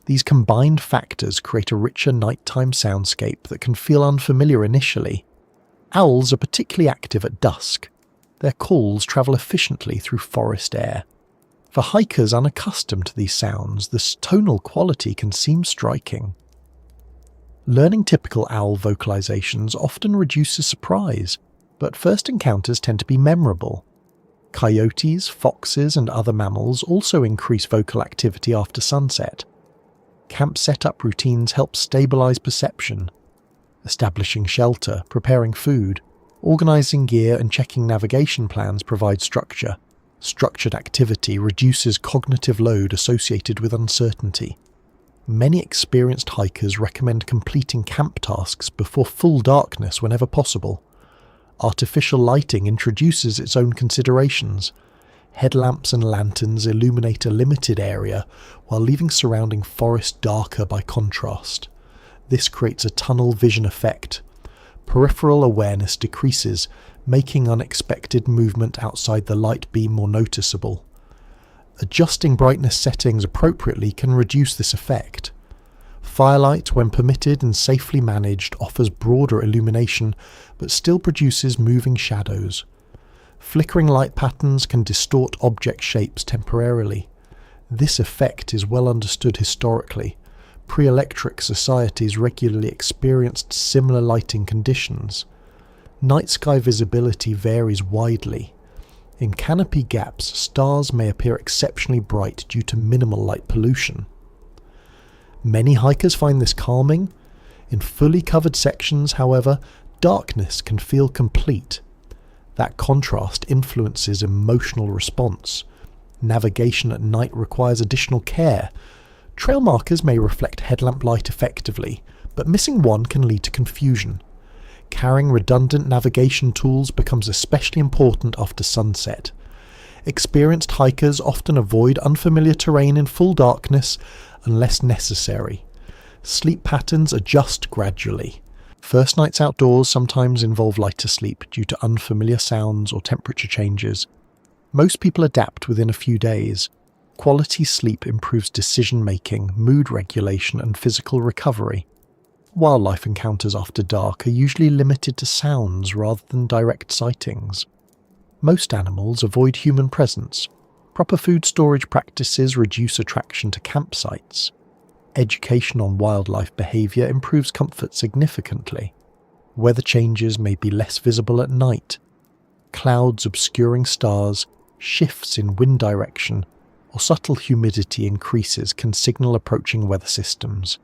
These combined factors create a richer nighttime soundscape that can feel unfamiliar initially. Owls are particularly active at dusk. Their calls travel efficiently through forest air. For hikers unaccustomed to these sounds, the tonal quality can seem striking. Learning typical owl vocalizations often reduces surprise, but first encounters tend to be memorable. Coyotes, foxes, and other mammals also increase vocal activity after sunset. Camp setup routines help stabilize perception. Establishing shelter, preparing food, organizing gear, and checking navigation plans provide structure. Structured activity reduces cognitive load associated with uncertainty. Many experienced hikers recommend completing camp tasks before full darkness whenever possible. Artificial lighting introduces its own considerations. Headlamps and lanterns illuminate a limited area while leaving surrounding forest darker by contrast. This creates a tunnel vision effect. Peripheral awareness decreases, making unexpected movement outside the light beam more noticeable. Adjusting brightness settings appropriately can reduce this effect. Firelight, when permitted and safely managed, offers broader illumination but still produces moving shadows. Flickering light patterns can distort object shapes temporarily. This effect is well understood historically. Pre-electric societies regularly experienced similar lighting conditions. Night sky visibility varies widely. In canopy gaps, stars may appear exceptionally bright due to minimal light pollution. Many hikers find this calming. In fully covered sections, however, darkness can feel complete. That contrast influences emotional response. Navigation at night requires additional care. Trail markers may reflect headlamp light effectively, but missing one can lead to confusion. Carrying redundant navigation tools becomes especially important after sunset. Experienced hikers often avoid unfamiliar terrain in full darkness unless necessary. Sleep patterns adjust gradually. First nights outdoors sometimes involve lighter sleep due to unfamiliar sounds or temperature changes. Most people adapt within a few days. Quality sleep improves decision-making, mood regulation, and physical recovery. Wildlife encounters after dark are usually limited to sounds rather than direct sightings. Most animals avoid human presence. Proper food storage practices reduce attraction to campsites. Education on wildlife behaviour improves comfort significantly. Weather changes may be less visible at night. Clouds obscuring stars, shifts in wind direction, or subtle humidity increases can signal approaching weather systems.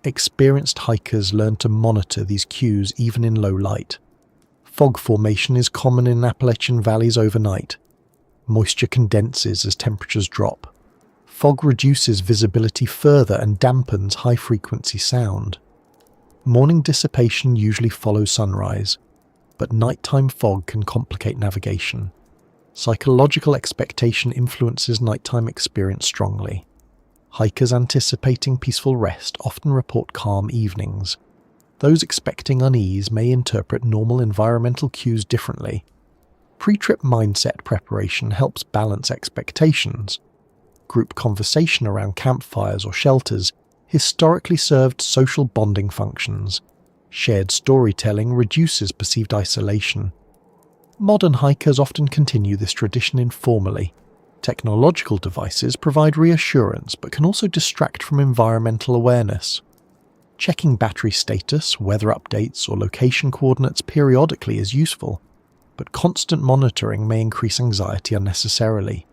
Experienced hikers learn to monitor these cues even in low light. Fog formation is common in Appalachian valleys overnight. Moisture condenses as temperatures drop. Fog reduces visibility further and dampens high-frequency sound. Morning dissipation usually follows sunrise, but nighttime fog can complicate navigation. Psychological expectation influences nighttime experience strongly. Hikers anticipating peaceful rest often report calm evenings. Those expecting unease may interpret normal environmental cues differently. Pre-trip mindset preparation helps balance expectations. Group conversation around campfires or shelters historically served social bonding functions. Shared storytelling reduces perceived isolation. Modern hikers often continue this tradition informally. Technological devices provide reassurance but can also distract from environmental awareness. Checking battery status, weather updates, or location coordinates periodically is useful, but constant monitoring may increase anxiety unnecessarily.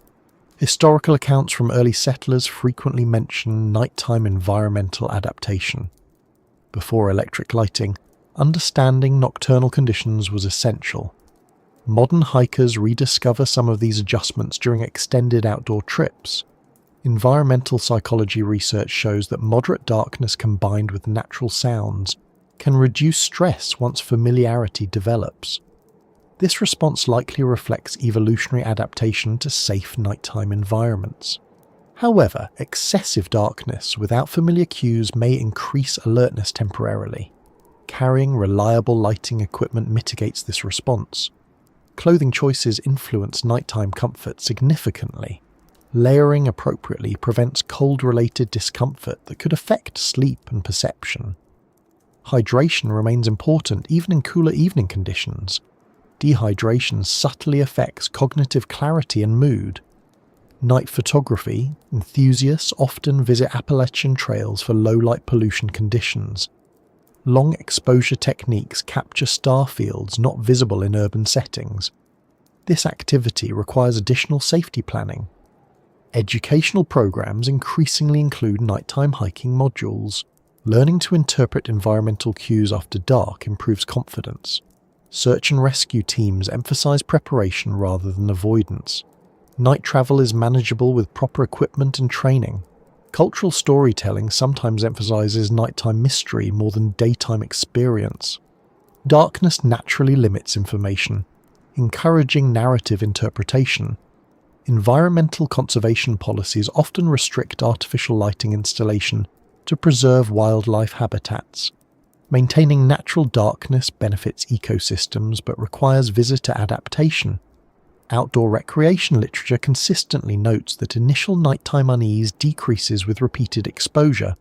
Historical accounts from early settlers frequently mention nighttime environmental adaptation. Before electric lighting, understanding nocturnal conditions was essential. Modern hikers rediscover some of these adjustments during extended outdoor trips. Environmental psychology research shows that moderate darkness combined with natural sounds can reduce stress once familiarity develops. This response likely reflects evolutionary adaptation to safe nighttime environments. However, excessive darkness without familiar cues may increase alertness temporarily. Carrying reliable lighting equipment mitigates this response. Clothing choices influence nighttime comfort significantly. Layering appropriately prevents cold-related discomfort that could affect sleep and perception. Hydration remains important even in cooler evening conditions. Dehydration subtly affects cognitive clarity and mood. Night photography enthusiasts often visit Appalachian trails for low-light pollution conditions. Long exposure techniques capture star fields not visible in urban settings. This activity requires additional safety planning. Educational programs increasingly include nighttime hiking modules. Learning to interpret environmental cues after dark improves confidence. Search and rescue teams emphasize preparation rather than avoidance. Night travel is manageable with proper equipment and training. Cultural storytelling sometimes emphasizes nighttime mystery more than daytime experience. Darkness naturally limits information, encouraging narrative interpretation. Environmental conservation policies often restrict artificial lighting installation to preserve wildlife habitats. Maintaining natural darkness benefits ecosystems but requires visitor adaptation. Outdoor recreation literature consistently notes that initial nighttime unease decreases with repeated exposure.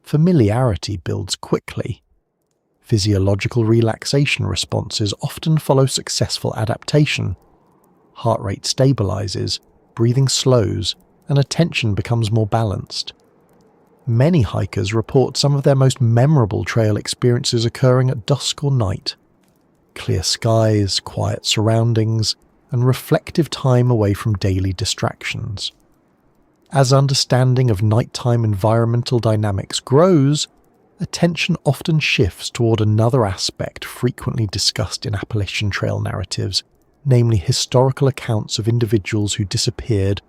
Familiarity builds quickly. Physiological relaxation responses often follow successful adaptation. Heart rate stabilizes, breathing slows, and attention becomes more balanced. Many hikers report some of their most memorable trail experiences occurring at dusk or night. Clear skies, quiet surroundings, and reflective time away from daily distractions. As understanding of nighttime environmental dynamics grows, attention often shifts toward another aspect frequently discussed in Appalachian Trail narratives, namely historical accounts of individuals who disappeared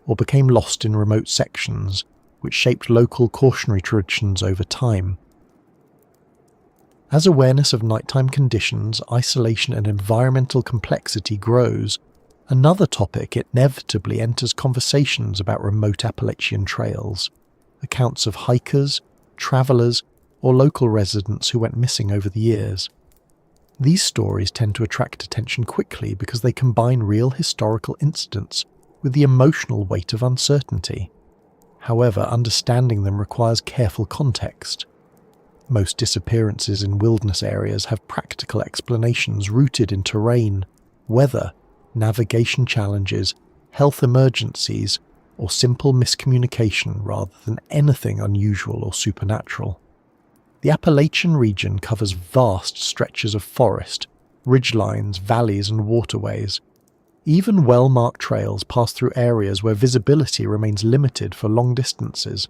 or became lost in remote sections, which shaped local cautionary traditions over time. As awareness of nighttime conditions, isolation and environmental complexity grows, another topic inevitably enters conversations about remote Appalachian trails. Accounts of hikers, travelers, or local residents who went missing over the years. These stories tend to attract attention quickly because they combine real historical incidents with the emotional weight of uncertainty. However, understanding them requires careful context. Most disappearances in wilderness areas have practical explanations rooted in terrain, weather, navigation challenges, health emergencies, or simple miscommunication rather than anything unusual or supernatural. The Appalachian region covers vast stretches of forest, ridgelines, valleys, and waterways. Even well-marked trails pass through areas where visibility remains limited for long distances.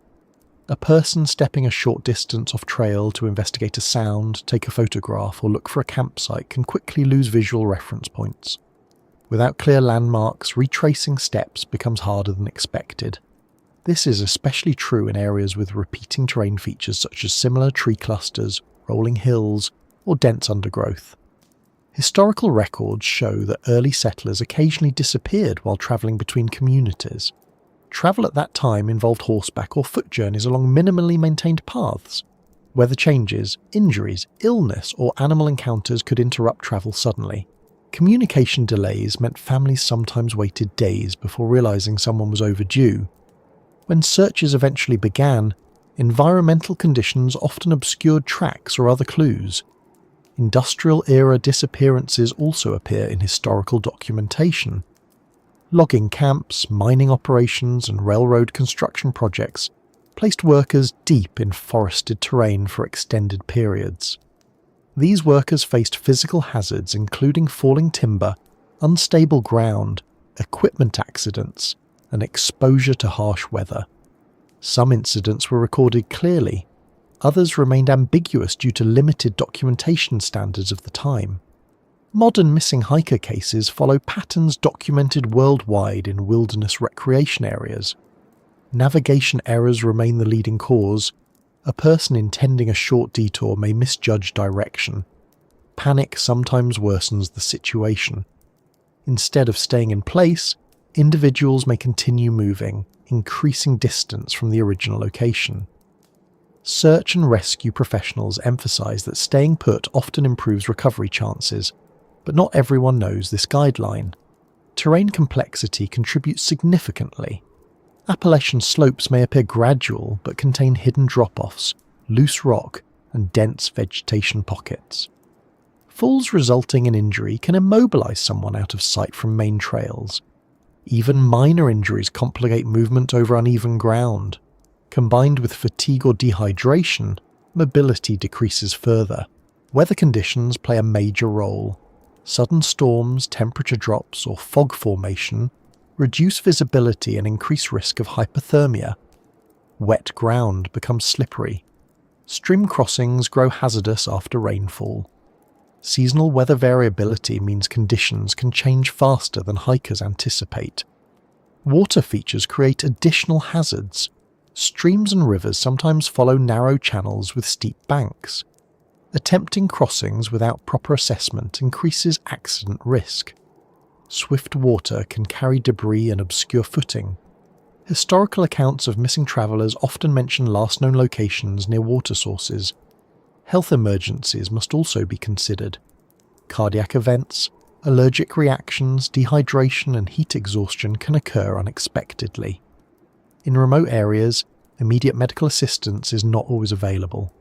A person stepping a short distance off trail to investigate a sound, take a photograph, or look for a campsite can quickly lose visual reference points. Without clear landmarks, retracing steps becomes harder than expected. This is especially true in areas with repeating terrain features such as similar tree clusters, rolling hills, or dense undergrowth. Historical records show that early settlers occasionally disappeared while travelling between communities. Travel at that time involved horseback or foot journeys along minimally maintained paths. Weather changes, injuries, illness, or animal encounters could interrupt travel suddenly. Communication delays meant families sometimes waited days before realising someone was overdue. When searches eventually began, environmental conditions often obscured tracks or other clues. Industrial-era disappearances also appear in historical documentation. Logging camps, mining operations, and railroad construction projects placed workers deep in forested terrain for extended periods. These workers faced physical hazards including falling timber, unstable ground, equipment accidents, and exposure to harsh weather. Some incidents were recorded clearly, others remained ambiguous due to limited documentation standards of the time. Modern missing hiker cases follow patterns documented worldwide in wilderness recreation areas. Navigation errors remain the leading cause, A person intending a short detour may misjudge direction. Panic sometimes worsens the situation. Instead of staying in place, individuals may continue moving, increasing distance from the original location. Search and rescue professionals emphasize that staying put often improves recovery chances, but not everyone knows this guideline. Terrain complexity contributes significantly. Appalachian slopes may appear gradual but contain hidden drop-offs, loose rock, and dense vegetation pockets. Falls resulting in injury can immobilize someone out of sight from main trails. Even minor injuries complicate movement over uneven ground. Combined with fatigue or dehydration, mobility decreases further. Weather conditions play a major role. Sudden storms, temperature drops, or fog formation reduce visibility and increase risk of hypothermia. Wet ground becomes slippery. Stream crossings grow hazardous after rainfall. Seasonal weather variability means conditions can change faster than hikers anticipate. Water features create additional hazards. Streams and rivers sometimes follow narrow channels with steep banks. Attempting crossings without proper assessment increases accident risk. Swift water can carry debris and obscure footing. Historical accounts of missing travellers often mention last known locations near water sources. Health emergencies must also be considered. Cardiac events, allergic reactions, dehydration and heat exhaustion can occur unexpectedly. In remote areas, immediate medical assistance is not always available.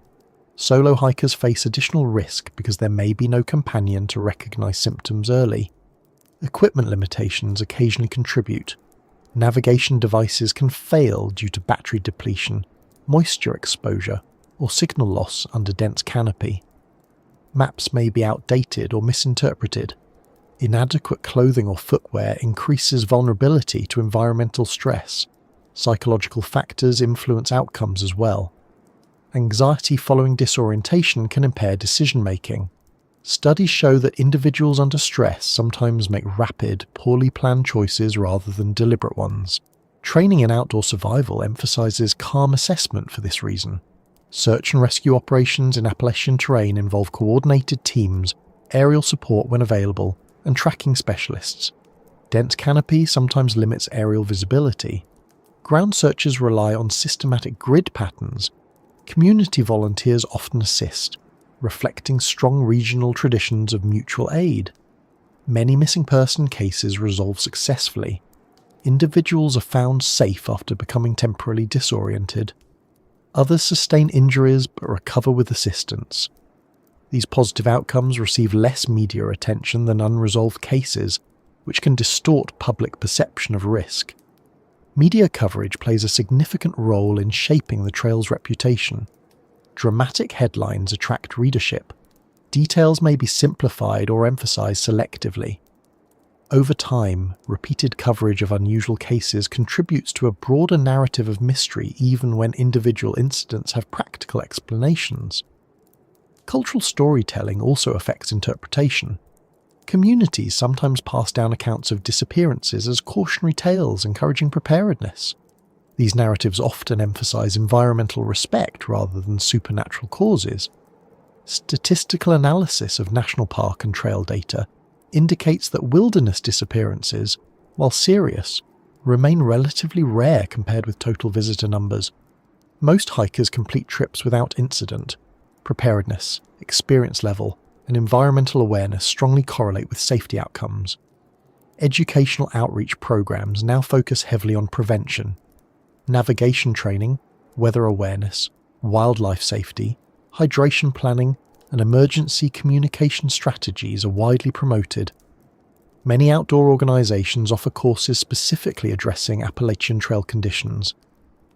Solo hikers face additional risk because there may be no companion to recognise symptoms early. Equipment limitations occasionally contribute. Navigation devices can fail due to battery depletion, moisture exposure, or signal loss under dense canopy. Maps may be outdated or misinterpreted. Inadequate clothing or footwear increases vulnerability to environmental stress. Psychological factors influence outcomes as well. Anxiety following disorientation can impair decision-making. Studies show that individuals under stress sometimes make rapid, poorly planned choices rather than deliberate ones. Training in outdoor survival emphasizes calm assessment for this reason. Search and rescue operations in Appalachian terrain involve coordinated teams, aerial support when available, and tracking specialists. Dense canopy sometimes limits aerial visibility. Ground searches rely on systematic grid patterns. Community volunteers often assist, reflecting strong regional traditions of mutual aid. Many missing person cases resolve successfully. Individuals are found safe after becoming temporarily disoriented. Others sustain injuries but recover with assistance. These positive outcomes receive less media attention than unresolved cases, which can distort public perception of risk. Media coverage plays a significant role in shaping the trail's reputation. Dramatic headlines attract readership. Details may be simplified or emphasized selectively. Over time, repeated coverage of unusual cases contributes to a broader narrative of mystery even when individual incidents have practical explanations. Cultural storytelling also affects interpretation. Communities sometimes pass down accounts of disappearances as cautionary tales encouraging preparedness. These narratives often emphasize environmental respect rather than supernatural causes. Statistical analysis of national park and trail data indicates that wilderness disappearances, while serious, remain relatively rare compared with total visitor numbers. Most hikers complete trips without incident. Preparedness, experience level, and environmental awareness strongly correlate with safety outcomes. Educational outreach programs now focus heavily on prevention. Navigation training, weather awareness, wildlife safety, hydration planning, and emergency communication strategies are widely promoted. Many outdoor organizations offer courses specifically addressing Appalachian Trail conditions.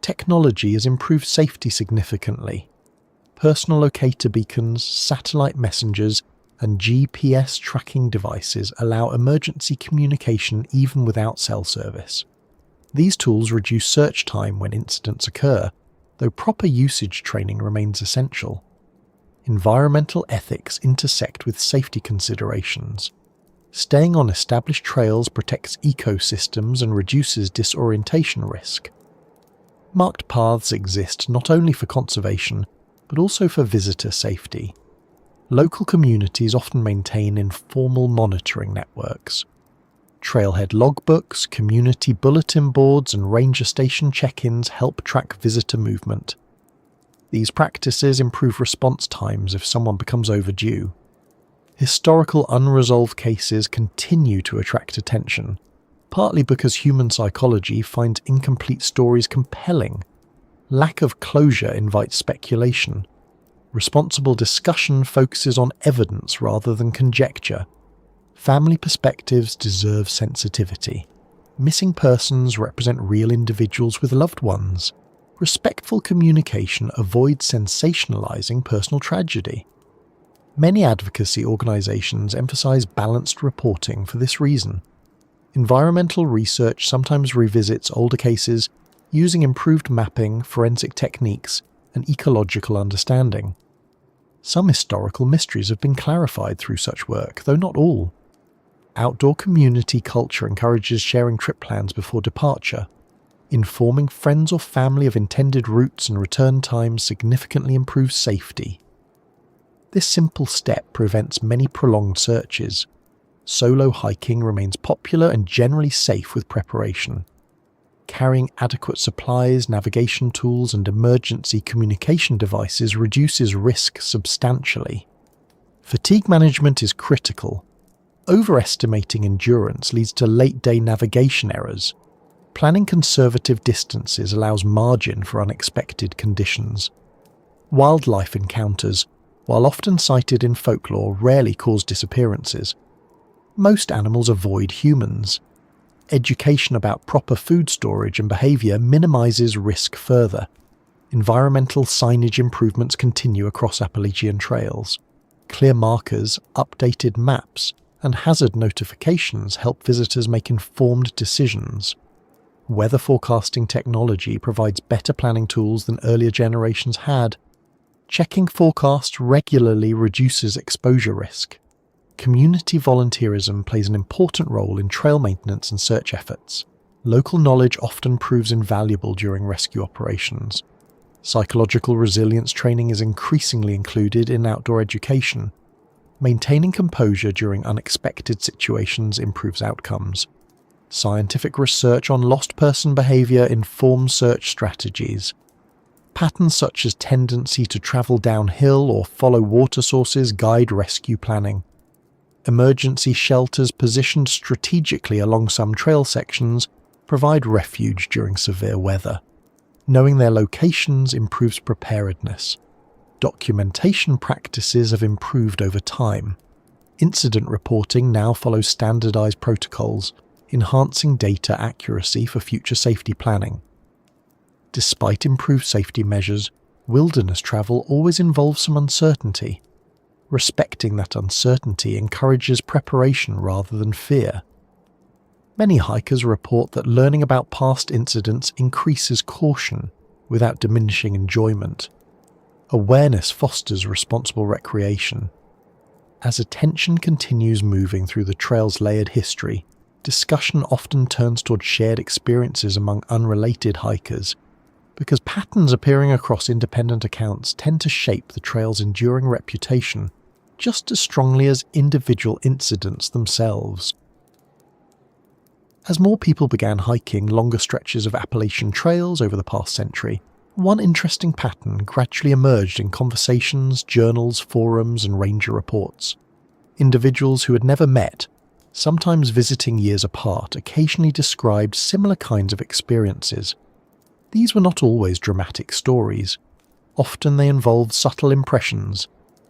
Technology has improved safety significantly. Personal locator beacons, satellite messengers, and GPS tracking devices allow emergency communication even without cell service. These tools reduce search time when incidents occur, though proper usage training remains essential. Environmental ethics intersect with safety considerations. Staying on established trails protects ecosystems and reduces disorientation risk. Marked paths exist not only for conservation, but also for visitor safety. Local communities often maintain informal monitoring networks. Trailhead logbooks, community bulletin boards, and ranger station check-ins help track visitor movement. These practices improve response times if someone becomes overdue. Historical unresolved cases continue to attract attention, partly because human psychology finds incomplete stories compelling. Lack of closure invites speculation. Responsible discussion focuses on evidence rather than conjecture. Family perspectives deserve sensitivity. Missing persons represent real individuals with loved ones. Respectful communication avoids sensationalizing personal tragedy. Many advocacy organizations emphasize balanced reporting for this reason. Environmental research sometimes revisits older cases using improved mapping, forensic techniques, and ecological understanding. Some historical mysteries have been clarified through such work, though not all. Outdoor community culture encourages sharing trip plans before departure. Informing friends or family of intended routes and return times significantly improves safety. This simple step prevents many prolonged searches. Solo hiking remains popular and generally safe with preparation. Carrying adequate supplies, navigation tools, and emergency communication devices reduces risk substantially. Fatigue management is critical. Overestimating endurance leads to late-day navigation errors. Planning conservative distances allows margin for unexpected conditions. Wildlife encounters, while often cited in folklore, rarely cause disappearances. Most animals avoid humans. Education about proper food storage and behaviour minimises risk further. Environmental signage improvements continue across Appalachian trails. Clear markers, updated maps, and hazard notifications help visitors make informed decisions. Weather forecasting technology provides better planning tools than earlier generations had. Checking forecasts regularly reduces exposure risk. Community volunteerism plays an important role in trail maintenance and search efforts. Local knowledge often proves invaluable during rescue operations. Psychological resilience training is increasingly included in outdoor education. Maintaining composure during unexpected situations improves outcomes. Scientific research on lost person behaviour informs search strategies. Patterns such as tendency to travel downhill or follow water sources guide rescue planning. Emergency shelters positioned strategically along some trail sections provide refuge during severe weather. Knowing their locations improves preparedness. Documentation practices have improved over time. Incident reporting now follows standardized protocols, enhancing data accuracy for future safety planning. Despite improved safety measures, wilderness travel always involves some uncertainty. Respecting that uncertainty encourages preparation rather than fear. Many hikers report that learning about past incidents increases caution without diminishing enjoyment. Awareness fosters responsible recreation. As attention continues moving through the trail's layered history, discussion often turns toward shared experiences among unrelated hikers, because patterns appearing across independent accounts tend to shape the trail's enduring reputation just as strongly as individual incidents themselves. As more people began hiking longer stretches of Appalachian trails over the past century, one interesting pattern gradually emerged in conversations, journals, forums, and ranger reports. Individuals who had never met, sometimes visiting years apart, occasionally described similar kinds of experiences. These were not always dramatic stories. Often they involved subtle impressions,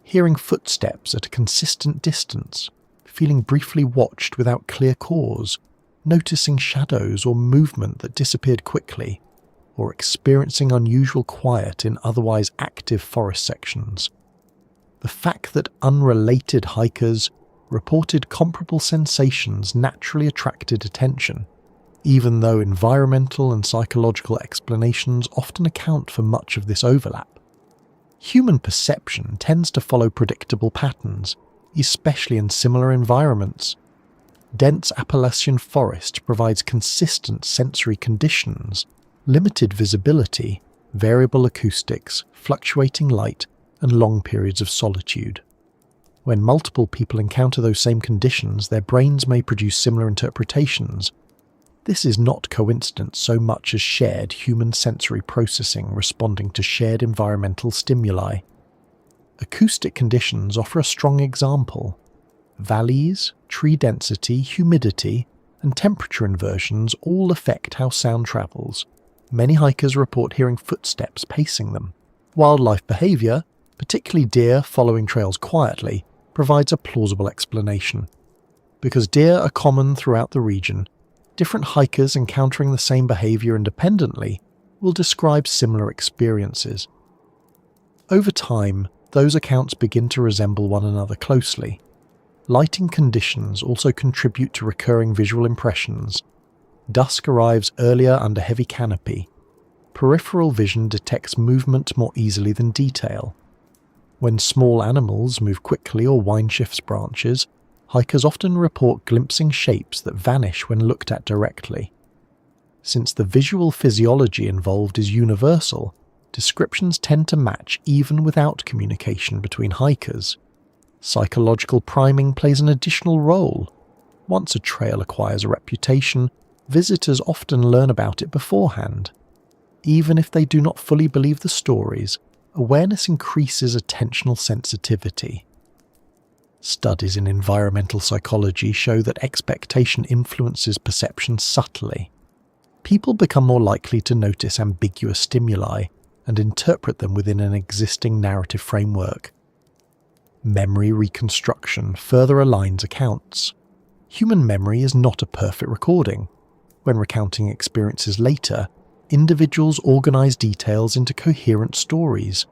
hearing footsteps at a consistent distance, feeling briefly watched without clear cause, noticing shadows or movement that disappeared quickly, or experiencing unusual quiet in otherwise active forest sections. The fact that unrelated hikers reported comparable sensations naturally attracted attention, even though environmental and psychological explanations often account for much of this overlap. Human perception tends to follow predictable patterns, especially in similar environments. Dense Appalachian forest provides consistent sensory conditions, limited visibility, variable acoustics, fluctuating light, and long periods of solitude. When multiple people encounter those same conditions, their brains may produce similar interpretations. This is not coincidence so much as shared human sensory processing responding to shared environmental stimuli. Acoustic conditions offer a strong example. Valleys, tree density, humidity, and temperature inversions all affect how sound travels. Many hikers report hearing footsteps pacing them. Wildlife behavior, particularly deer following trails quietly, provides a plausible explanation. Because deer are common throughout the region, different hikers encountering the same behavior independently will describe similar experiences. Over time, those accounts begin to resemble one another closely. Lighting conditions also contribute to recurring visual impressions. Dusk arrives earlier under heavy canopy. Peripheral vision detects movement more easily than detail. When small animals move quickly or wind shifts branches, hikers often report glimpsing shapes that vanish when looked at directly. Since the visual physiology involved is universal, descriptions tend to match even without communication between hikers. Psychological priming plays an additional role. Once a trail acquires a reputation, visitors often learn about it beforehand. Even if they do not fully believe the stories, awareness increases attentional sensitivity. Studies in environmental psychology show that expectation influences perception subtly. People become more likely to notice ambiguous stimuli and interpret them within an existing narrative framework. Memory reconstruction further aligns accounts. Human memory is not a perfect recording. When recounting experiences later, individuals organize details into coherent stories.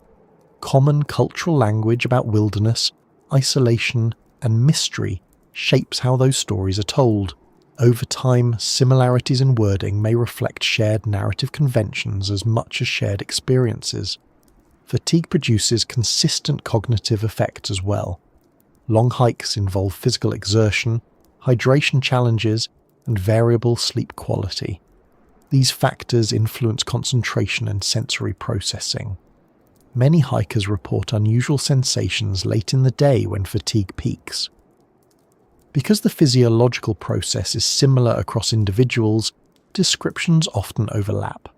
Common cultural language about wilderness, isolation, and mystery shapes how those stories are told. Over time, similarities in wording may reflect shared narrative conventions as much as shared experiences. Fatigue produces consistent cognitive effects as well. Long hikes involve physical exertion, hydration challenges, and variable sleep quality. These factors influence concentration and sensory processing. Many hikers report unusual sensations late in the day when fatigue peaks. Because the physiological process is similar across individuals, descriptions often overlap.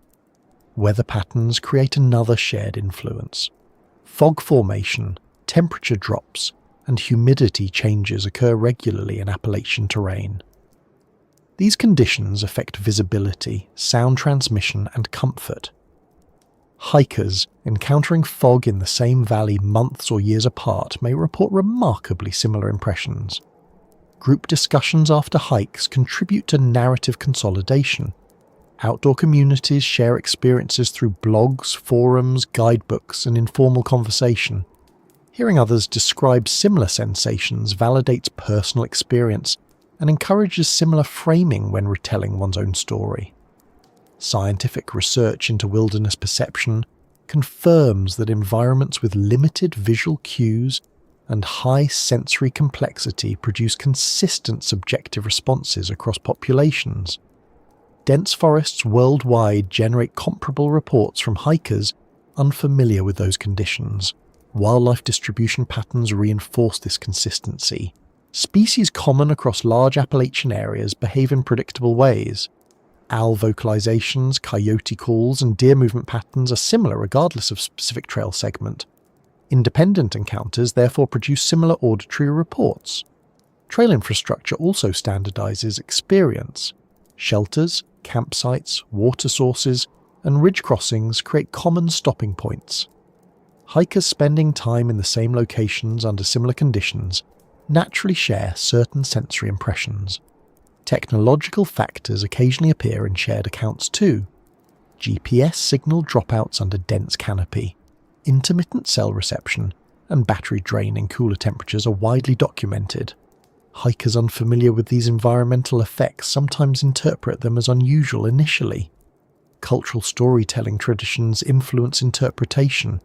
Weather patterns create another shared influence. Fog formation, temperature drops, and humidity changes occur regularly in Appalachian terrain. These conditions affect visibility, sound transmission, and comfort. Hikers encountering fog in the same valley months or years apart may report remarkably similar impressions. Group discussions after hikes contribute to narrative consolidation. Outdoor communities share experiences through blogs, forums, guidebooks, and informal conversation. Hearing others describe similar sensations validates personal experience and encourages similar framing when retelling one's own story. Scientific research into wilderness perception confirms that environments with limited visual cues and high sensory complexity produce consistent subjective responses across populations. Dense forests worldwide generate comparable reports from hikers unfamiliar with those conditions. Wildlife distribution patterns reinforce this consistency. Species common across large Appalachian areas behave in predictable ways. Owl vocalizations, coyote calls, and deer movement patterns are similar regardless of specific trail segment. Independent encounters therefore produce similar auditory reports. Trail infrastructure also standardizes experience. Shelters, campsites, water sources, and ridge crossings create common stopping points. Hikers spending time in the same locations under similar conditions naturally share certain sensory impressions. Technological factors occasionally appear in shared accounts too. GPS signal dropouts under dense canopy, intermittent cell reception, and battery drain in cooler temperatures are widely documented. Hikers unfamiliar with these environmental effects sometimes interpret them as unusual initially. Cultural storytelling traditions influence interpretation.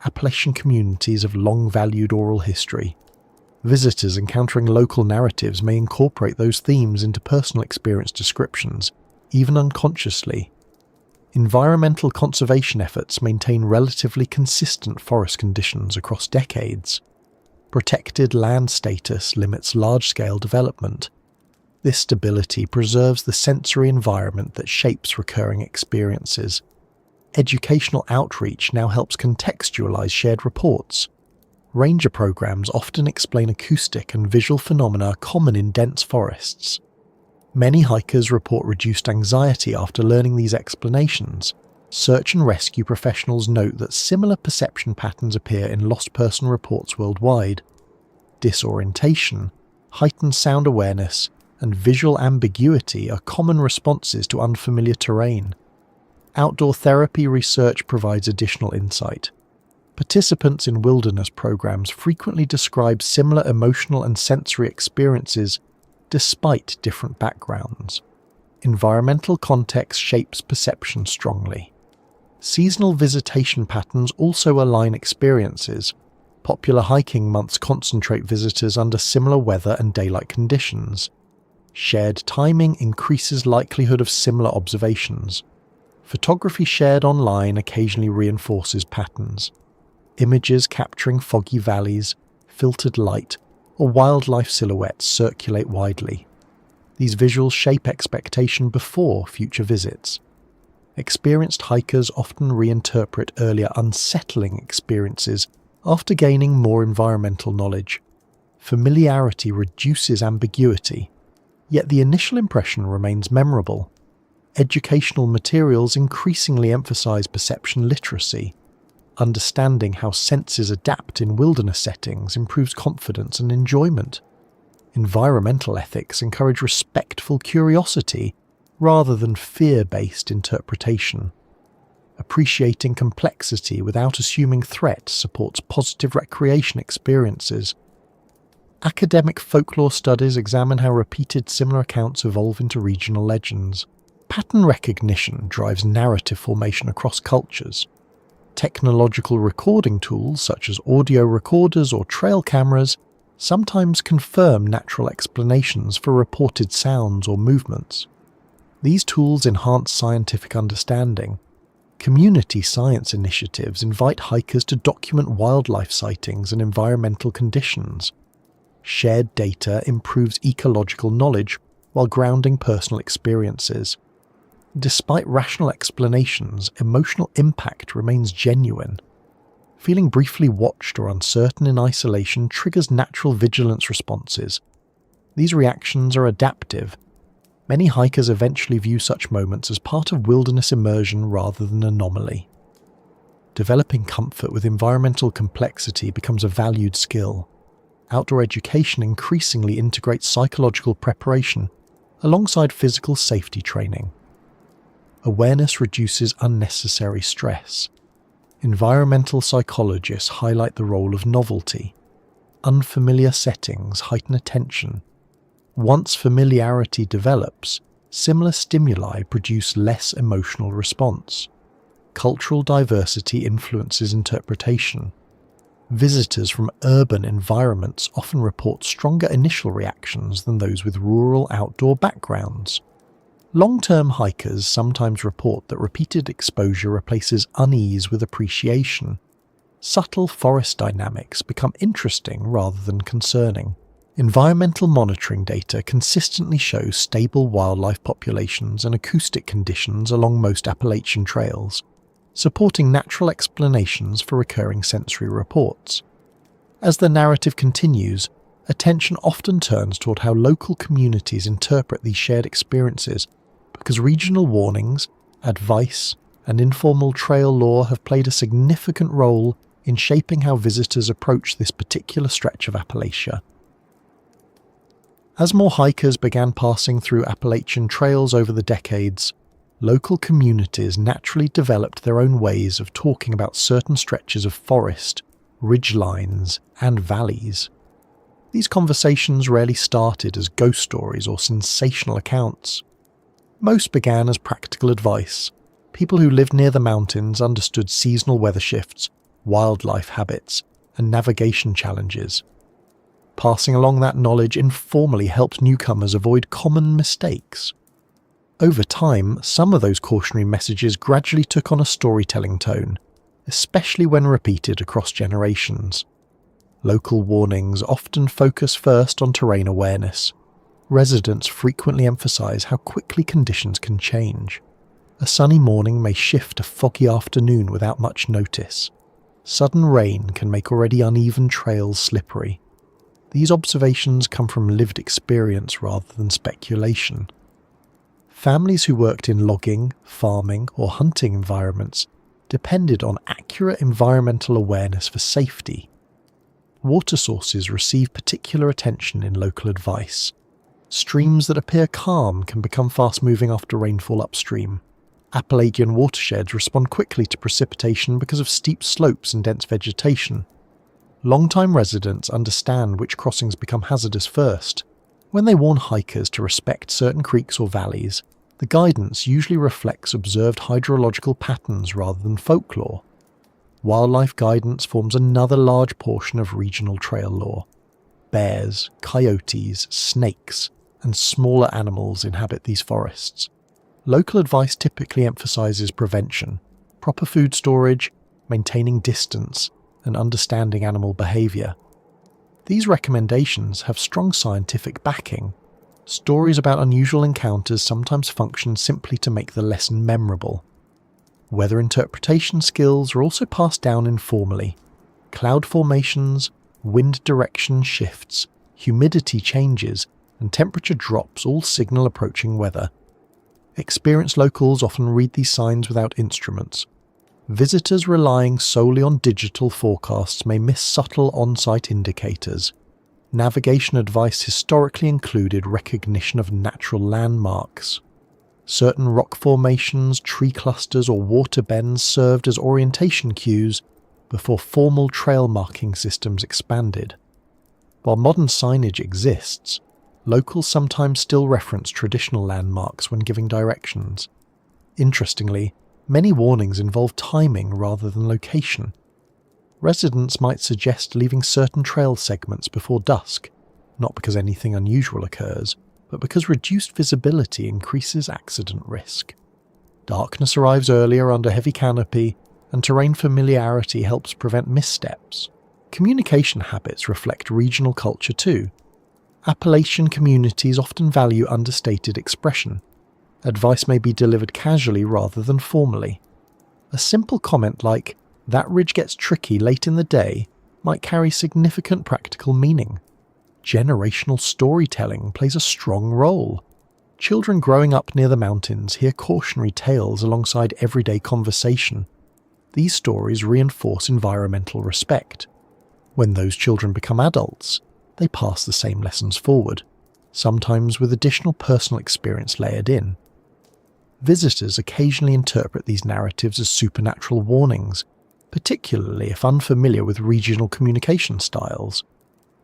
Appalachian communities have long valued oral history. Visitors encountering local narratives may incorporate those themes into personal experience descriptions, even unconsciously. Environmental conservation efforts maintain relatively consistent forest conditions across decades. Protected land status limits large-scale development. This stability preserves the sensory environment that shapes recurring experiences. Educational outreach now helps contextualize shared reports. Ranger programs often explain acoustic and visual phenomena common in dense forests. Many hikers report reduced anxiety after learning these explanations. Search and rescue professionals note that similar perception patterns appear in lost person reports worldwide. Disorientation, heightened sound awareness, and visual ambiguity are common responses to unfamiliar terrain. Outdoor therapy research provides additional insight. Participants in wilderness programs frequently describe similar emotional and sensory experiences despite different backgrounds. Environmental context shapes perception strongly. Seasonal visitation patterns also align experiences. Popular hiking months concentrate visitors under similar weather and daylight conditions. Shared timing increases likelihood of similar observations. Photography shared online occasionally reinforces patterns. Images capturing foggy valleys, filtered light, or wildlife silhouettes circulate widely. These visuals shape expectation before future visits. Experienced hikers often reinterpret earlier unsettling experiences after gaining more environmental knowledge. Familiarity reduces ambiguity, yet the initial impression remains memorable. Educational materials increasingly emphasize perception literacy. Understanding how senses adapt in wilderness settings improves confidence and enjoyment. Environmental ethics encourage respectful curiosity rather than fear-based interpretation. Appreciating complexity without assuming threat supports positive recreation experiences. Academic folklore studies examine how repeated similar accounts evolve into regional legends. Pattern recognition drives narrative formation across cultures. Technological recording tools such as audio recorders or trail cameras sometimes confirm natural explanations for reported sounds or movements. These tools enhance scientific understanding. Community science initiatives invite hikers to document wildlife sightings and environmental conditions. Shared data improves ecological knowledge while grounding personal experiences. Despite rational explanations, emotional impact remains genuine. Feeling briefly watched or uncertain in isolation triggers natural vigilance responses. These reactions are adaptive. Many hikers eventually view such moments as part of wilderness immersion rather than an anomaly. Developing comfort with environmental complexity becomes a valued skill. Outdoor education increasingly integrates psychological preparation alongside physical safety training. Awareness reduces unnecessary stress. Environmental psychologists highlight the role of novelty. Unfamiliar settings heighten attention. Once familiarity develops, similar stimuli produce less emotional response. Cultural diversity influences interpretation. Visitors from urban environments often report stronger initial reactions than those with rural outdoor backgrounds. Long-term hikers sometimes report that repeated exposure replaces unease with appreciation. Subtle forest dynamics become interesting rather than concerning. Environmental monitoring data consistently shows stable wildlife populations and acoustic conditions along most Appalachian trails, supporting natural explanations for recurring sensory reports. As the narrative continues, attention often turns toward how local communities interpret these shared experiences, because regional warnings, advice, and informal trail lore have played a significant role in shaping how visitors approach this particular stretch of Appalachia. As more hikers began passing through Appalachian trails over the decades, local communities naturally developed their own ways of talking about certain stretches of forest, ridgelines, and valleys. These conversations rarely started as ghost stories or sensational accounts. Most began as practical advice. People who lived near the mountains understood seasonal weather shifts, wildlife habits, and navigation challenges. Passing along that knowledge informally helped newcomers avoid common mistakes. Over time, some of those cautionary messages gradually took on a storytelling tone, especially when repeated across generations. Local warnings often focus first on terrain awareness. Residents frequently emphasize how quickly conditions can change. A sunny morning may shift to foggy afternoon without much notice. Sudden rain can make already uneven trails slippery. These observations come from lived experience rather than speculation. Families who worked in logging, farming, or hunting environments depended on accurate environmental awareness for safety. Water sources receive particular attention in local advice. Streams that appear calm can become fast-moving after rainfall upstream. Appalachian watersheds respond quickly to precipitation because of steep slopes and dense vegetation. Long-time residents understand which crossings become hazardous first. When they warn hikers to respect certain creeks or valleys, the guidance usually reflects observed hydrological patterns rather than folklore. Wildlife guidance forms another large portion of regional trail lore. Bears, coyotes, snakes, and smaller animals inhabit these forests. Local advice typically emphasizes prevention, proper food storage, maintaining distance, and understanding animal behavior. These recommendations have strong scientific backing. Stories about unusual encounters sometimes function simply to make the lesson memorable. Weather interpretation skills are also passed down informally. Cloud formations, wind direction shifts, humidity changes, and temperature drops all signal approaching weather. Experienced locals often read these signs without instruments. Visitors relying solely on digital forecasts may miss subtle on-site indicators. Navigation advice historically included recognition of natural landmarks. Certain rock formations, tree clusters, or water bends served as orientation cues before formal trail marking systems expanded. While modern signage exists, locals sometimes still reference traditional landmarks when giving directions. Interestingly, many warnings involve timing rather than location. Residents might suggest leaving certain trail segments before dusk, not because anything unusual occurs, but because reduced visibility increases accident risk. Darkness arrives earlier under heavy canopy, and terrain familiarity helps prevent missteps. Communication habits reflect regional culture too. Appalachian communities often value understated expression. Advice may be delivered casually rather than formally. A simple comment like, "That ridge gets tricky late in the day," might carry significant practical meaning. Generational storytelling plays a strong role. Children growing up near the mountains hear cautionary tales alongside everyday conversation. These stories reinforce environmental respect. When those children become adults, they pass the same lessons forward, sometimes with additional personal experience layered in. Visitors occasionally interpret these narratives as supernatural warnings, particularly if unfamiliar with regional communication styles.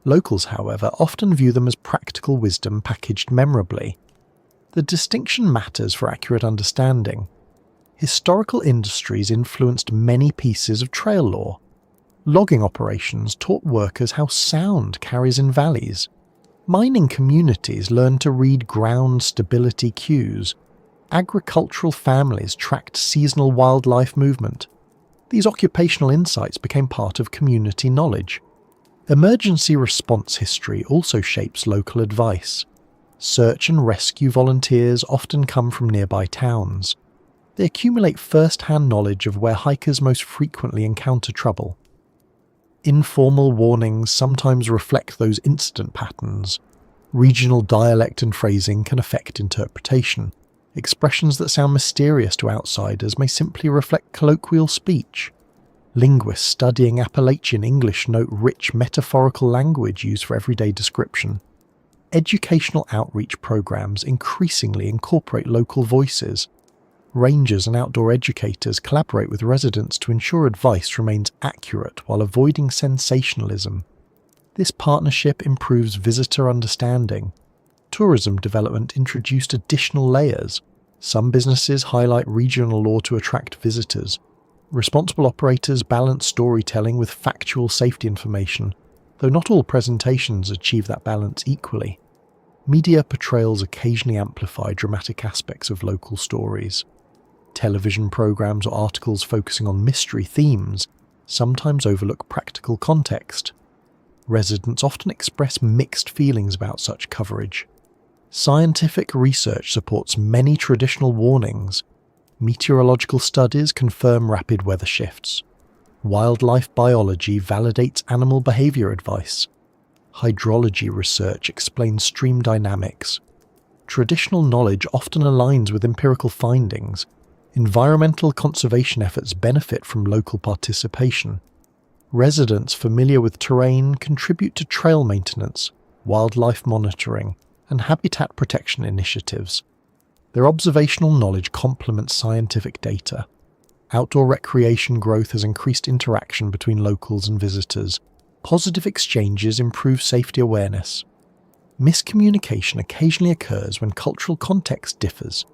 Locals, however, often view them as practical wisdom packaged memorably. The distinction matters for accurate understanding. Historical industries influenced many pieces of trail lore. Logging operations taught workers how sound carries in valleys. Mining communities learned to read ground stability cues. Agricultural families tracked seasonal wildlife movement. These occupational insights became part of community knowledge. Emergency response history also shapes local advice. Search and rescue volunteers often come from nearby towns. They accumulate first-hand knowledge of where hikers most frequently encounter trouble. Informal warnings sometimes reflect those incident patterns. Regional dialect and phrasing can affect interpretation. Expressions that sound mysterious to outsiders may simply reflect colloquial speech. Linguists studying Appalachian English note rich metaphorical language used for everyday description. Educational outreach programs increasingly incorporate local voices. Rangers and outdoor educators collaborate with residents to ensure advice remains accurate while avoiding sensationalism. This partnership improves visitor understanding. Tourism development introduced additional layers. Some businesses highlight regional lore to attract visitors. Responsible operators balance storytelling with factual safety information, though not all presentations achieve that balance equally. Media portrayals occasionally amplify dramatic aspects of local stories. Television programs or articles focusing on mystery themes sometimes overlook practical context. Residents often express mixed feelings about such coverage. Scientific research supports many traditional warnings. Meteorological studies confirm rapid weather shifts. Wildlife biology validates animal behavior advice. Hydrology research explains stream dynamics. Traditional knowledge often aligns with empirical findings. Environmental conservation efforts benefit from local participation. Residents familiar with terrain contribute to trail maintenance, wildlife monitoring, and habitat protection initiatives. Their observational knowledge complements scientific data. Outdoor recreation growth has increased interaction between locals and visitors. Positive exchanges improve safety awareness. Miscommunication occasionally occurs when cultural context differs.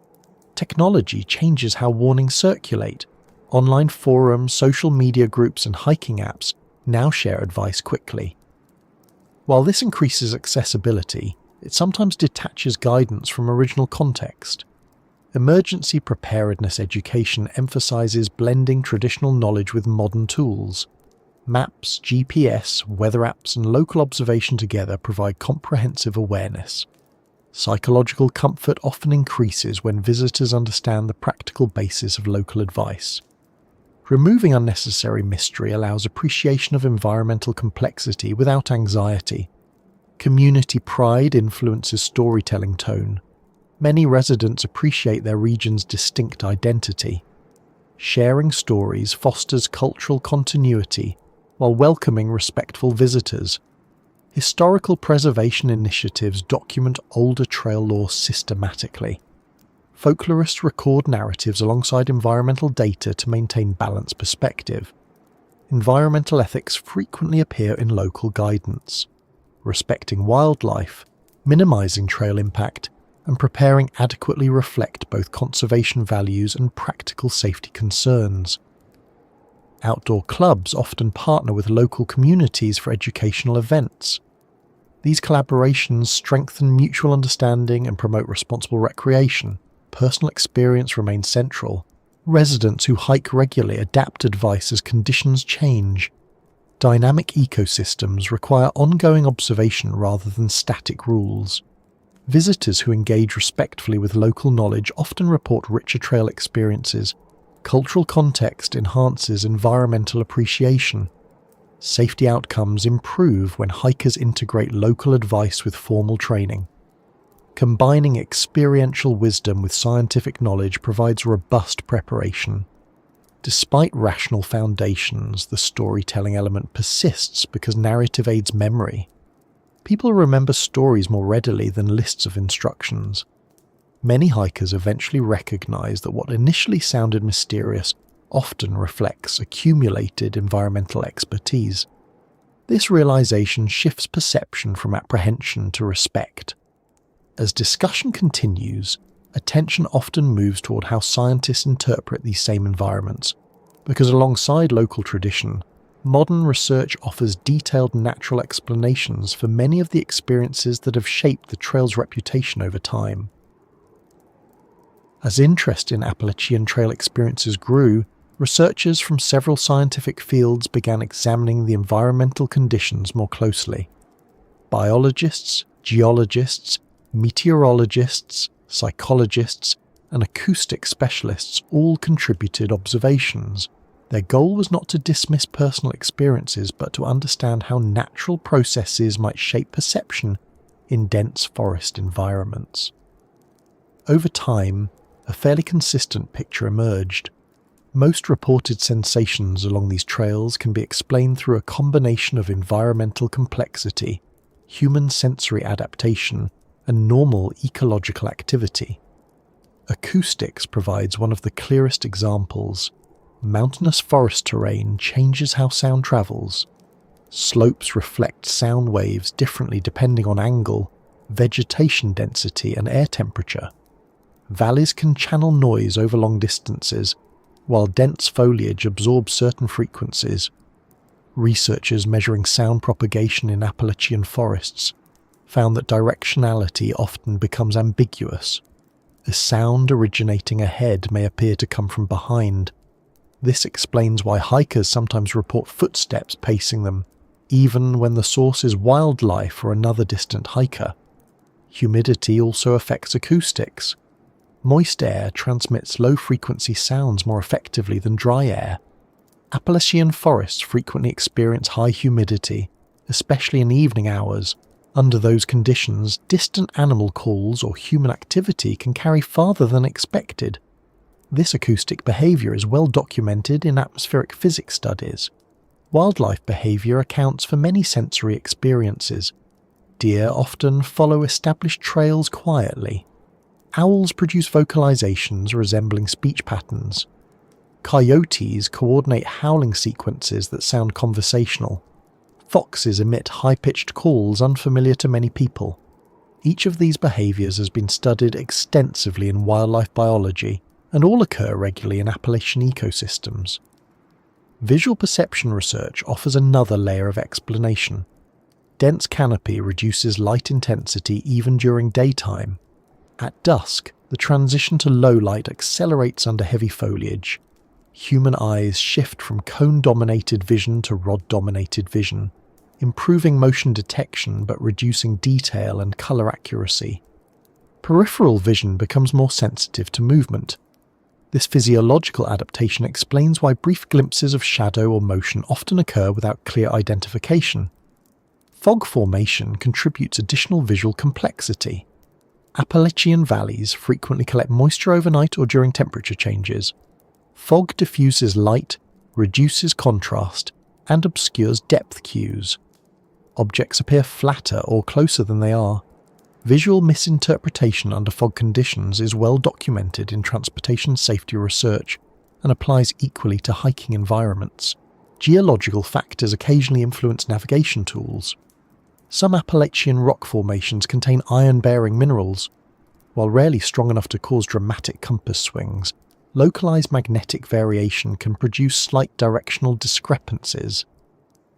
Technology changes how warnings circulate. Online forums, social media groups, and hiking apps now share advice quickly. While this increases accessibility, it sometimes detaches guidance from original context. Emergency preparedness education emphasizes blending traditional knowledge with modern tools. Maps, GPS, weather apps, and local observation together provide comprehensive awareness. Psychological comfort often increases when visitors understand the practical basis of local advice. Removing unnecessary mystery allows appreciation of environmental complexity without anxiety. Community pride influences storytelling tone. Many residents appreciate their region's distinct identity. Sharing stories fosters cultural continuity while welcoming respectful visitors. Historical preservation initiatives document older trail law systematically. Folklorists record narratives alongside environmental data to maintain balanced perspective. Environmental ethics frequently appear in local guidance. Respecting wildlife, minimizing trail impact, and preparing adequately reflect both conservation values and practical safety concerns. Outdoor clubs often partner with local communities for educational events. These collaborations strengthen mutual understanding and promote responsible recreation. Personal experience remains central. Residents who hike regularly adapt advice as conditions change. Dynamic ecosystems require ongoing observation rather than static rules. Visitors who engage respectfully with local knowledge often report richer trail experiences. Cultural context enhances environmental appreciation. Safety outcomes improve when hikers integrate local advice with formal training. Combining experiential wisdom with scientific knowledge provides robust preparation. Despite rational foundations, the storytelling element persists because narrative aids memory. People remember stories more readily than lists of instructions. Many hikers eventually recognize that what initially sounded mysterious often reflects accumulated environmental expertise. This realization shifts perception from apprehension to respect. As discussion continues, attention often moves toward how scientists interpret these same environments, because alongside local tradition, modern research offers detailed natural explanations for many of the experiences that have shaped the trail's reputation over time. As interest in Appalachian trail experiences grew, researchers from several scientific fields began examining the environmental conditions more closely. Biologists, geologists, meteorologists, psychologists, and acoustic specialists all contributed observations. Their goal was not to dismiss personal experiences, but to understand how natural processes might shape perception in dense forest environments. Over time, a fairly consistent picture emerged. Most reported sensations along these trails can be explained through a combination of environmental complexity, human sensory adaptation, and normal ecological activity. Acoustics provides one of the clearest examples. Mountainous forest terrain changes how sound travels. Slopes reflect sound waves differently depending on angle, vegetation density, and air temperature. Valleys can channel noise over long distances, while dense foliage absorbs certain frequencies. Researchers measuring sound propagation in Appalachian forests found that directionality often becomes ambiguous. A sound originating ahead may appear to come from behind. This explains why hikers sometimes report footsteps pacing them, even when the source is wildlife or another distant hiker. Humidity also affects acoustics. Moist air transmits low-frequency sounds more effectively than dry air. Appalachian forests frequently experience high humidity, especially in evening hours. Under those conditions, distant animal calls or human activity can carry farther than expected. This acoustic behavior is well documented in atmospheric physics studies. Wildlife behavior accounts for many sensory experiences. Deer often follow established trails quietly. Owls produce vocalizations resembling speech patterns. Coyotes coordinate howling sequences that sound conversational. Foxes emit high-pitched calls unfamiliar to many people. Each of these behaviors has been studied extensively in wildlife biology, and all occur regularly in Appalachian ecosystems. Visual perception research offers another layer of explanation. Dense canopy reduces light intensity even during daytime. At dusk, the transition to low light accelerates under heavy foliage. Human eyes shift from cone-dominated vision to rod-dominated vision, improving motion detection but reducing detail and color accuracy. Peripheral vision becomes more sensitive to movement. This physiological adaptation explains why brief glimpses of shadow or motion often occur without clear identification. Fog formation contributes additional visual complexity. Appalachian valleys frequently collect moisture overnight or during temperature changes. Fog diffuses light, reduces contrast, and obscures depth cues. Objects appear flatter or closer than they are. Visual misinterpretation under fog conditions is well documented in transportation safety research and applies equally to hiking environments. Geological factors occasionally influence navigation tools. Some Appalachian rock formations contain iron-bearing minerals. While rarely strong enough to cause dramatic compass swings, localized magnetic variation can produce slight directional discrepancies.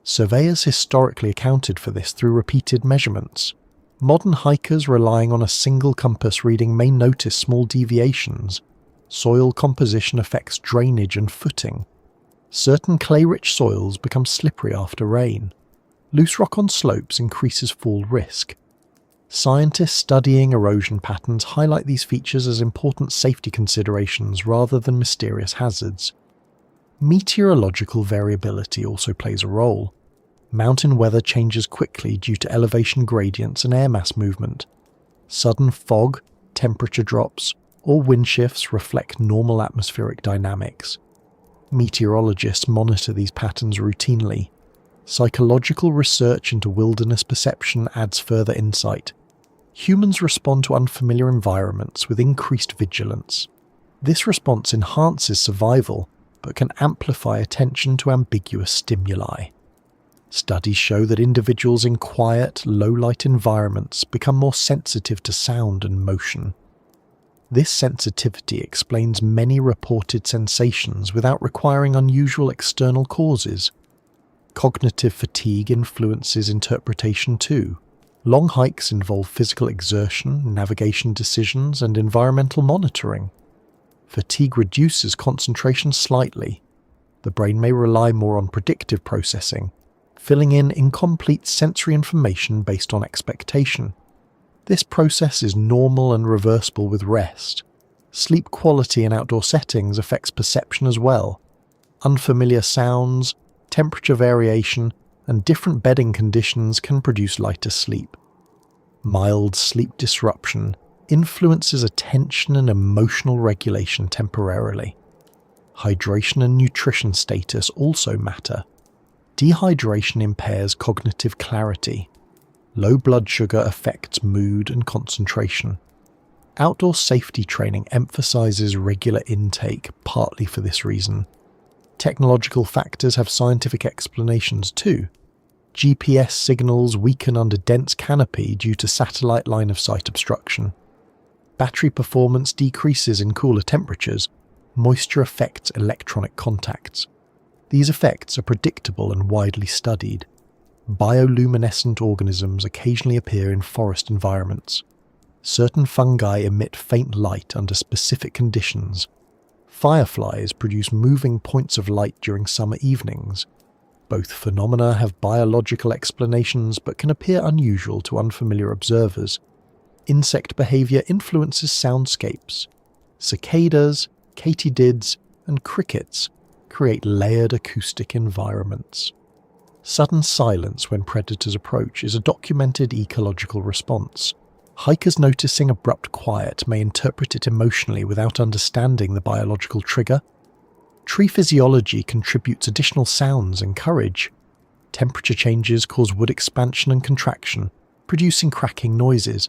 Surveyors historically accounted for this through repeated measurements. Modern hikers relying on a single compass reading may notice small deviations. Soil composition affects drainage and footing. Certain clay-rich soils become slippery after rain. Loose rock on slopes increases fall risk. Scientists studying erosion patterns highlight these features as important safety considerations rather than mysterious hazards. Meteorological variability also plays a role. Mountain weather changes quickly due to elevation gradients and air mass movement. Sudden fog, temperature drops, or wind shifts reflect normal atmospheric dynamics. Meteorologists monitor these patterns routinely. Psychological research into wilderness perception adds further insight. Humans respond to unfamiliar environments with increased vigilance. This response enhances survival, but can amplify attention to ambiguous stimuli. Studies show that individuals in quiet, low-light environments become more sensitive to sound and motion. This sensitivity explains many reported sensations without requiring unusual external causes. Cognitive fatigue influences interpretation too. Long hikes involve physical exertion, navigation decisions, and environmental monitoring. Fatigue reduces concentration slightly. The brain may rely more on predictive processing, filling in incomplete sensory information based on expectation. This process is normal and reversible with rest. Sleep quality in outdoor settings affects perception as well. Unfamiliar sounds, temperature variation, and different bedding conditions can produce lighter sleep. Mild sleep disruption influences attention and emotional regulation temporarily. Hydration and nutrition status also matter. Dehydration impairs cognitive clarity. Low blood sugar affects mood and concentration. Outdoor safety training emphasizes regular intake, partly for this reason. Technological factors have scientific explanations too. GPS signals weaken under dense canopy due to satellite line-of-sight obstruction. Battery performance decreases in cooler temperatures. Moisture affects electronic contacts. These effects are predictable and widely studied. Bioluminescent organisms occasionally appear in forest environments. Certain fungi emit faint light under specific conditions. Fireflies produce moving points of light during summer evenings. Both phenomena have biological explanations but can appear unusual to unfamiliar observers. Insect behavior influences soundscapes. Cicadas, katydids, and crickets create layered acoustic environments. Sudden silence when predators approach is a documented ecological response. Hikers noticing abrupt quiet may interpret it emotionally without understanding the biological trigger. Tree physiology contributes additional sounds and courage. Temperature changes cause wood expansion and contraction, producing cracking noises.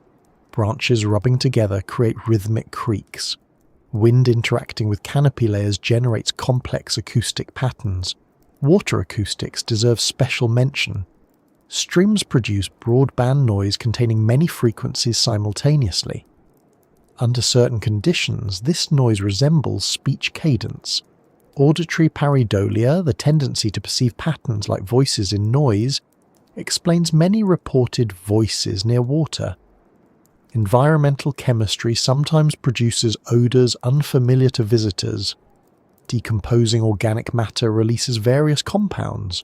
Branches rubbing together create rhythmic creaks. Wind interacting with canopy layers generates complex acoustic patterns. Water acoustics deserve special mention. Streams produce broadband noise containing many frequencies simultaneously. Under certain conditions, this noise resembles speech cadence. Auditory pareidolia, the tendency to perceive patterns like voices in noise, explains many reported voices near water. Environmental chemistry sometimes produces odours unfamiliar to visitors. Decomposing organic matter releases various compounds.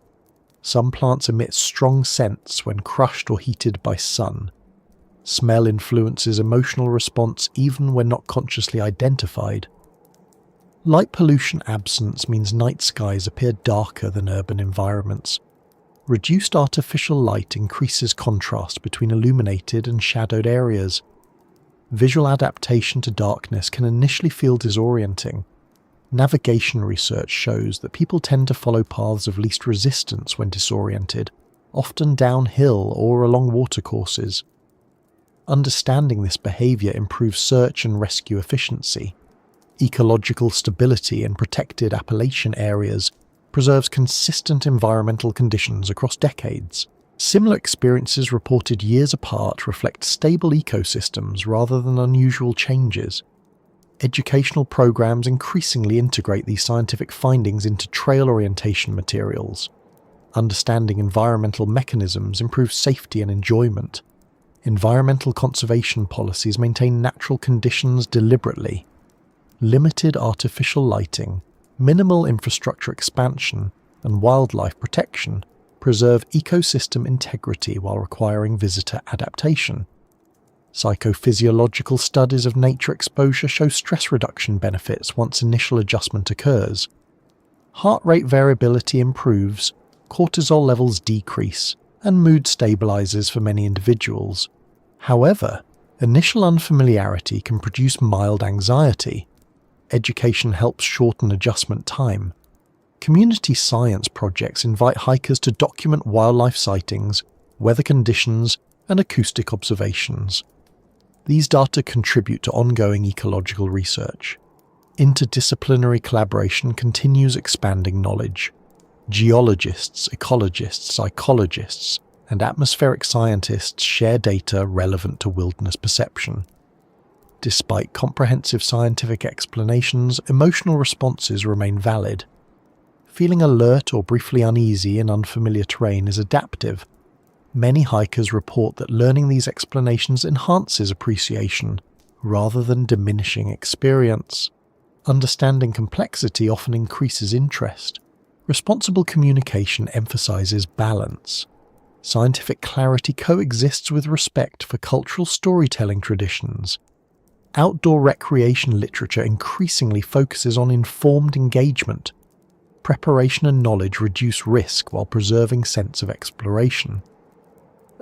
Some plants emit strong scents when crushed or heated by sun. Smell influences emotional response even when not consciously identified. Light pollution absence means night skies appear darker than urban environments. Reduced artificial light increases contrast between illuminated and shadowed areas. Visual adaptation to darkness can initially feel disorienting. Navigation research shows that people tend to follow paths of least resistance when disoriented, often downhill or along watercourses. Understanding this behaviour improves search and rescue efficiency. Ecological stability in protected Appalachian areas preserves consistent environmental conditions across decades. Similar experiences reported years apart reflect stable ecosystems rather than unusual changes. Educational programs increasingly integrate these scientific findings into trail orientation materials. Understanding environmental mechanisms improves safety and enjoyment. Environmental conservation policies maintain natural conditions deliberately. Limited artificial lighting, minimal infrastructure expansion, and wildlife protection preserve ecosystem integrity while requiring visitor adaptation. Psychophysiological studies of nature exposure show stress reduction benefits once initial adjustment occurs. Heart rate variability improves, cortisol levels decrease, and mood stabilizes for many individuals. However, initial unfamiliarity can produce mild anxiety. Education helps shorten adjustment time. Community science projects invite hikers to document wildlife sightings, weather conditions, and acoustic observations. These data contribute to ongoing ecological research. Interdisciplinary collaboration continues expanding knowledge. Geologists, ecologists, psychologists, and atmospheric scientists share data relevant to wilderness perception. Despite comprehensive scientific explanations, emotional responses remain valid. Feeling alert or briefly uneasy in unfamiliar terrain is adaptive. Many hikers report that learning these explanations enhances appreciation, rather than diminishing experience. Understanding complexity often increases interest. Responsible communication emphasizes balance. Scientific clarity coexists with respect for cultural storytelling traditions. Outdoor recreation literature increasingly focuses on informed engagement. Preparation and knowledge reduce risk while preserving sense of exploration.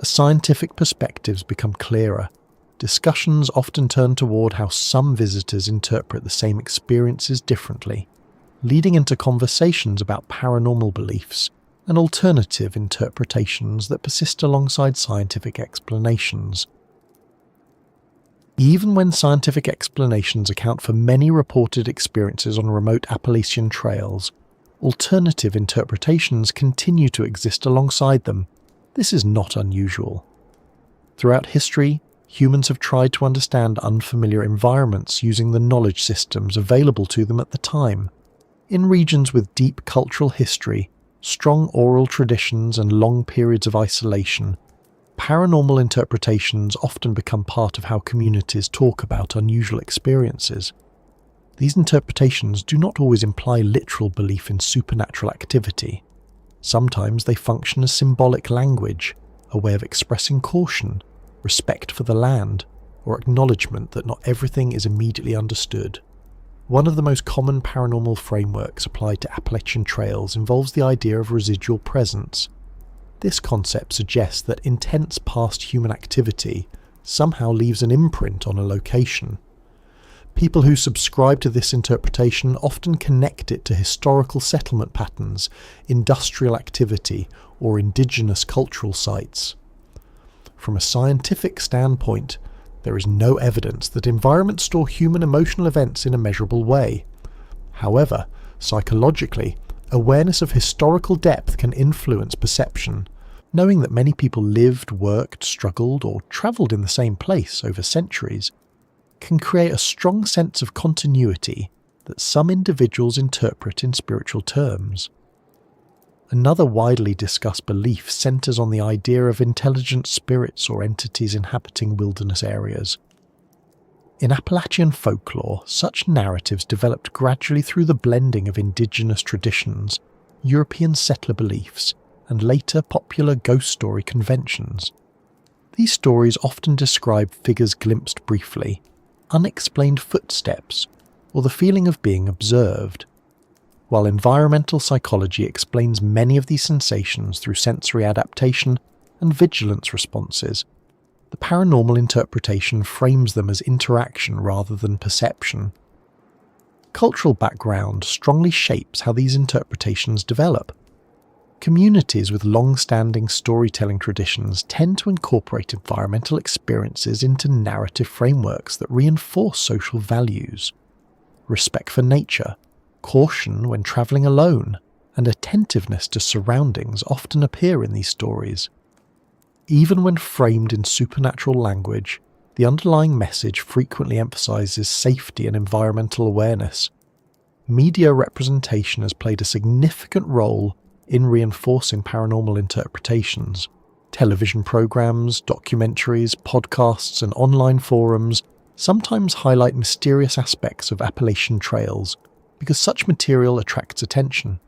As scientific perspectives become clearer, discussions often turn toward how some visitors interpret the same experiences differently, leading into conversations about paranormal beliefs and alternative interpretations that persist alongside scientific explanations. Even when scientific explanations account for many reported experiences on remote Appalachian trails, alternative interpretations continue to exist alongside them. This is not unusual. Throughout history, humans have tried to understand unfamiliar environments using the knowledge systems available to them at the time. In regions with deep cultural history, strong oral traditions and long periods of isolation, paranormal interpretations often become part of how communities talk about unusual experiences. These interpretations do not always imply literal belief in supernatural activity. Sometimes they function as symbolic language, a way of expressing caution, respect for the land, or acknowledgement that not everything is immediately understood. One of the most common paranormal frameworks applied to Appalachian trails involves the idea of residual presence. This concept suggests that intense past human activity somehow leaves an imprint on a location. People who subscribe to this interpretation often connect it to historical settlement patterns, industrial activity, or indigenous cultural sites. From a scientific standpoint, there is no evidence that environments store human emotional events in a measurable way. However, psychologically, awareness of historical depth can influence perception. Knowing that many people lived, worked, struggled, or travelled in the same place over centuries can create a strong sense of continuity that some individuals interpret in spiritual terms. Another widely discussed belief centres on the idea of intelligent spirits or entities inhabiting wilderness areas. In Appalachian folklore, such narratives developed gradually through the blending of indigenous traditions, European settler beliefs, and later popular ghost story conventions. These stories often describe figures glimpsed briefly, unexplained footsteps, or the feeling of being observed. While environmental psychology explains many of these sensations through sensory adaptation and vigilance responses, the paranormal interpretation frames them as interaction rather than perception. Cultural background strongly shapes how these interpretations develop. Communities with long-standing storytelling traditions tend to incorporate environmental experiences into narrative frameworks that reinforce social values. Respect for nature, caution when travelling alone, and attentiveness to surroundings often appear in these stories. Even when framed in supernatural language, the underlying message frequently emphasises safety and environmental awareness. Media representation has played a significant role in reinforcing paranormal interpretations. Television programs, documentaries, podcasts, and online forums sometimes highlight mysterious aspects of Appalachian trails because such material attracts attention.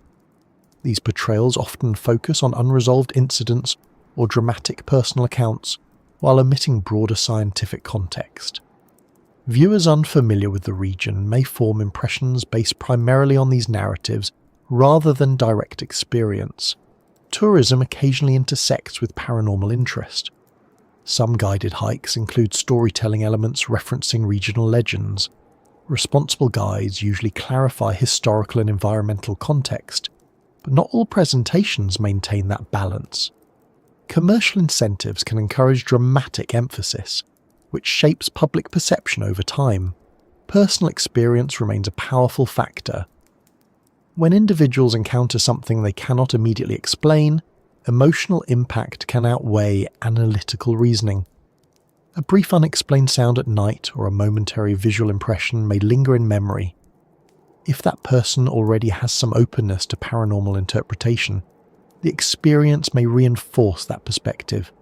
These portrayals often focus on unresolved incidents or dramatic personal accounts, while omitting broader scientific context. Viewers unfamiliar with the region may form impressions based primarily on these narratives rather than direct experience. Tourism occasionally intersects with paranormal interest. Some guided hikes include storytelling elements referencing regional legends. Responsible guides usually clarify historical and environmental context, but not all presentations maintain that balance. Commercial incentives can encourage dramatic emphasis, which shapes public perception over time. Personal experience remains a powerful factor. When individuals encounter something they cannot immediately explain, emotional impact can outweigh analytical reasoning. A brief unexplained sound at night or a momentary visual impression may linger in memory. If that person already has some openness to paranormal interpretation, the experience may reinforce that perspective.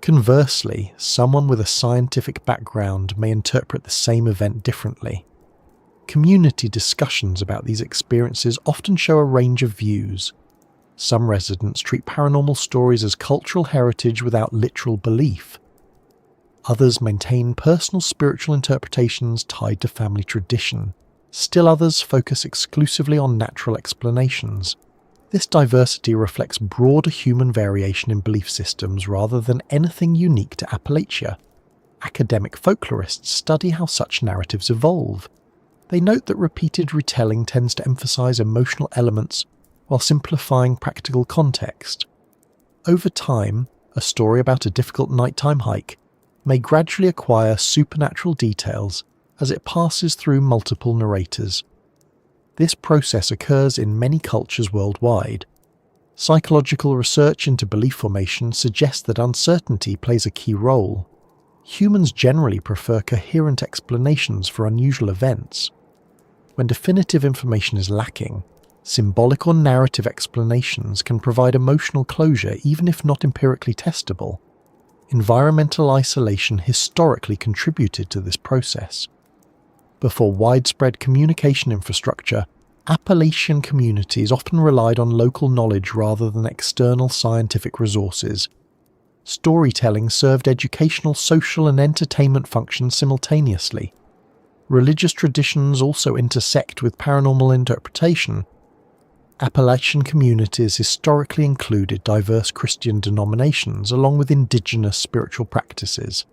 Conversely, someone with a scientific background may interpret the same event differently. Community discussions about these experiences often show a range of views. Some residents treat paranormal stories as cultural heritage without literal belief. Others maintain personal spiritual interpretations tied to family tradition. Still others focus exclusively on natural explanations. This diversity reflects broader human variation in belief systems rather than anything unique to Appalachia. Academic folklorists study how such narratives evolve. They note that repeated retelling tends to emphasize emotional elements while simplifying practical context. Over time, a story about a difficult nighttime hike may gradually acquire supernatural details as it passes through multiple narrators. This process occurs in many cultures worldwide. Psychological research into belief formation suggests that uncertainty plays a key role. Humans generally prefer coherent explanations for unusual events. When definitive information is lacking, Symbolic or narrative explanations can provide emotional closure even if not empirically testable. Environmental isolation historically contributed to this process. Before widespread communication infrastructure, Appalachian communities often relied on local knowledge rather than external scientific resources. Storytelling served educational, social, and entertainment functions simultaneously. Religious traditions also intersect with paranormal interpretation. Appalachian communities historically included diverse Christian denominations along with indigenous spiritual practices.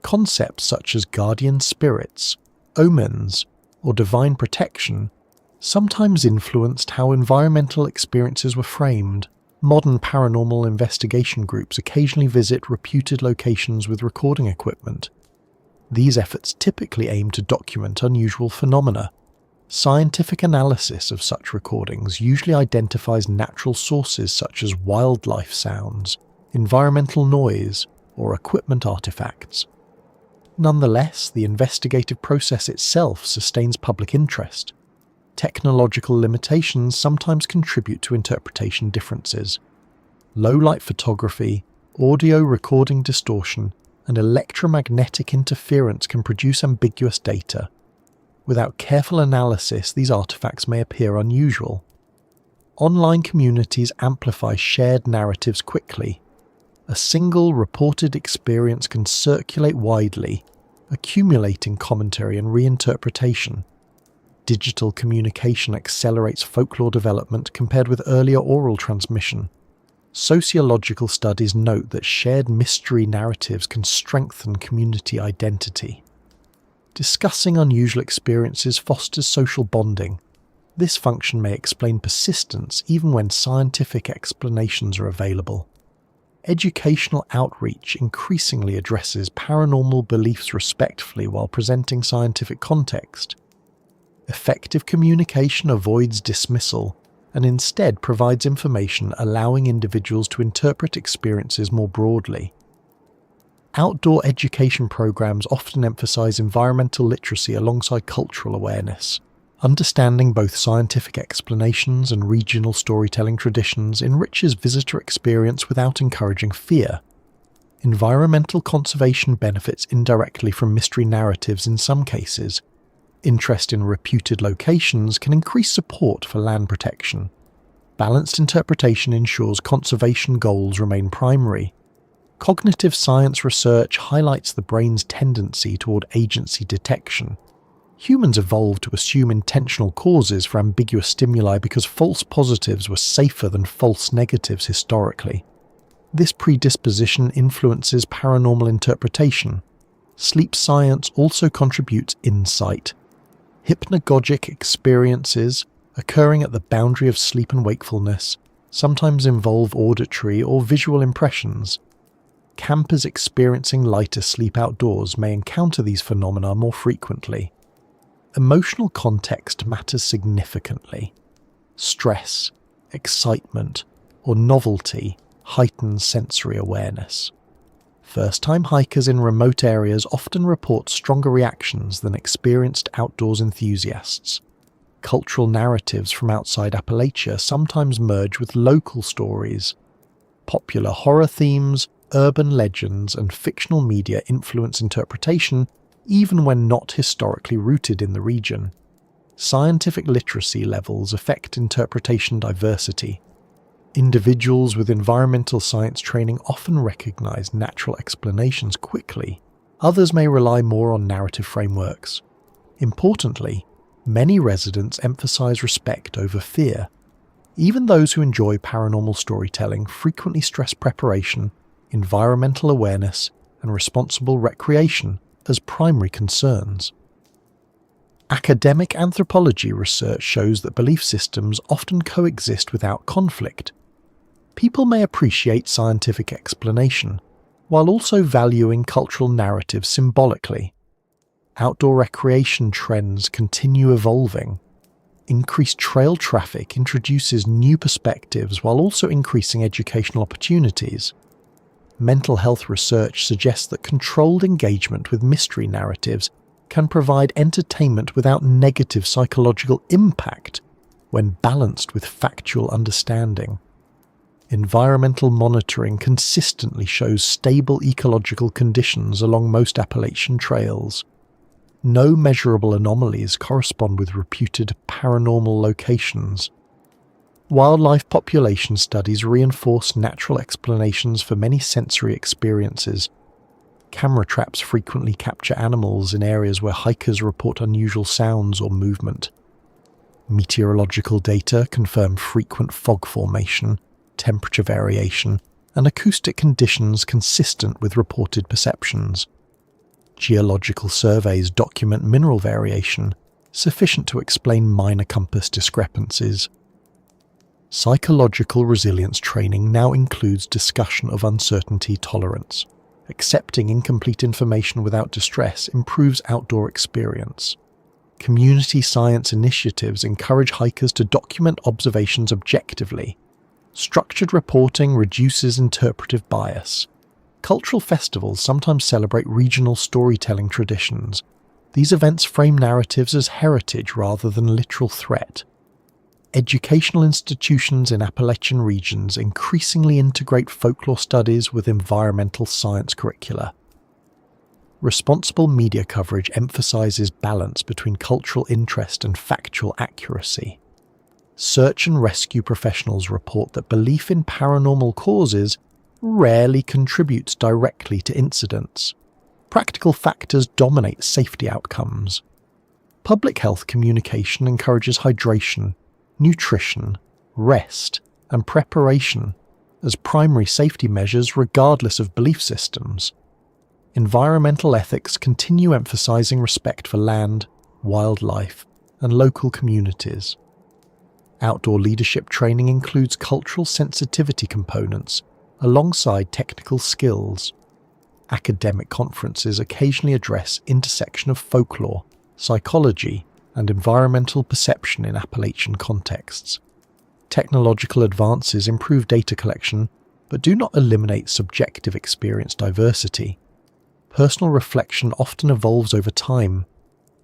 Concepts such as guardian spirits, omens, or divine protection sometimes influenced how environmental experiences were framed. Modern paranormal investigation groups occasionally visit reputed locations with recording equipment. These efforts typically aim to document unusual phenomena. Scientific analysis of such recordings usually identifies natural sources such as wildlife sounds, environmental noise, or equipment artifacts. Nonetheless, the investigative process itself sustains public interest. Technological limitations sometimes contribute to interpretation differences. Low-light photography, audio recording distortion, and electromagnetic interference can produce ambiguous data. Without careful analysis, these artifacts may appear unusual. Online communities amplify shared narratives quickly. A single reported experience can circulate widely, accumulating commentary and reinterpretation. Digital communication accelerates folklore development compared with earlier oral transmission. Sociological studies note that shared mystery narratives can strengthen community identity. Discussing unusual experiences fosters social bonding. This function may explain persistence even when scientific explanations are available. Educational outreach increasingly addresses paranormal beliefs respectfully while presenting scientific context. Effective communication avoids dismissal and instead provides information allowing individuals to interpret experiences more broadly. Outdoor education programs often emphasize environmental literacy alongside cultural awareness. Understanding both scientific explanations and regional storytelling traditions enriches visitor experience without encouraging fear. Environmental conservation benefits indirectly from mystery narratives in some cases. Interest in reputed locations can increase support for land protection. Balanced interpretation ensures conservation goals remain primary. Cognitive science research highlights the brain's tendency toward agency detection. Humans evolved to assume intentional causes for ambiguous stimuli because false positives were safer than false negatives historically. This predisposition influences paranormal interpretation. Sleep science also contributes insight. Hypnagogic experiences, occurring at the boundary of sleep and wakefulness, sometimes involve auditory or visual impressions. Campers experiencing lighter sleep outdoors may encounter these phenomena more frequently. Emotional context matters significantly. Stress, excitement, or novelty heightens sensory awareness. First-time hikers in remote areas often report stronger reactions than experienced outdoors enthusiasts. Cultural narratives from outside Appalachia sometimes merge with local stories. Popular horror themes, urban legends, and fictional media influence interpretation even when not historically rooted in the region. Scientific literacy levels affect interpretation diversity. Individuals with environmental science training often recognize natural explanations quickly. Others may rely more on narrative frameworks. Importantly, many residents emphasize respect over fear. Even those who enjoy paranormal storytelling frequently stress preparation, environmental awareness, and responsible recreation as primary concerns. Academic anthropology research shows that belief systems often coexist without conflict. People may appreciate scientific explanation, while also valuing cultural narratives symbolically. Outdoor recreation trends continue evolving. Increased trail traffic introduces new perspectives while also increasing educational opportunities. Mental health research suggests that controlled engagement with mystery narratives can provide entertainment without negative psychological impact. when balanced with factual understanding. Environmental monitoring consistently shows stable ecological conditions along most Appalachian trails. No measurable anomalies correspond with reputed paranormal locations. Wildlife population studies reinforce natural explanations for many sensory experiences. Camera traps frequently capture animals in areas where hikers report unusual sounds or movement. Meteorological data confirm frequent fog formation, temperature variation, and acoustic conditions consistent with reported perceptions. Geological surveys document mineral variation, sufficient to explain minor compass discrepancies. Psychological resilience training now includes discussion of uncertainty tolerance. Accepting incomplete information without distress improves outdoor experience. Community science initiatives encourage hikers to document observations objectively. Structured reporting reduces interpretive bias. Cultural festivals sometimes celebrate regional storytelling traditions. These events frame narratives as heritage rather than literal threat. Educational institutions in Appalachian regions increasingly integrate folklore studies with environmental science curricula. Responsible media coverage emphasizes balance between cultural interest and factual accuracy. Search and rescue professionals report that belief in paranormal causes rarely contributes directly to incidents. Practical factors dominate safety outcomes. Public health communication encourages hydration, nutrition, rest, and preparation as primary safety measures regardless of belief systems. Environmental ethics continue emphasizing respect for land, wildlife, and local communities. Outdoor leadership training includes cultural sensitivity components alongside technical skills. Academic conferences occasionally address intersection of folklore, psychology, and environmental perception in Appalachian contexts. Technological advances improve data collection, but do not eliminate subjective experience diversity. Personal reflection often evolves over time.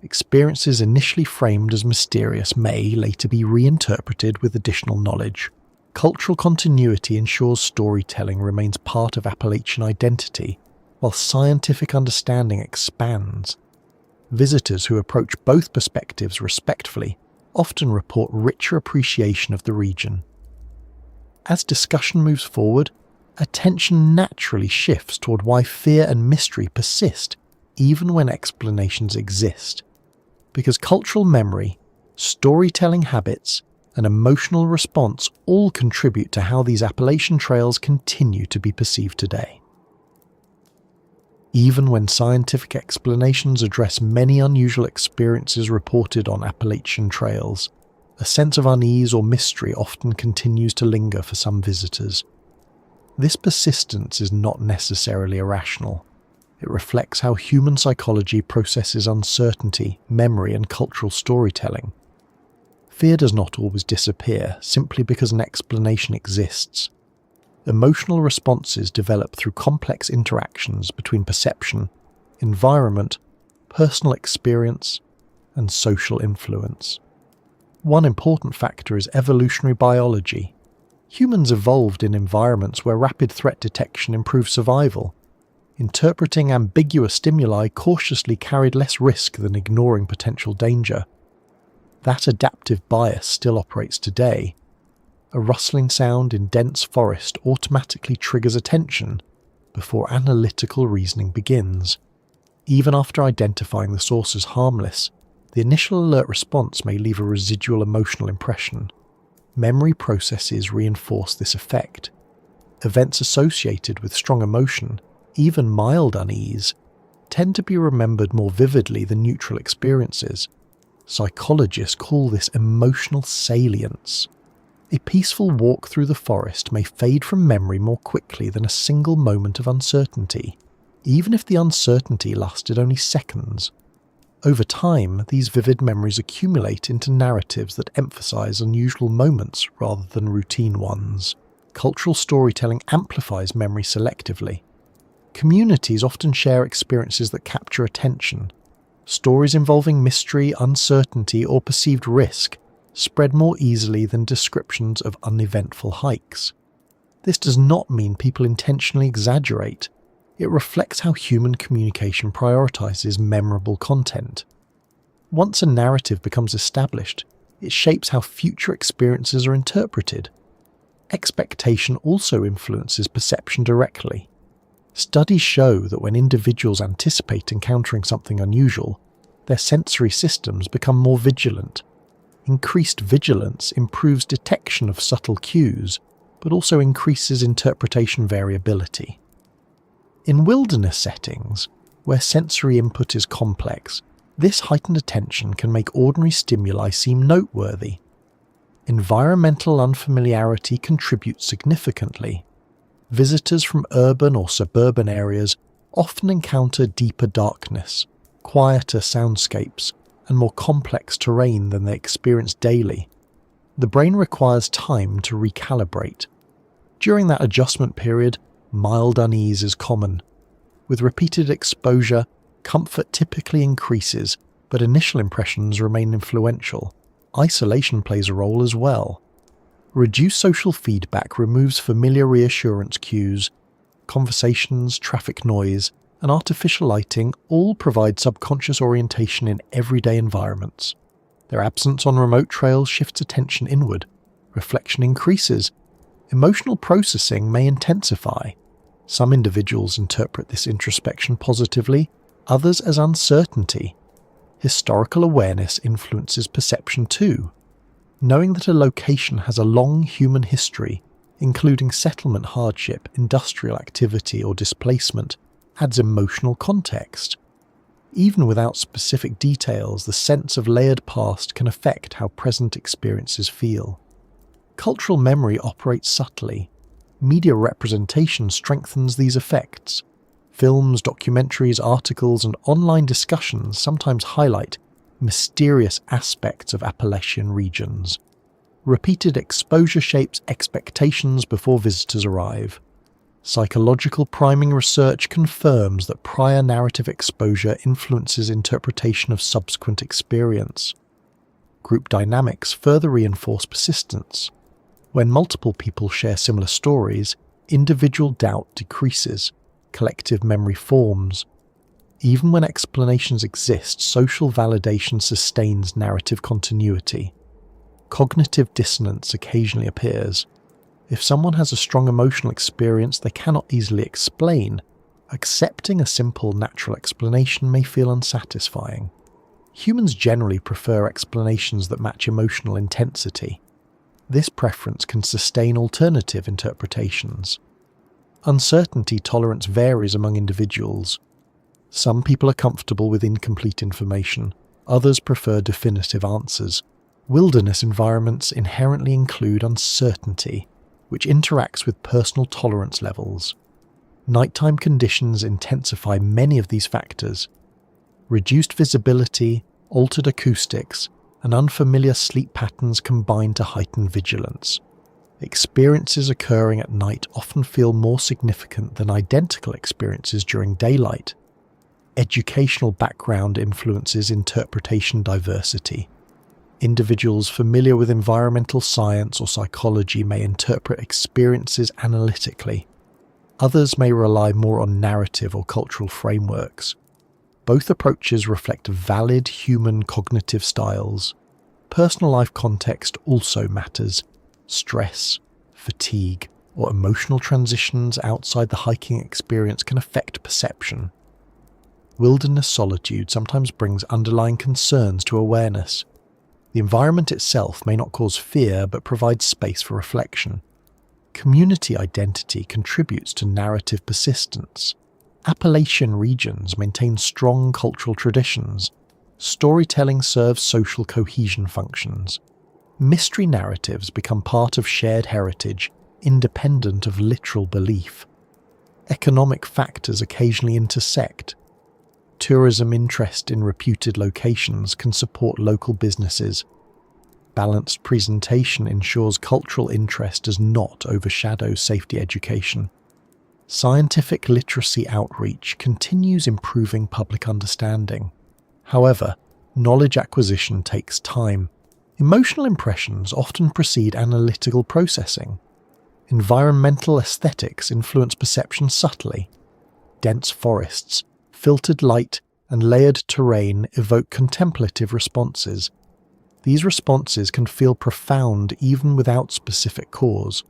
Experiences initially framed as mysterious may later be reinterpreted with additional knowledge. Cultural continuity ensures storytelling remains part of Appalachian identity, while scientific understanding expands. Visitors who approach both perspectives respectfully often report richer appreciation of the region. As discussion moves forward, attention naturally shifts toward why fear and mystery persist even when explanations exist. Because cultural memory, storytelling habits, and emotional response all contribute to how these Appalachian trails continue to be perceived today. Even when scientific explanations address many unusual experiences reported on Appalachian trails, a sense of unease or mystery often continues to linger for some visitors. This persistence is not necessarily irrational. It reflects how human psychology processes uncertainty, memory, and cultural storytelling. Fear does not always disappear simply because an explanation exists. Emotional responses develop through complex interactions between perception, environment, personal experience, and social influence. One important factor is evolutionary biology. Humans evolved in environments where rapid threat detection improved survival. Interpreting ambiguous stimuli cautiously carried less risk than ignoring potential danger. That adaptive bias still operates today. A rustling sound in dense forest automatically triggers attention before analytical reasoning begins. Even after identifying the source as harmless, the initial alert response may leave a residual emotional impression. Memory processes reinforce this effect. Events associated with strong emotion, even mild unease, tend to be remembered more vividly than neutral experiences. Psychologists call this emotional salience. A peaceful walk through the forest may fade from memory more quickly than a single moment of uncertainty, even if the uncertainty lasted only seconds. Over time, these vivid memories accumulate into narratives that emphasize unusual moments rather than routine ones. Cultural storytelling amplifies memory selectively. Communities often share experiences that capture attention. Stories involving mystery, uncertainty, or perceived risk spread more easily than descriptions of uneventful hikes. This does not mean people intentionally exaggerate. It reflects how human communication prioritizes memorable content. Once a narrative becomes established, it shapes how future experiences are interpreted. Expectation also influences perception directly. Studies show that when individuals anticipate encountering something unusual, their sensory systems become more vigilant. Increased vigilance improves detection of subtle cues, but also increases interpretation variability. In wilderness settings, where sensory input is complex, this heightened attention can make ordinary stimuli seem noteworthy. Environmental unfamiliarity contributes significantly. Visitors from urban or suburban areas often encounter deeper darkness, quieter soundscapes, and more complex terrain than they experience daily. The brain requires time to recalibrate. During that adjustment period, mild unease is common. With repeated exposure, comfort typically increases, but initial impressions remain influential. Isolation plays a role as well. Reduced social feedback removes familiar reassurance cues. Conversations, traffic noise, and artificial lighting all provide subconscious orientation in everyday environments. Their absence on remote trails shifts attention inward. Reflection increases. Emotional processing may intensify. Some individuals interpret this introspection positively, others as uncertainty. Historical awareness influences perception too. Knowing that a location has a long human history, including settlement hardship, industrial activity, or displacement, adds emotional context. Even without specific details, the sense of layered past can affect how present experiences feel. Cultural memory operates subtly. Media representation strengthens these effects. Films, documentaries, articles, and online discussions sometimes highlight mysterious aspects of Appalachian regions. Repeated exposure shapes expectations before visitors arrive. Psychological priming research confirms that prior narrative exposure influences interpretation of subsequent experience. Group dynamics further reinforce persistence. When multiple people share similar stories, individual doubt decreases, collective memory forms. Even when explanations exist, social validation sustains narrative continuity. Cognitive dissonance occasionally appears. If someone has a strong emotional experience they cannot easily explain, accepting a simple natural explanation may feel unsatisfying. Humans generally prefer explanations that match emotional intensity. This preference can sustain alternative interpretations. Uncertainty tolerance varies among individuals. Some people are comfortable with incomplete information, others prefer definitive answers. Wilderness environments inherently include uncertainty, which interacts with personal tolerance levels. Nighttime conditions intensify many of these factors. Reduced visibility, altered acoustics, and unfamiliar sleep patterns combine to heighten vigilance. Experiences occurring at night often feel more significant than identical experiences during daylight. Educational background influences interpretation diversity. Individuals familiar with environmental science or psychology may interpret experiences analytically. Others may rely more on narrative or cultural frameworks. Both approaches reflect valid human cognitive styles. Personal life context also matters. Stress, fatigue, or emotional transitions outside the hiking experience can affect perception. Wilderness solitude sometimes brings underlying concerns to awareness. The environment itself may not cause fear but provides space for reflection. Community identity contributes to narrative persistence. Appalachian regions maintain strong cultural traditions. Storytelling serves social cohesion functions. Mystery narratives become part of shared heritage, independent of literal belief. Economic factors occasionally intersect. Tourism interest in reputed locations can support local businesses. Balanced presentation ensures cultural interest does not overshadow safety education. Scientific literacy outreach continues improving public understanding. However, knowledge acquisition takes time. Emotional impressions often precede analytical processing. Environmental aesthetics influence perception subtly. Dense forests, filtered light, and layered terrain evoke contemplative responses. These responses can feel profound even without specific cause.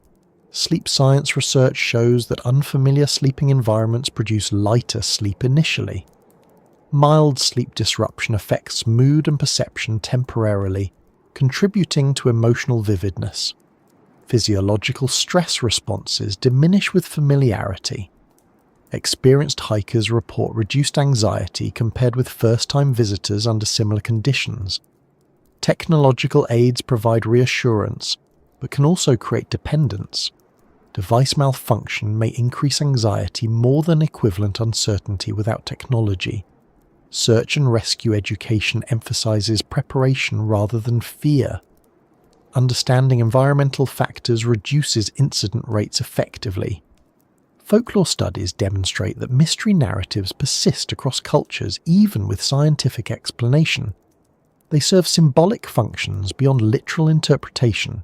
Sleep science research shows that unfamiliar sleeping environments produce lighter sleep initially. Mild sleep disruption affects mood and perception temporarily, contributing to emotional vividness. Physiological stress responses diminish with familiarity. Experienced hikers report reduced anxiety compared with first-time visitors under similar conditions. Technological aids provide reassurance, but can also create dependence. Device malfunction may increase anxiety more than equivalent uncertainty without technology. Search and rescue education emphasizes preparation rather than fear. Understanding environmental factors reduces incident rates effectively. Folklore studies demonstrate that mystery narratives persist across cultures even with scientific explanation. They serve symbolic functions beyond literal interpretation.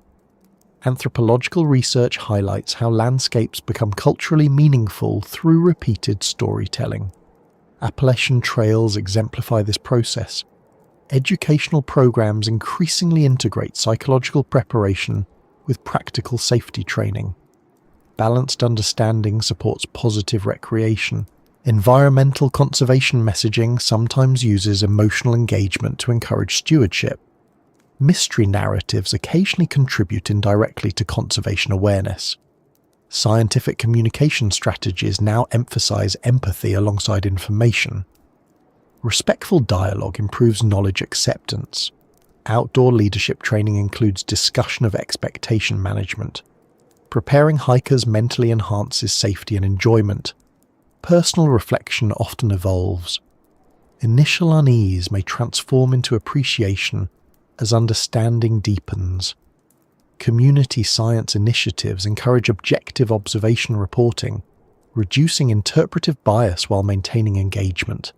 Anthropological research highlights how landscapes become culturally meaningful through repeated storytelling. Appalachian trails exemplify this process. Educational programs increasingly integrate psychological preparation with practical safety training. Balanced understanding supports positive recreation. Environmental conservation messaging sometimes uses emotional engagement to encourage stewardship. Mystery narratives occasionally contribute indirectly to conservation awareness. Scientific communication strategies now emphasize empathy alongside information. Respectful dialogue improves knowledge acceptance. Outdoor leadership training includes discussion of expectation management. Preparing hikers mentally enhances safety and enjoyment. Personal reflection often evolves. Initial unease may transform into appreciation as understanding deepens. Community science initiatives encourage objective observation reporting, reducing interpretive bias while maintaining engagement.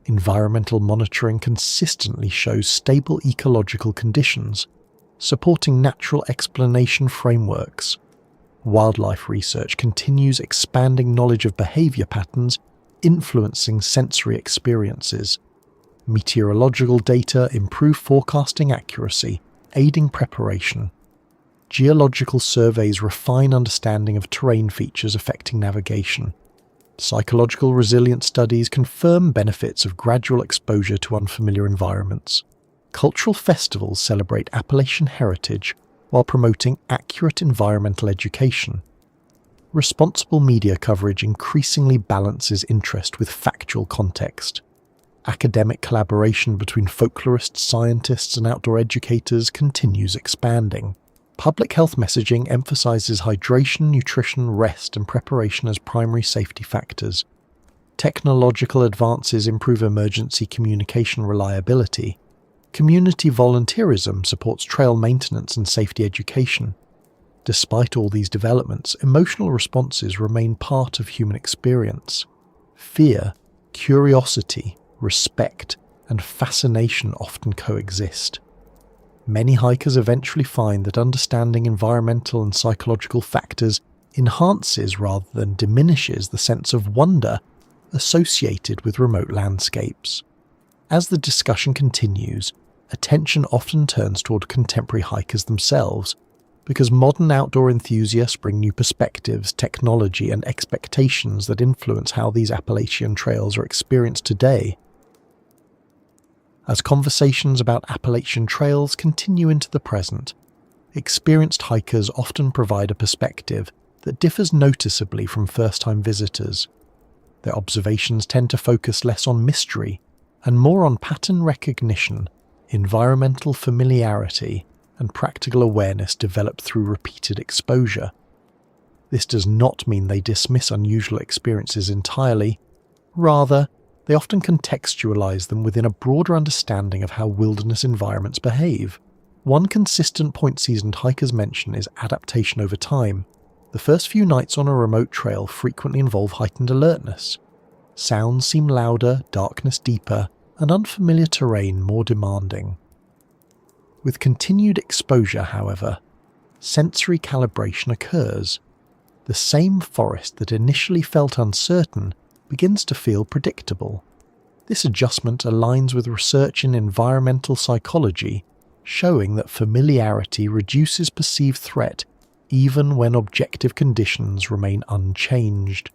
Environmental monitoring consistently shows stable ecological conditions, supporting natural explanation frameworks. Wildlife research continues expanding knowledge of behavior patterns, influencing sensory experiences. Meteorological data improve forecasting accuracy, aiding preparation. Geological surveys refine understanding of terrain features affecting navigation. Psychological resilience studies confirm benefits of gradual exposure to unfamiliar environments. Cultural festivals celebrate Appalachian heritage while promoting accurate environmental education. Responsible media coverage increasingly balances interest with factual context. Academic collaboration between folklorists, scientists, and outdoor educators continues expanding. Public health messaging emphasizes hydration, nutrition, rest, and preparation as primary safety factors. Technological advances improve emergency communication reliability. Community volunteerism supports trail maintenance and safety education. Despite all these developments, emotional responses remain part of human experience. Fear, curiosity, respect, and fascination often coexist. Many hikers eventually find that understanding environmental and psychological factors enhances rather than diminishes the sense of wonder associated with remote landscapes. As the discussion continues, attention often turns toward contemporary hikers themselves, because modern outdoor enthusiasts bring new perspectives, technology, and expectations that influence how these Appalachian trails are experienced today. As conversations about Appalachian trails continue into the present, experienced hikers often provide a perspective that differs noticeably from first-time visitors. Their observations tend to focus less on mystery and more on pattern recognition, environmental familiarity, and practical awareness developed through repeated exposure. This does not mean they dismiss unusual experiences entirely. Rather, they often contextualize them within a broader understanding of how wilderness environments behave. One consistent point seasoned hikers mention is adaptation over time. The first few nights on a remote trail frequently involve heightened alertness. Sounds seem louder, darkness deeper, and unfamiliar terrain more demanding. With continued exposure, however, sensory calibration occurs. The same forest that initially felt uncertain begins to feel predictable. This adjustment aligns with research in environmental psychology, showing that familiarity reduces perceived threat even when objective conditions remain unchanged.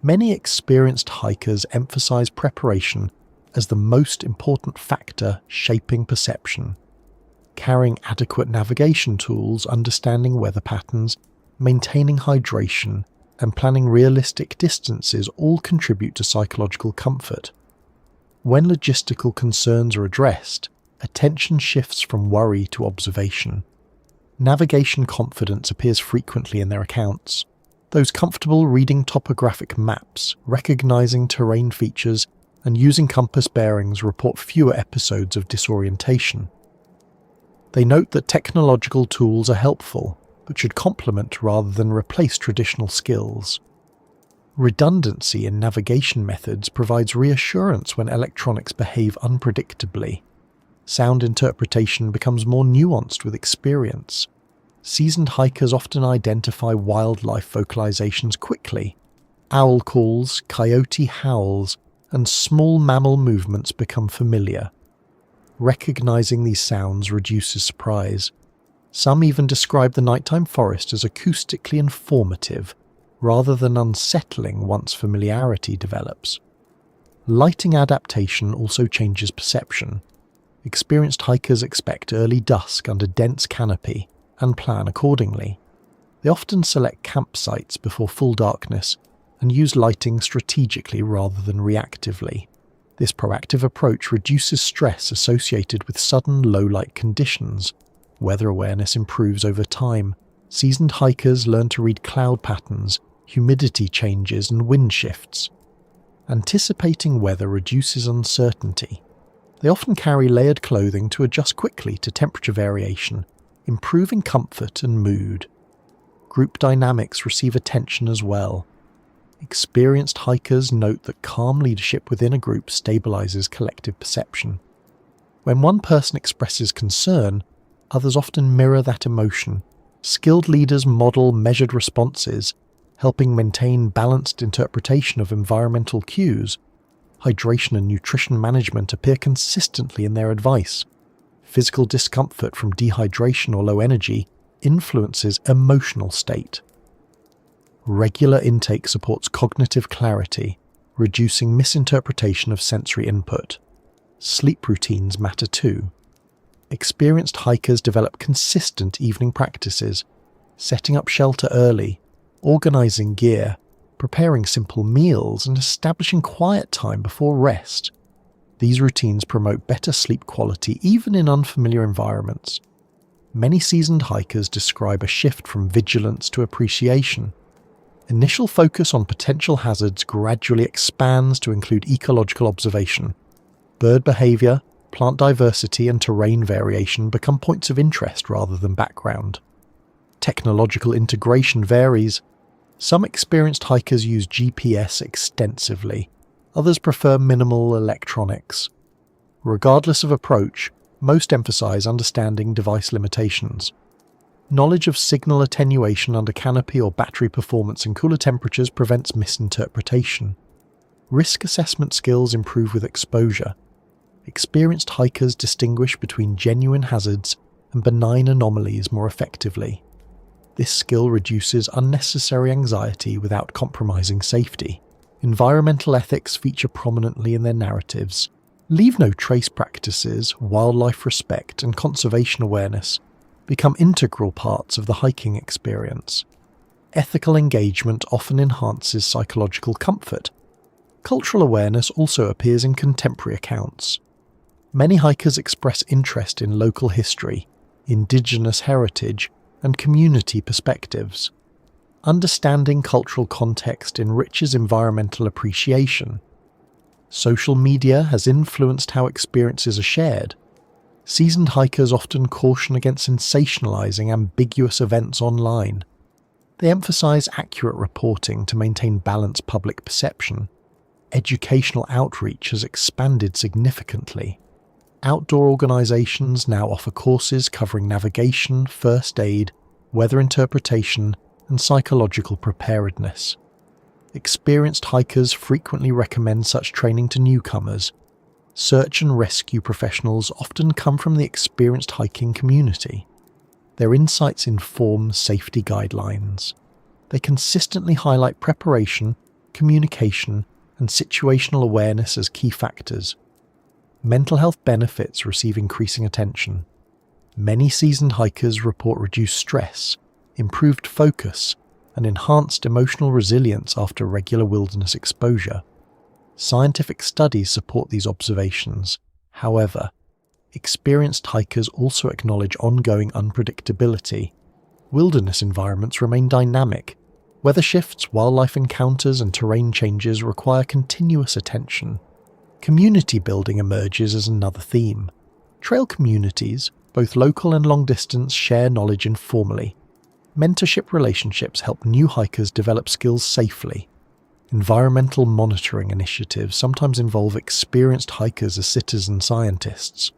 Many experienced hikers emphasize preparation as the most important factor shaping perception. Carrying adequate navigation tools, understanding weather patterns, maintaining hydration, and planning realistic distances all contribute to psychological comfort. When logistical concerns are addressed, attention shifts from worry to observation. Navigation confidence appears frequently in their accounts. Those comfortable reading topographic maps, recognizing terrain features, and using compass bearings report fewer episodes of disorientation. They note that technological tools are helpful, but should complement rather than replace traditional skills. Redundancy in navigation methods provides reassurance when electronics behave unpredictably. Sound interpretation becomes more nuanced with experience. Seasoned hikers often identify wildlife vocalizations quickly. Owl calls, coyote howls, and small mammal movements become familiar. Recognizing these sounds reduces surprise. Some even describe the nighttime forest as acoustically informative, rather than unsettling once familiarity develops. Lighting adaptation also changes perception. Experienced hikers expect early dusk under dense canopy and plan accordingly. They often select campsites before full darkness and use lighting strategically rather than reactively. This proactive approach reduces stress associated with sudden low-light conditions. Weather awareness improves over time. Seasoned hikers learn to read cloud patterns, humidity changes, and wind shifts. Anticipating weather reduces uncertainty. They often carry layered clothing to adjust quickly to temperature variation, improving comfort and mood. Group dynamics receive attention as well. Experienced hikers note that calm leadership within a group stabilizes collective perception. When one person expresses concern, others often mirror that emotion. Skilled leaders model measured responses, helping maintain balanced interpretation of environmental cues. Hydration and nutrition management appear consistently in their advice. Physical discomfort from dehydration or low energy influences emotional state. Regular intake supports cognitive clarity, reducing misinterpretation of sensory input. Sleep routines matter too. Experienced hikers develop consistent evening practices, setting up shelter early, organizing gear, preparing simple meals, and establishing quiet time before rest. These routines promote better sleep quality even in unfamiliar environments. Many seasoned hikers describe a shift from vigilance to appreciation. Initial focus on potential hazards gradually expands to include ecological observation. Bird behavior, plant diversity, and terrain variation become points of interest rather than background. Technological integration varies. Some experienced hikers use GPS extensively. Others prefer minimal electronics. Regardless of approach, most emphasize understanding device limitations. Knowledge of signal attenuation under canopy or battery performance in cooler temperatures prevents misinterpretation. Risk assessment skills improve with exposure. Experienced hikers distinguish between genuine hazards and benign anomalies more effectively. This skill reduces unnecessary anxiety without compromising safety. Environmental ethics feature prominently in their narratives. Leave no trace practices, wildlife respect, and conservation awareness become integral parts of the hiking experience. Ethical engagement often enhances psychological comfort. Cultural awareness also appears in contemporary accounts. Many hikers express interest in local history, indigenous heritage, and community perspectives. Understanding cultural context enriches environmental appreciation. Social media has influenced how experiences are shared. Seasoned hikers often caution against sensationalizing ambiguous events online. They emphasize accurate reporting to maintain balanced public perception. Educational outreach has expanded significantly. Outdoor organisations now offer courses covering navigation, first aid, weather interpretation, and psychological preparedness. Experienced hikers frequently recommend such training to newcomers. Search and rescue professionals often come from the experienced hiking community. Their insights inform safety guidelines. They consistently highlight preparation, communication, and situational awareness as key factors. Mental health benefits receive increasing attention. Many seasoned hikers report reduced stress, improved focus, and enhanced emotional resilience after regular wilderness exposure. Scientific studies support these observations. However, experienced hikers also acknowledge ongoing unpredictability. Wilderness environments remain dynamic. Weather shifts, wildlife encounters, and terrain changes require continuous attention. Community building emerges as another theme. Trail communities, both local and long distance, share knowledge informally. Mentorship relationships help new hikers develop skills safely. Environmental monitoring initiatives sometimes involve experienced hikers as citizen scientists.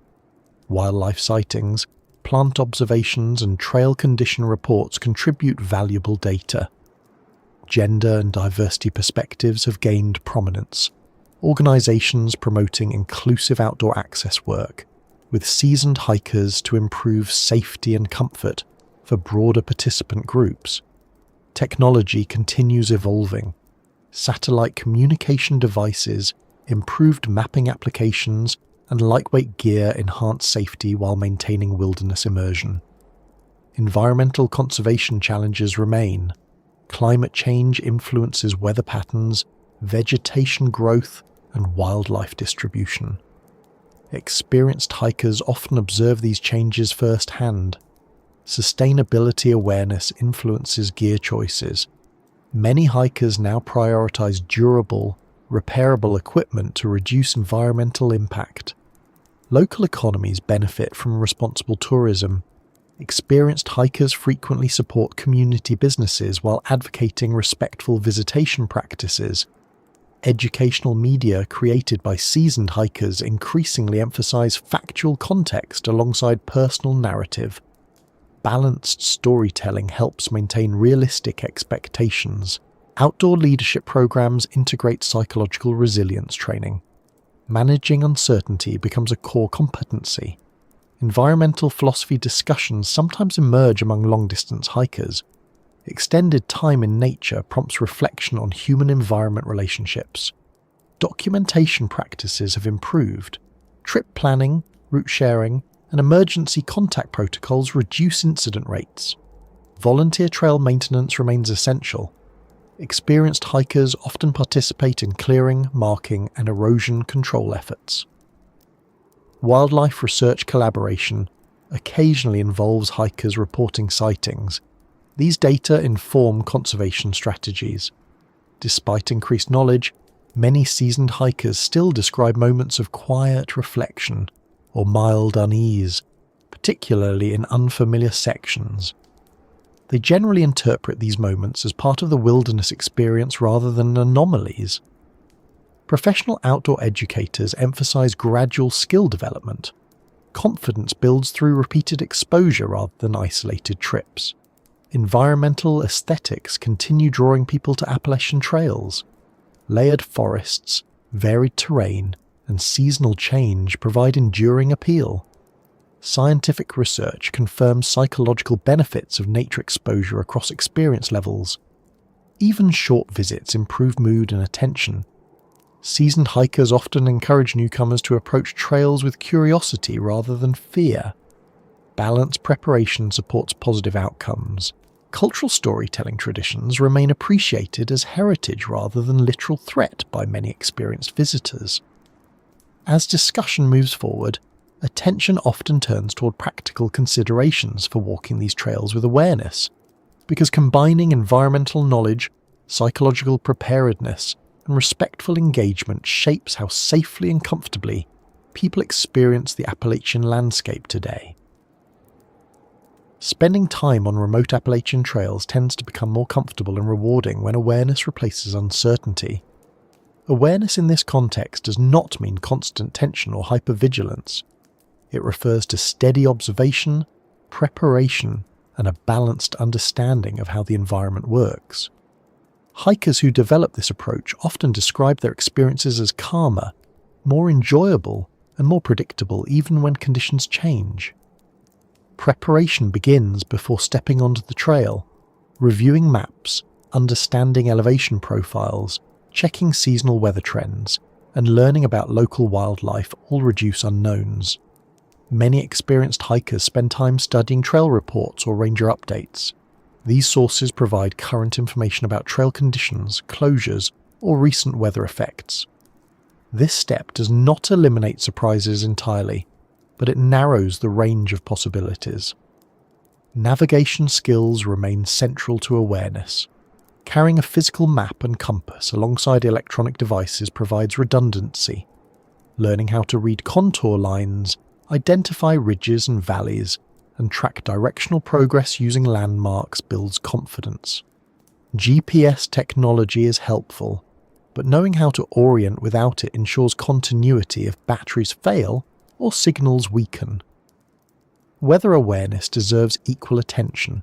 Wildlife sightings, plant observations, and trail condition reports contribute valuable data. Gender and diversity perspectives have gained prominence. Organisations promoting inclusive outdoor access work with seasoned hikers to improve safety and comfort for broader participant groups. Technology continues evolving. Satellite communication devices, improved mapping applications, and lightweight gear enhance safety while maintaining wilderness immersion. Environmental conservation challenges remain. Climate change influences weather patterns, vegetation growth, and wildlife distribution. Experienced hikers often observe these changes firsthand. Sustainability awareness influences gear choices. Many hikers now prioritize durable, repairable equipment to reduce environmental impact. Local economies benefit from responsible tourism. Experienced hikers frequently support community businesses while advocating respectful visitation practices. Educational media created by seasoned hikers increasingly emphasize factual context alongside personal narrative. Balanced storytelling helps maintain realistic expectations. Outdoor leadership programs integrate psychological resilience training. Managing uncertainty becomes a core competency. Environmental philosophy discussions sometimes emerge among long-distance hikers. Extended time in nature prompts reflection on human-environment relationships. Documentation practices have improved. Trip planning, route sharing, and emergency contact protocols reduce incident rates. Volunteer trail maintenance remains essential. Experienced hikers often participate in clearing, marking, and erosion control efforts. Wildlife research collaboration occasionally involves hikers reporting sightings. These data inform conservation strategies. Despite increased knowledge, many seasoned hikers still describe moments of quiet reflection or mild unease, particularly in unfamiliar sections. They generally interpret these moments as part of the wilderness experience rather than anomalies. Professional outdoor educators emphasize gradual skill development. Confidence builds through repeated exposure rather than isolated trips. Environmental aesthetics continue drawing people to Appalachian trails. Layered forests, varied terrain, and seasonal change provide enduring appeal. Scientific research confirms psychological benefits of nature exposure across experience levels. Even short visits improve mood and attention. Seasoned hikers often encourage newcomers to approach trails with curiosity rather than fear. Balanced preparation supports positive outcomes. Cultural storytelling traditions remain appreciated as heritage rather than literal threat by many experienced visitors. As discussion moves forward, attention often turns toward practical considerations for walking these trails with awareness, because combining environmental knowledge, psychological preparedness, and respectful engagement shapes how safely and comfortably people experience the Appalachian landscape today. Spending time on remote Appalachian trails tends to become more comfortable and rewarding when awareness replaces uncertainty. Awareness in this context does not mean constant tension or hypervigilance. It refers to steady observation, preparation, and a balanced understanding of how the environment works. Hikers who develop this approach often describe their experiences as calmer, more enjoyable, and more predictable even when conditions change. Preparation begins before stepping onto the trail, reviewing maps, understanding elevation profiles, checking seasonal weather trends, and learning about local wildlife all reduce unknowns. Many experienced hikers spend time studying trail reports or ranger updates. These sources provide current information about trail conditions, closures, or recent weather effects. This step does not eliminate surprises entirely, but it narrows the range of possibilities. Navigation skills remain central to awareness. Carrying a physical map and compass alongside electronic devices provides redundancy. Learning how to read contour lines, identify ridges and valleys, and track directional progress using landmarks builds confidence. GPS technology is helpful, but knowing how to orient without it ensures continuity if batteries fail or signals weaken. Weather awareness deserves equal attention.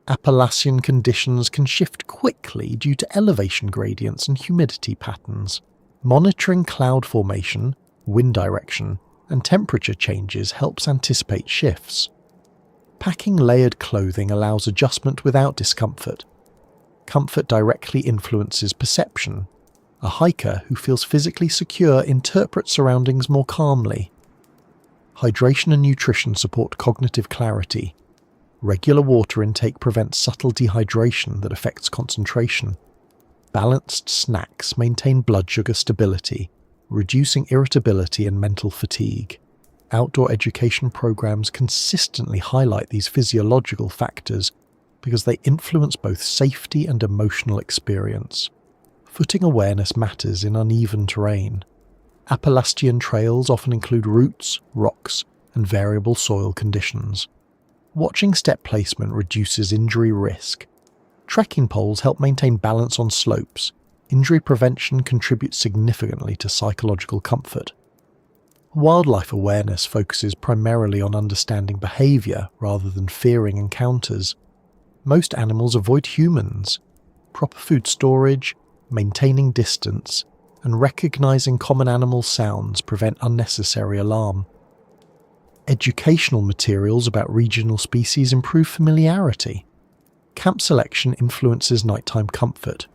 Appalachian conditions can shift quickly due to elevation gradients and humidity patterns. Monitoring cloud formation, wind direction, and temperature changes helps anticipate shifts. Packing layered clothing allows adjustment without discomfort. Comfort directly influences perception. A hiker who feels physically secure interprets surroundings more calmly. Hydration and nutrition support cognitive clarity. Regular water intake prevents subtle dehydration that affects concentration. Balanced snacks maintain blood sugar stability, reducing irritability and mental fatigue. Outdoor education programs consistently highlight these physiological factors because they influence both safety and emotional experience. Footing awareness matters in uneven terrain. Appalachian trails often include roots, rocks, and variable soil conditions. Watching step placement reduces injury risk. Trekking poles help maintain balance on slopes. Injury prevention contributes significantly to psychological comfort. Wildlife awareness focuses primarily on understanding behavior rather than fearing encounters. Most animals avoid humans. Proper food storage, maintaining distance, and recognizing common animal sounds prevent unnecessary alarm. Educational materials about regional species improve familiarity. Camp selection influences nighttime comfort.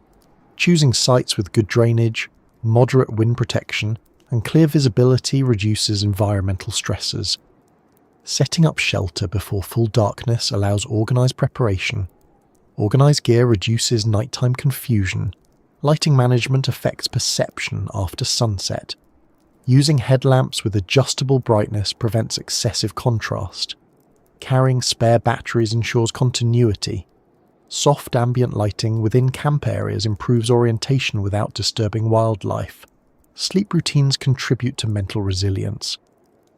Choosing sites with good drainage, moderate wind protection, and clear visibility reduces environmental stresses. Setting up shelter before full darkness allows organized preparation. Organized gear reduces nighttime confusion. Lighting management affects perception after sunset. Using headlamps with adjustable brightness prevents excessive contrast. Carrying spare batteries ensures continuity. Soft ambient lighting within camp areas improves orientation without disturbing wildlife. Sleep routines contribute to mental resilience.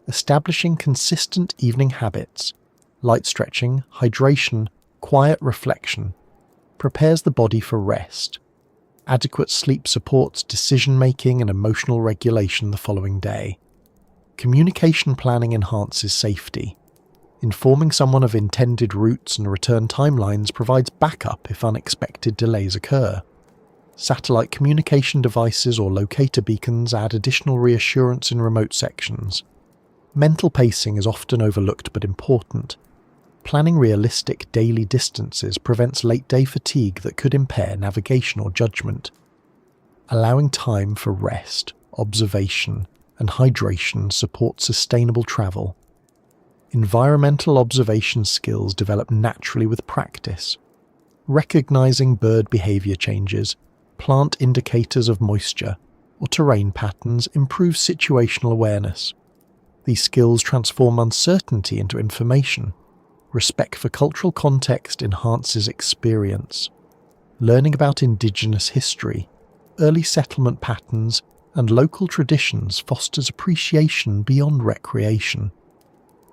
Establishing consistent evening habits, light stretching, hydration, quiet reflection, prepares the body for rest. Adequate sleep supports decision-making and emotional regulation the following day. Communication planning enhances safety. Informing someone of intended routes and return timelines provides backup if unexpected delays occur. Satellite communication devices or locator beacons add additional reassurance in remote sections. Mental pacing is often overlooked but important. Planning realistic daily distances prevents late-day fatigue that could impair navigation or judgment. Allowing time for rest, observation, and hydration supports sustainable travel. Environmental observation skills develop naturally with practice. Recognizing bird behavior changes, plant indicators of moisture, or terrain patterns improves situational awareness. These skills transform uncertainty into information. Respect for cultural context enhances experience. Learning about indigenous history, early settlement patterns, and local traditions fosters appreciation beyond recreation.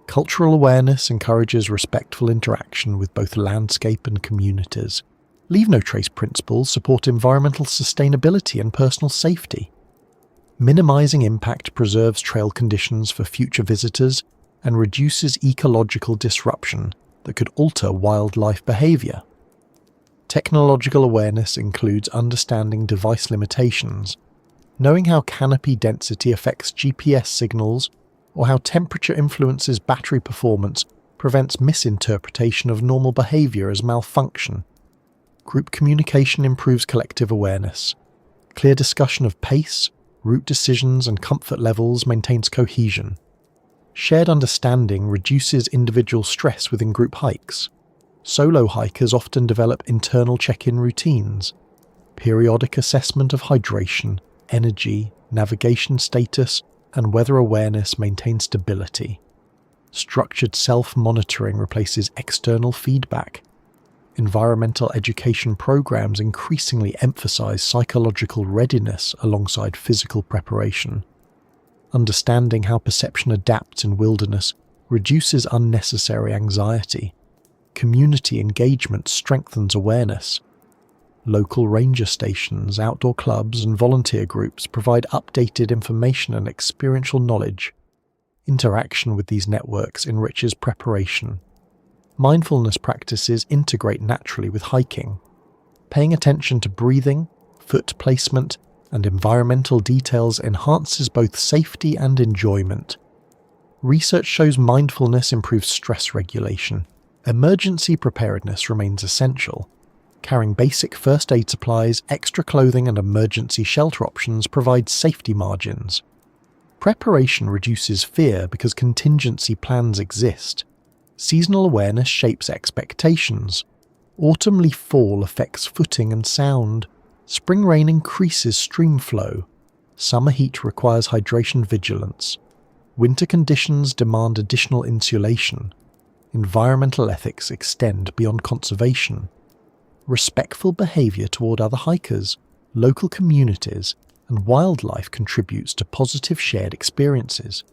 Cultural awareness encourages respectful interaction with both landscape and communities. Leave no trace principles support environmental sustainability and personal safety. Minimizing impact preserves trail conditions for future visitors and reduces ecological disruption that could alter wildlife behaviour. Technological awareness includes understanding device limitations, knowing how canopy density affects GPS signals or how temperature influences battery performance prevents misinterpretation of normal behaviour as malfunction. Group communication improves collective awareness. Clear discussion of pace, route decisions and comfort levels maintains cohesion. Shared understanding reduces individual stress within group hikes. Solo hikers often develop internal check-in routines. Periodic assessment of hydration, energy, navigation status, and weather awareness maintain stability. Structured self-monitoring replaces external feedback. Environmental education programs increasingly emphasize psychological readiness alongside physical preparation. Understanding how perception adapts in wilderness reduces unnecessary anxiety. Community engagement strengthens awareness. Local ranger stations, outdoor clubs, and volunteer groups provide updated information and experiential knowledge. Interaction with these networks enriches preparation. Mindfulness practices integrate naturally with hiking. Paying attention to breathing, foot placement, and environmental details enhances both safety and enjoyment. Research shows mindfulness improves stress regulation. Emergency preparedness remains essential. Carrying basic first aid supplies, extra clothing, and emergency shelter options provides safety margins. Preparation reduces fear because contingency plans exist. Seasonal awareness shapes expectations. Autumn leaf fall affects footing and sound. Spring rain increases stream flow. Summer heat requires hydration vigilance. Winter conditions demand additional insulation. Environmental ethics extend beyond conservation. Respectful behaviour toward other hikers, local communities, and wildlife contributes to positive shared experiences.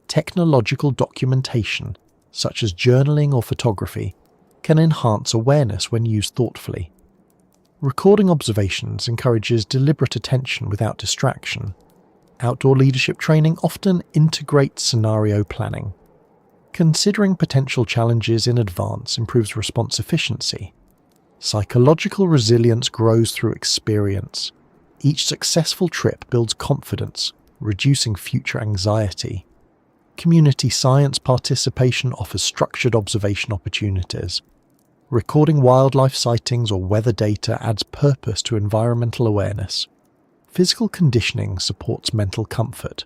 Technological documentation, such as journaling or photography, can enhance awareness when used thoughtfully. Recording observations encourages deliberate attention without distraction. Outdoor leadership training often integrates scenario planning. Considering potential challenges in advance improves response efficiency. Psychological resilience grows through experience. Each successful trip builds confidence, reducing future anxiety. Community science participation offers structured observation opportunities. Recording wildlife sightings or weather data adds purpose to environmental awareness. Physical conditioning supports mental comfort.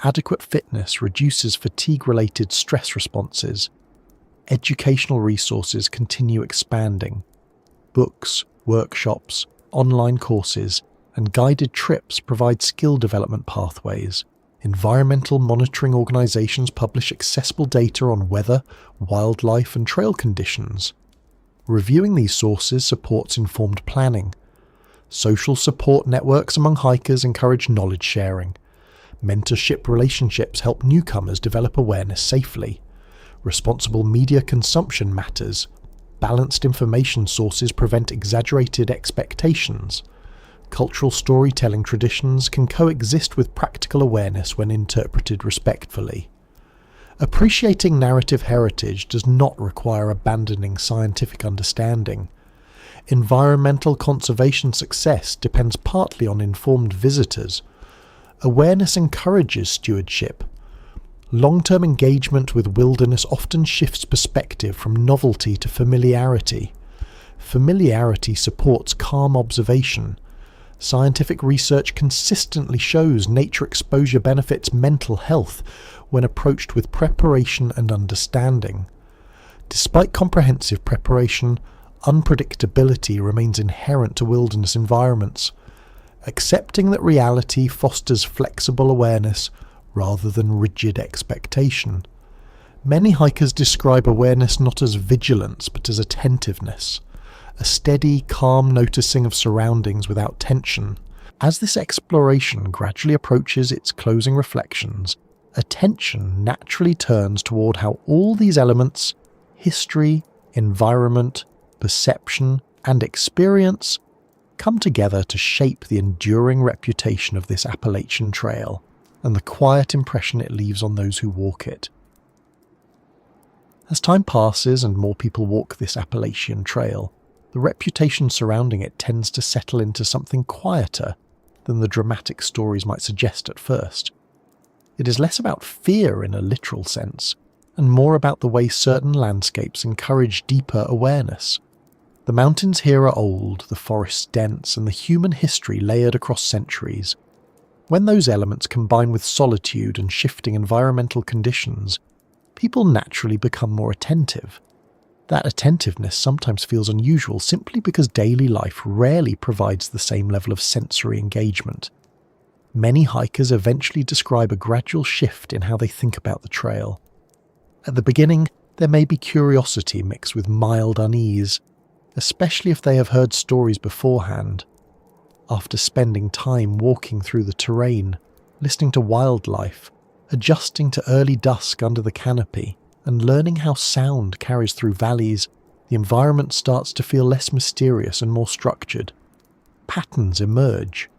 Adequate fitness reduces fatigue-related stress responses. Educational resources continue expanding. Books, workshops, online courses, and guided trips provide skill development pathways. Environmental monitoring organizations publish accessible data on weather, wildlife, and trail conditions. Reviewing these sources supports informed planning. Social support networks among hikers encourage knowledge sharing. Mentorship relationships help newcomers develop awareness safely. Responsible media consumption matters. Balanced information sources prevent exaggerated expectations. Cultural storytelling traditions can coexist with practical awareness when interpreted respectfully. Appreciating narrative heritage does not require abandoning scientific understanding. Environmental conservation success depends partly on informed visitors. Awareness encourages stewardship. Long-term engagement with wilderness often shifts perspective from novelty to familiarity. Familiarity supports calm observation. Scientific research consistently shows nature exposure benefits mental health when approached with preparation and understanding. Despite comprehensive preparation, unpredictability remains inherent to wilderness environments. Accepting that reality fosters flexible awareness rather than rigid expectation. Many hikers describe awareness not as vigilance but as attentiveness, a steady, calm noticing of surroundings without tension. As this exploration gradually approaches its closing reflections, attention naturally turns toward how all these elements, history, environment, perception, and experience, come together to shape the enduring reputation of this Appalachian trail and the quiet impression it leaves on those who walk it. As time passes and more people walk this Appalachian trail, the reputation surrounding it tends to settle into something quieter than the dramatic stories might suggest at first. It is less about fear in a literal sense, and more about the way certain landscapes encourage deeper awareness. The mountains here are old, the forests dense, and the human history layered across centuries. When those elements combine with solitude and shifting environmental conditions, people naturally become more attentive. That attentiveness sometimes feels unusual simply because daily life rarely provides the same level of sensory engagement. Many hikers eventually describe a gradual shift in how they think about the trail. At the beginning, there may be curiosity mixed with mild unease, especially if they have heard stories beforehand. After spending time walking through the terrain, listening to wildlife, adjusting to early dusk under the canopy, and learning how sound carries through valleys, the environment starts to feel less mysterious and more structured. Patterns emerge.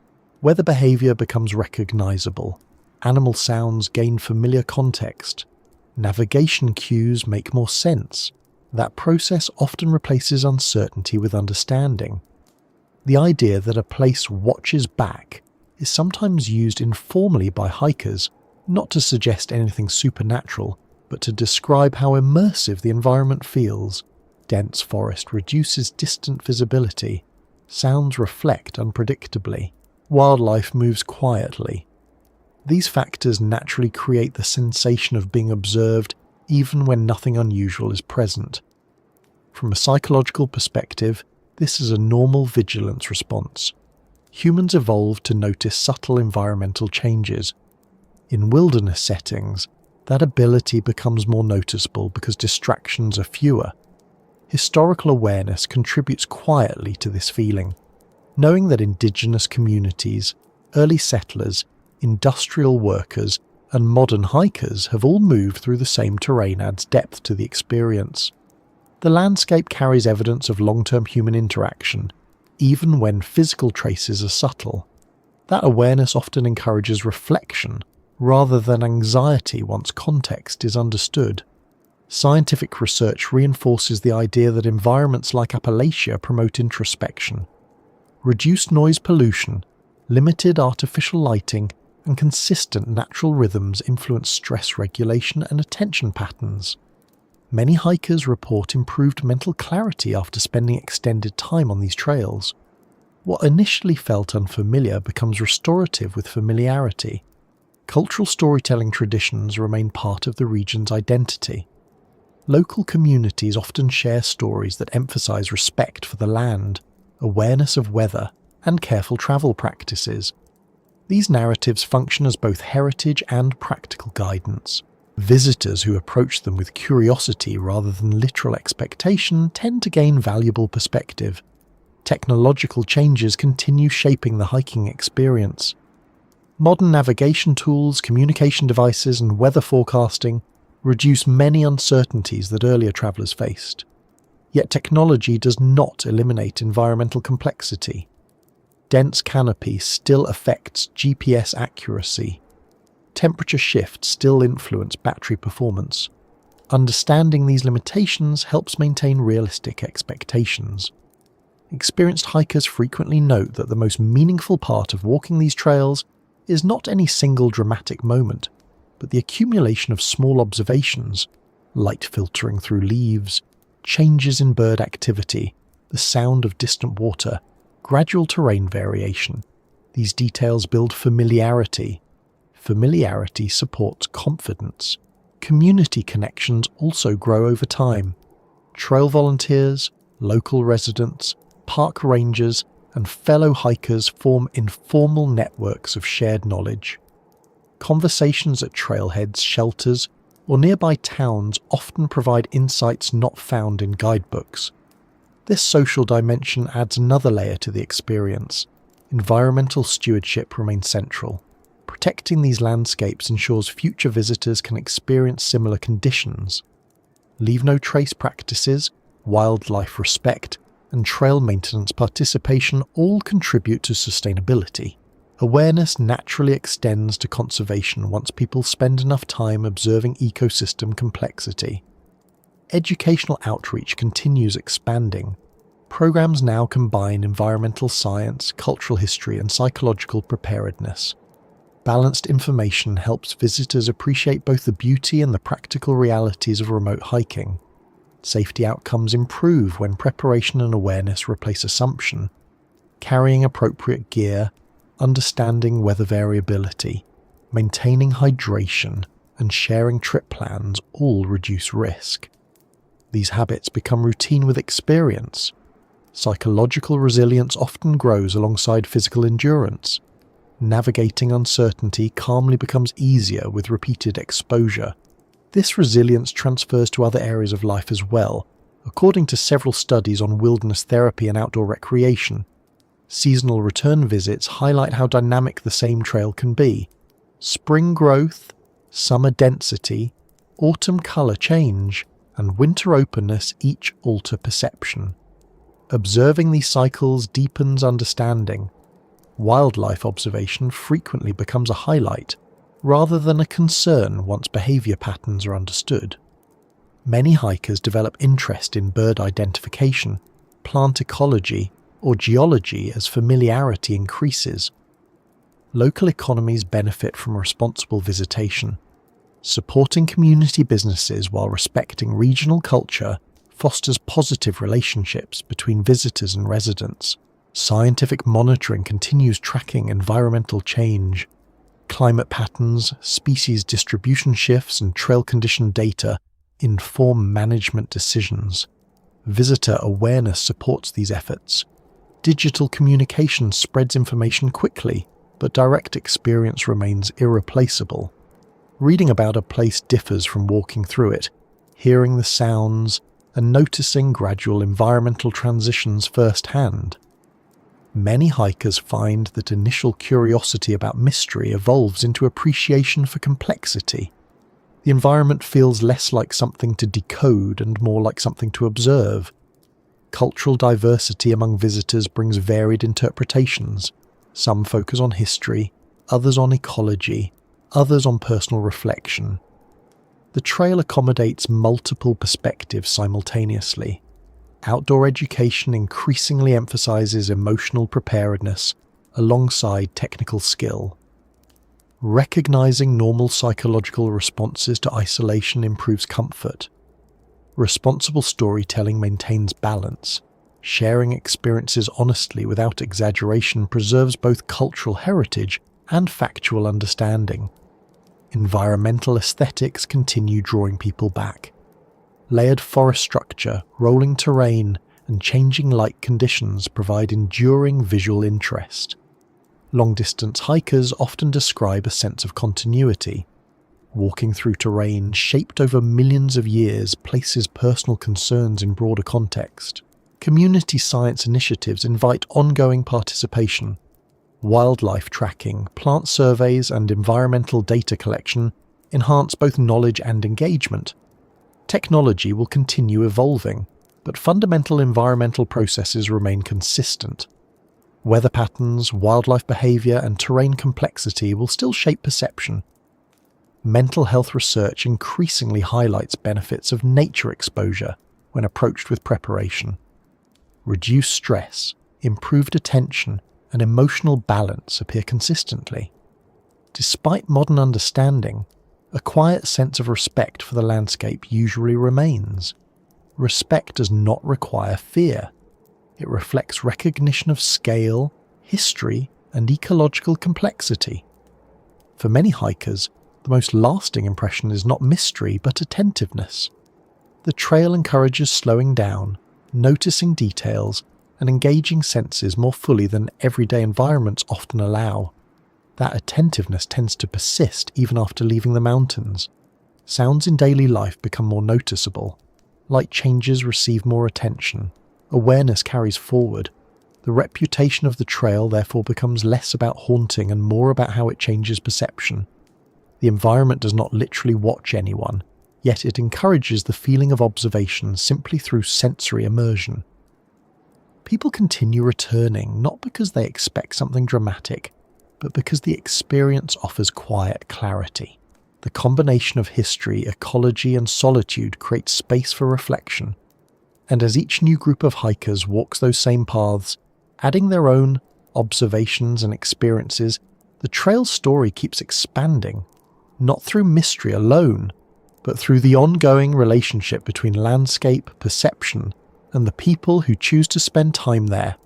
Weather behavior becomes recognizable. Animal sounds gain familiar context. Navigation cues make more sense. That process often replaces uncertainty with understanding. The idea that a place watches back is sometimes used informally by hikers, not to suggest anything supernatural, but to describe how immersive the environment feels. Dense forest reduces distant visibility. Sounds reflect unpredictably. Wildlife moves quietly. These factors naturally create the sensation of being observed even when nothing unusual is present. From a psychological perspective, this is a normal vigilance response. Humans evolved to notice subtle environmental changes. In wilderness settings, that ability becomes more noticeable because distractions are fewer. Historical awareness contributes quietly to this feeling. Knowing that indigenous communities, early settlers, industrial workers, and modern hikers have all moved through the same terrain adds depth to the experience. The landscape carries evidence of long-term human interaction, even when physical traces are subtle. That awareness often encourages reflection rather than anxiety once context is understood. Scientific research reinforces the idea that environments like Appalachia promote introspection. Reduced noise pollution, limited artificial lighting, and consistent natural rhythms influence stress regulation and attention patterns. Many hikers report improved mental clarity after spending extended time on these trails. What initially felt unfamiliar becomes restorative with familiarity. Cultural storytelling traditions remain part of the region's identity. Local communities often share stories that emphasize respect for the land, awareness of weather, and careful travel practices. These narratives function as both heritage and practical guidance. Visitors who approach them with curiosity rather than literal expectation tend to gain valuable perspective. Technological changes continue shaping the hiking experience. Modern navigation tools, communication devices, and weather forecasting reduce many uncertainties that earlier travelers faced. Yet technology does not eliminate environmental complexity. Dense canopy still affects GPS accuracy. Temperature shifts still influence battery performance. Understanding these limitations helps maintain realistic expectations. Experienced hikers frequently note that the most meaningful part of walking these trails is not any single dramatic moment, but the accumulation of small observations, light filtering through leaves, changes in bird activity, the sound of distant water, gradual terrain variation. These details build familiarity. Familiarity supports confidence. Community connections also grow over time. Trail volunteers, local residents, park rangers, and fellow hikers form informal networks of shared knowledge. Conversations at trailheads, shelters, or nearby towns often provide insights not found in guidebooks. This social dimension adds another layer to the experience. Environmental stewardship remains central. Protecting these landscapes ensures future visitors can experience similar conditions. Leave no trace practices, wildlife respect, and trail maintenance participation all contribute to sustainability. Awareness naturally extends to conservation once people spend enough time observing ecosystem complexity. educational outreach continues expanding. Programs now combine environmental science, cultural history, and psychological preparedness. Balanced information helps visitors appreciate both the beauty and the practical realities of remote hiking. Safety outcomes improve when preparation and awareness replace assumption. Carrying appropriate gear, understanding weather variability, maintaining hydration, and sharing trip plans all reduce risk. These habits become routine with experience. Psychological resilience often grows alongside physical endurance. Navigating uncertainty calmly becomes easier with repeated exposure. This resilience transfers to other areas of life as well, according to several studies on wilderness therapy and outdoor recreation. Seasonal return visits highlight how dynamic the same trail can be. Spring growth, summer density, autumn colour change, and winter openness each alter perception. Observing these cycles deepens understanding. Wildlife observation frequently becomes a highlight, rather than a concern once behaviour patterns are understood. Many hikers develop interest in bird identification, plant ecology, or geology as familiarity increases. Local economies benefit from responsible visitation. Supporting community businesses while respecting regional culture fosters positive relationships between visitors and residents. Scientific monitoring continues tracking environmental change. Climate patterns, species distribution shifts, and trail condition data inform management decisions. Visitor awareness supports these efforts. Digital communication spreads information quickly, but direct experience remains irreplaceable. Reading about a place differs from walking through it, hearing the sounds, and noticing gradual environmental transitions firsthand. Many hikers find that initial curiosity about mystery evolves into appreciation for complexity. The environment feels less like something to decode and more like something to observe. Cultural diversity among visitors brings varied interpretations. Some focus on history, others on ecology, others on personal reflection. The trail accommodates multiple perspectives simultaneously. Outdoor education increasingly emphasizes emotional preparedness alongside technical skill. Recognizing normal psychological responses to isolation improves comfort. Responsible storytelling maintains balance. Sharing experiences honestly without exaggeration preserves both cultural heritage and factual understanding. Environmental aesthetics continue drawing people back. Layered forest structure, rolling terrain, and changing light conditions provide enduring visual interest. Long-distance hikers often describe a sense of continuity. Walking through terrain shaped over millions of years places personal concerns in broader context. Community science initiatives invite ongoing participation. Wildlife tracking, plant surveys, and environmental data collection enhance both knowledge and engagement. Technology will continue evolving, but fundamental environmental processes remain consistent. Weather patterns, wildlife behaviour, and terrain complexity will still shape perception. Mental health research increasingly highlights benefits of nature exposure when approached with preparation. Reduced stress, improved attention, and emotional balance appear consistently. Despite modern understanding, a quiet sense of respect for the landscape usually remains. Respect does not require fear. It reflects recognition of scale, history, and ecological complexity. For many hikers, the most lasting impression is not mystery but attentiveness. The trail encourages slowing down, noticing details, and engaging senses more fully than everyday environments often allow. That attentiveness tends to persist even after leaving the mountains. Sounds in daily life become more noticeable. Light changes receive more attention. Awareness carries forward. The reputation of the trail therefore becomes less about haunting and more about how it changes perception. The environment does not literally watch anyone, yet it encourages the feeling of observation simply through sensory immersion. People continue returning not because they expect something dramatic, but because the experience offers quiet clarity. the combination of history, ecology, and solitude creates space for reflection. And as each new group of hikers walks those same paths, adding their own observations and experiences, the trail's story keeps expanding, not through mystery alone, but through the ongoing relationship between landscape, perception, and the people who choose to spend time there.